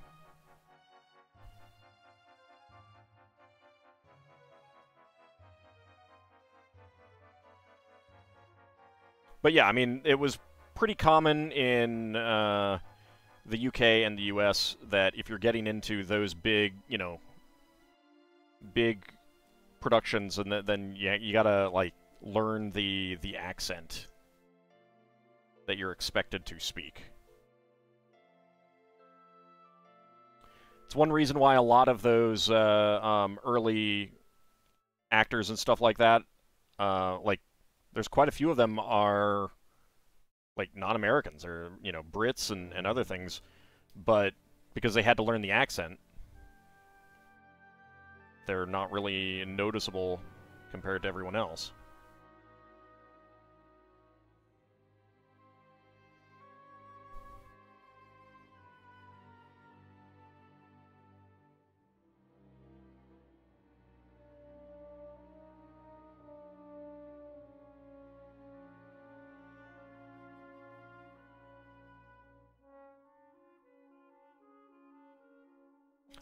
But yeah, I mean, it was pretty common in the UK and the US that if you're getting into those big, you know, big productions, and then you gotta, like, learn the accent that you're expected to speak. It's one reason why a lot of those early actors and stuff like that, like, there's quite a few of them are like non-Americans or, you know, Brits and other things, but because they had to learn the accent, they're not really noticeable compared to everyone else.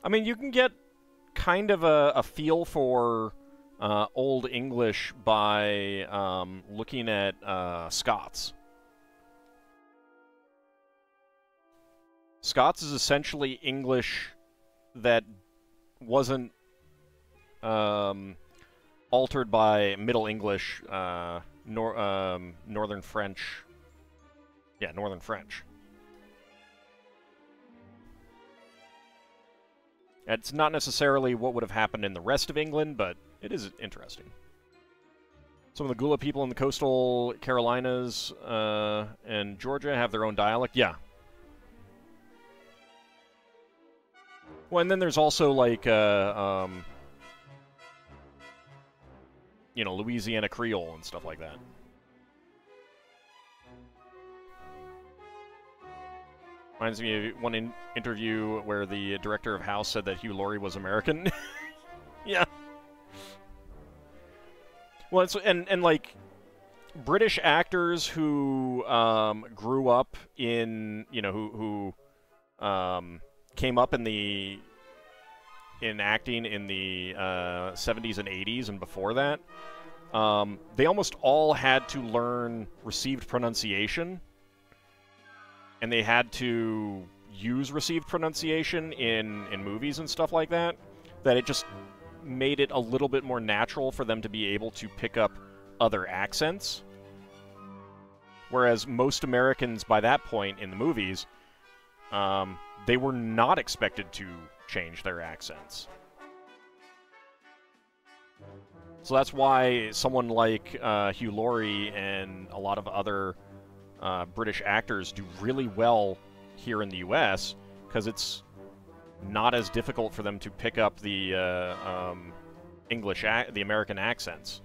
I mean, you can get kind of a feel for Old English by looking at Scots. Scots is essentially English that wasn't altered by Middle English, Northern French. Yeah, Northern French. It's not necessarily what would have happened in the rest of England, but it is interesting. Some of the Gula people in the coastal Carolinas and Georgia have their own dialect. Yeah. Well, and then there's also, like, you know, Louisiana Creole and stuff like that. Reminds me of one interview where the director of House said that Hugh Laurie was American. Yeah. Well, it's, and like, British actors who grew up in, you know, who came up in acting in the 70s and 80s and before that, they almost all had to learn received pronunciation. And they had to use received pronunciation in movies and stuff like that, that it just made it a little bit more natural for them to be able to pick up other accents. Whereas most Americans, by that point in the movies, they were not expected to change their accents. So that's why someone like Hugh Laurie and a lot of other British actors do really well here in the U.S. because it's not as difficult for them to pick up the the American accents.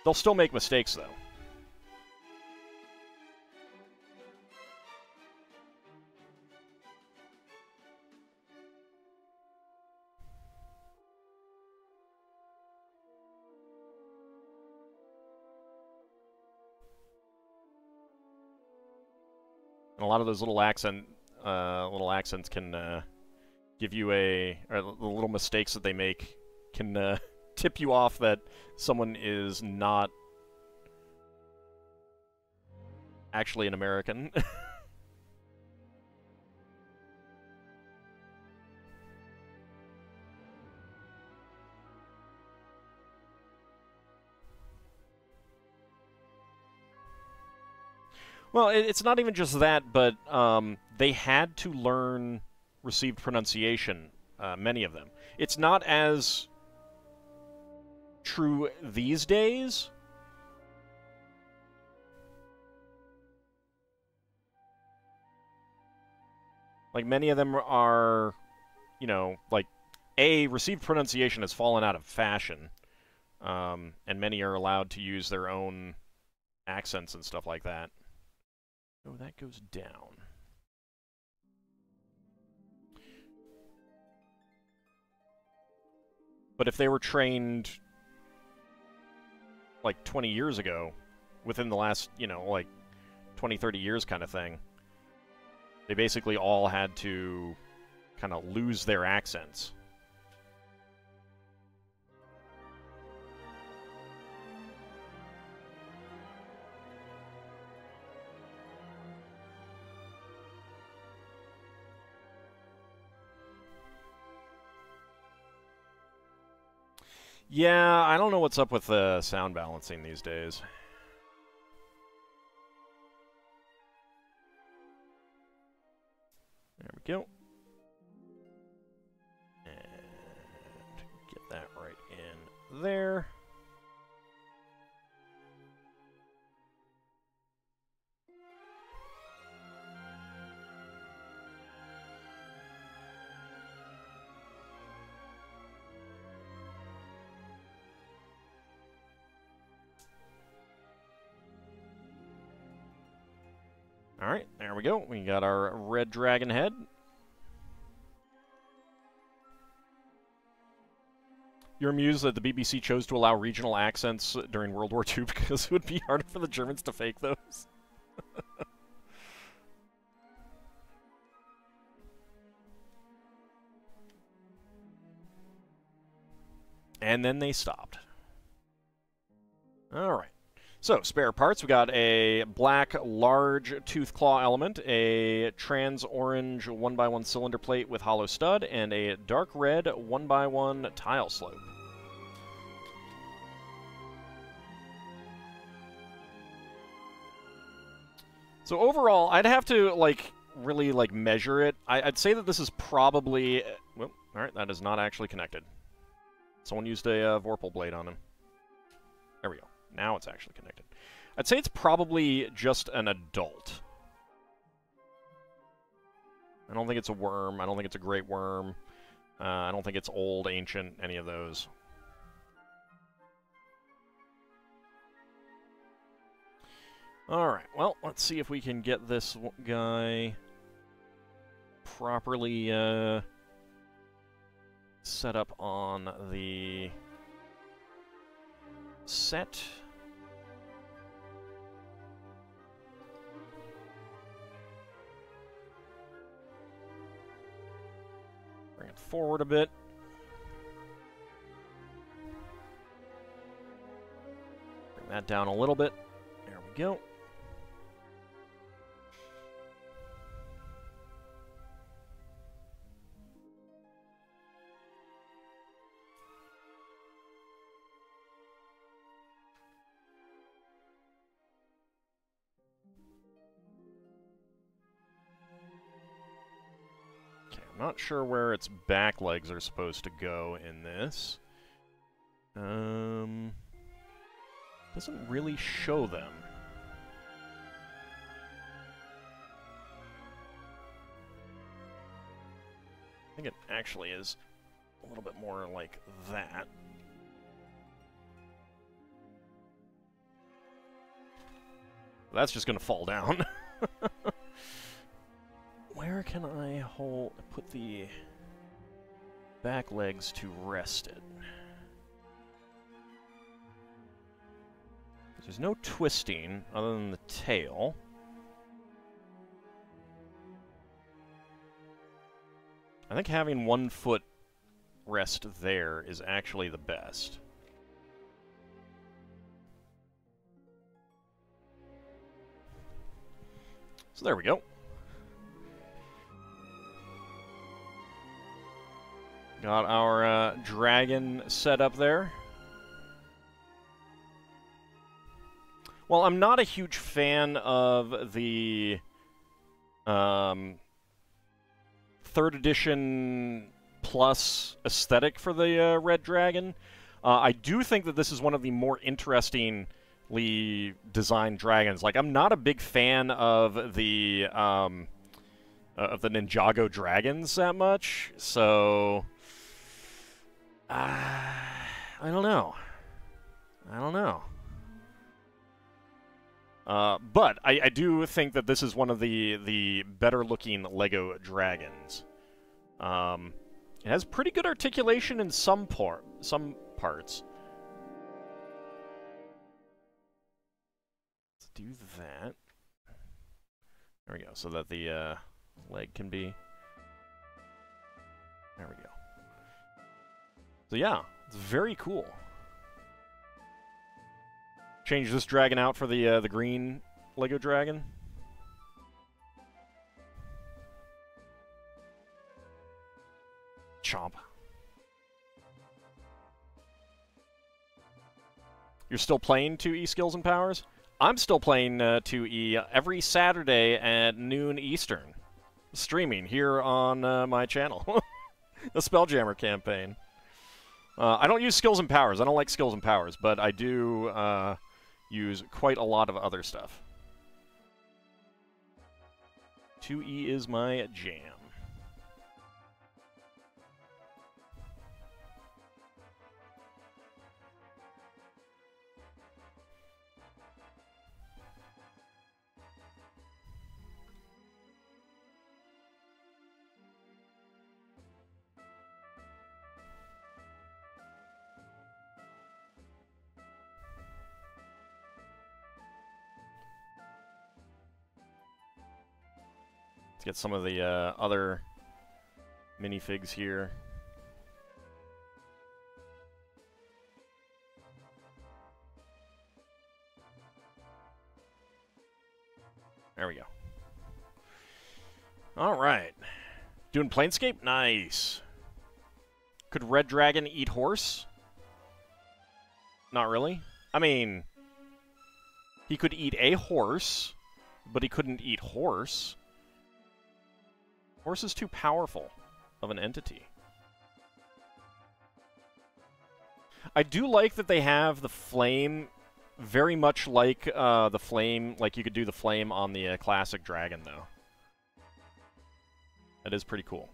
They'll still make mistakes, though. And a lot of those little accents can give you or the little mistakes that they make can tip you off that someone is not actually an American. Well, it's not even just that, but they had to learn received pronunciation, many of them. It's not as true these days. Like, many of them are, you know, like, received pronunciation has fallen out of fashion, and many are allowed to use their own accents and stuff like that. Oh, that goes down. But if they were trained, like, 20 years ago, within the last, you know, like, 20, 30 years kind of thing, they basically all had to kind of lose their accents. Yeah, I don't know what's up with the sound balancing these days. There we go. And get that right in there. Alright, there we go. We got our red dragon head. You're amused that the BBC chose to allow regional accents during World War II because it would be harder for the Germans to fake those. And then they stopped. Alright. So, spare parts. We got a black large tooth claw element, a trans orange 1x1 cylinder plate with hollow stud, and a dark red 1x1 tile slope. So overall, I'd have to, like, really, like, measure it. I'd say that this is probably... Well, alright, that is not actually connected. Someone used a Vorpal blade on him. There we go. Now it's actually connected. I'd say it's probably just an adult. I don't think it's a worm. I don't think it's a great worm. I don't think it's old, ancient, any of those. Alright, well, let's see if we can get this guy properly set up on the set. Bring it forward a bit. Bring that down a little bit. There we go. Not sure where its back legs are supposed to go in this. Doesn't really show them. I think it actually is a little bit more like that. That's just going to fall down. Where can I put the back legs to rest it? There's no twisting other than the tail. I think having one foot rest there is actually the best. So there we go. Got our dragon set up there. Well, I'm not a huge fan of the 3rd edition plus aesthetic for the red dragon. I do think that this is one of the more interestingly designed dragons. Like, I'm not a big fan of the Ninjago dragons that much, so I don't know. But I do think that this is one of the better-looking LEGO dragons. It has pretty good articulation in some parts. Let's do that. There we go, so that the leg can be... There we go. So yeah, it's very cool. Change this dragon out for the green LEGO dragon. Chomp. You're still playing 2E Skills and Powers? I'm still playing 2E every Saturday at noon Eastern. Streaming here on my channel. The Spelljammer campaign. I don't use Skills and Powers. I don't like Skills and Powers, but I do use quite a lot of other stuff. 2E is my jam. Let's get some of the other minifigs here. All right. Doing Planescape? Nice. Could Red Dragon eat horse? Not really. I mean, he could eat a horse, but he couldn't eat horse. Horse is too powerful of an entity. I do like that they have the flame very much like the flame, like you could do the flame on the classic dragon, though. That is pretty cool.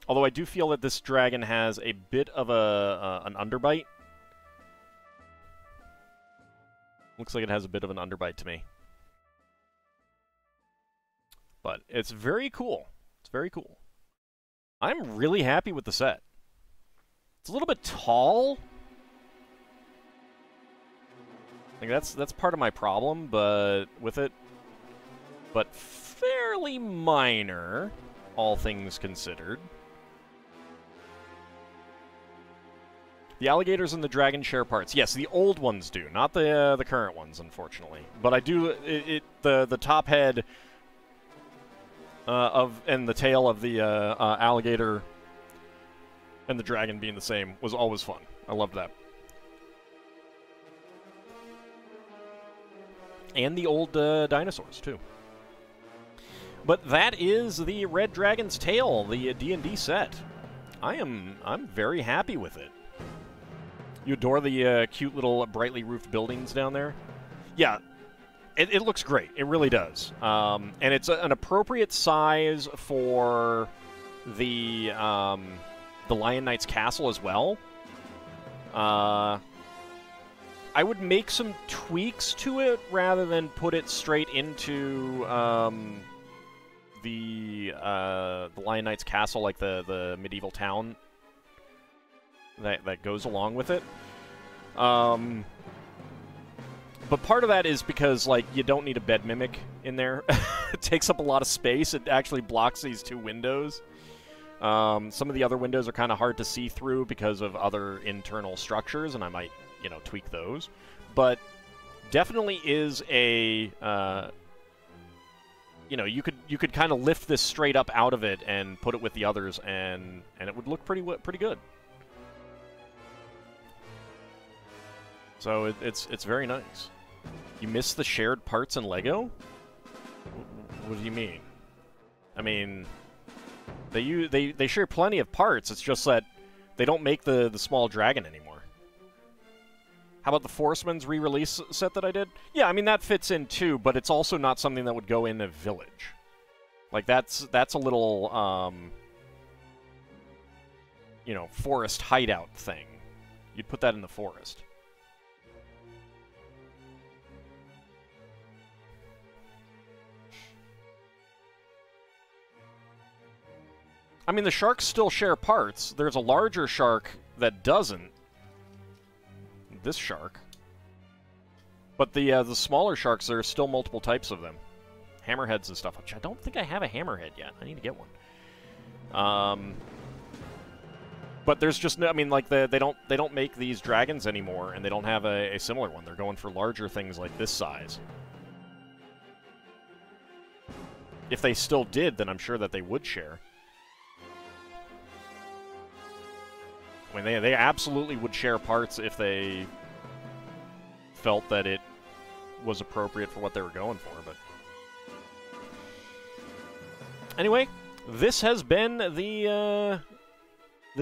Although I do feel that this dragon has a bit of an underbite. Looks like it has a bit of an underbite to me. But it's very cool. It's very cool. I'm really happy with the set. It's a little bit tall. I think that's part of my problem, but with it, but fairly minor, all things considered. The alligators and the dragon share parts. Yes, the old ones do, not the current ones, unfortunately. But I do the top head and the tail of the alligator and the dragon being the same was always fun. I loved that. And the old dinosaurs, too. But that is the Red Dragon's Tail, the D&D set. I'm very happy with it. You adore the cute little brightly roofed buildings down there? Yeah, it looks great. It really does. And it's an appropriate size for the Lion Knight's castle as well. I would make some tweaks to it rather than put it straight into the Lion Knight's castle, like the medieval town that goes along with it. But part of that is because, like, you don't need a bed mimic in there. It takes up a lot of space. It actually blocks these two windows. Some of the other windows are kind of hard to see through because of other internal structures, and I might, you know, tweak those. But definitely is a, you know, you could kind of lift this straight up out of it and put it with the others, and it would look pretty good. So it's very nice. You miss the shared parts in LEGO? What do you mean? I mean, they share plenty of parts. It's just that they don't make the small dragon anymore. How about the Forestman's re-release set that I did? Yeah, I mean, that fits in too, but it's also not something that would go in a village. Like, that's a little, you know, forest hideout thing. You'd put that in the forest. I mean, the sharks still share parts. There's a larger shark that doesn't. This shark. But the smaller sharks, there are still multiple types of them. Hammerheads and stuff, which I don't think I have a hammerhead yet. I need to get one. But there's just no, I mean, like, they don't make these dragons anymore, and they don't have a similar one. They're going for larger things like this size. If they still did, then I'm sure that they would share. I mean, they absolutely would share parts if they felt that it was appropriate for what they were going for, but... Anyway, this has been the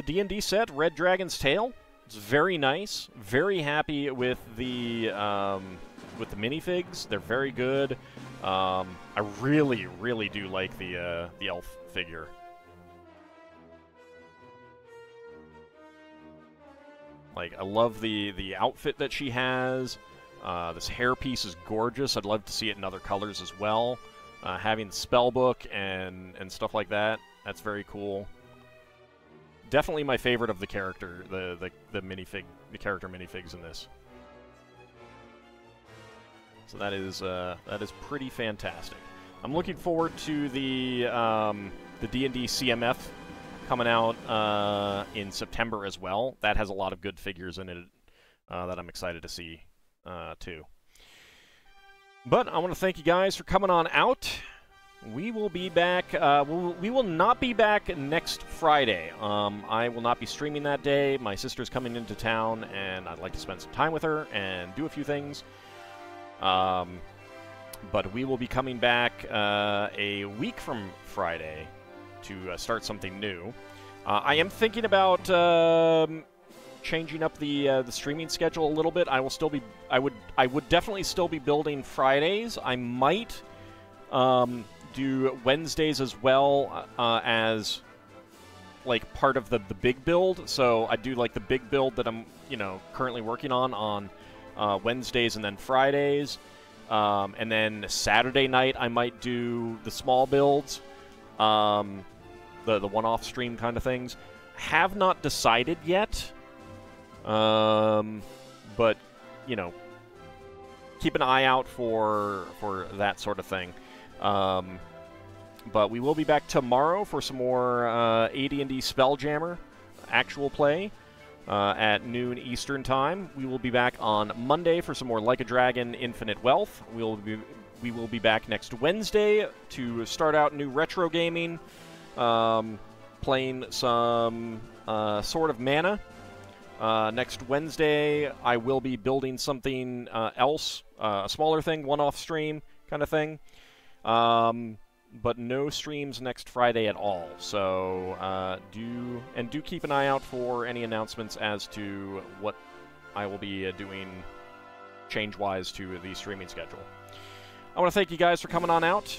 D&D set, Red Dragon's Tail. It's very nice. Very happy with the minifigs. They're very good. I really, really do like the elf figure. Like, I love the outfit that she has. This hairpiece is gorgeous. I'd love to see it in other colors as well. Having the spell book and stuff like that, that's very cool. Definitely my favorite of the character, the character minifigs in this. So that is pretty fantastic. I'm looking forward to the D&D CMF coming out in September as well. That has a lot of good figures in it that I'm excited to see too. But I want to thank you guys for coming on out. we will be back. We will not be back next Friday. I will not be streaming that day. My sister's coming into town, and I'd like to spend some time with her and do a few things. But we will be coming back a week from Friday to start something new. I am thinking about changing up the streaming schedule a little bit. I will still be. I would definitely still be building Fridays. I might do Wednesdays as well as like part of the big build. So I do like the big build that I'm currently working on Wednesdays and then Fridays. And then Saturday night, I might do the small builds, the one-off stream kind of things. Have not decided yet, but keep an eye out for that sort of thing. But we will be back tomorrow for some more AD&D Spelljammer actual play. At noon Eastern Time. We will be back on Monday for some more Like a Dragon Infinite Wealth. We will be back next Wednesday to start out new retro gaming, playing some Sword of Mana. Next Wednesday, I will be building something else, a smaller thing, one-off stream kind of thing. But no streams next Friday at all. So do keep an eye out for any announcements as to what I will be doing change-wise to the streaming schedule. I want to thank you guys for coming on out.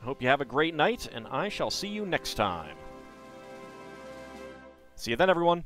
I hope you have a great night, and I shall see you next time. See you then, everyone.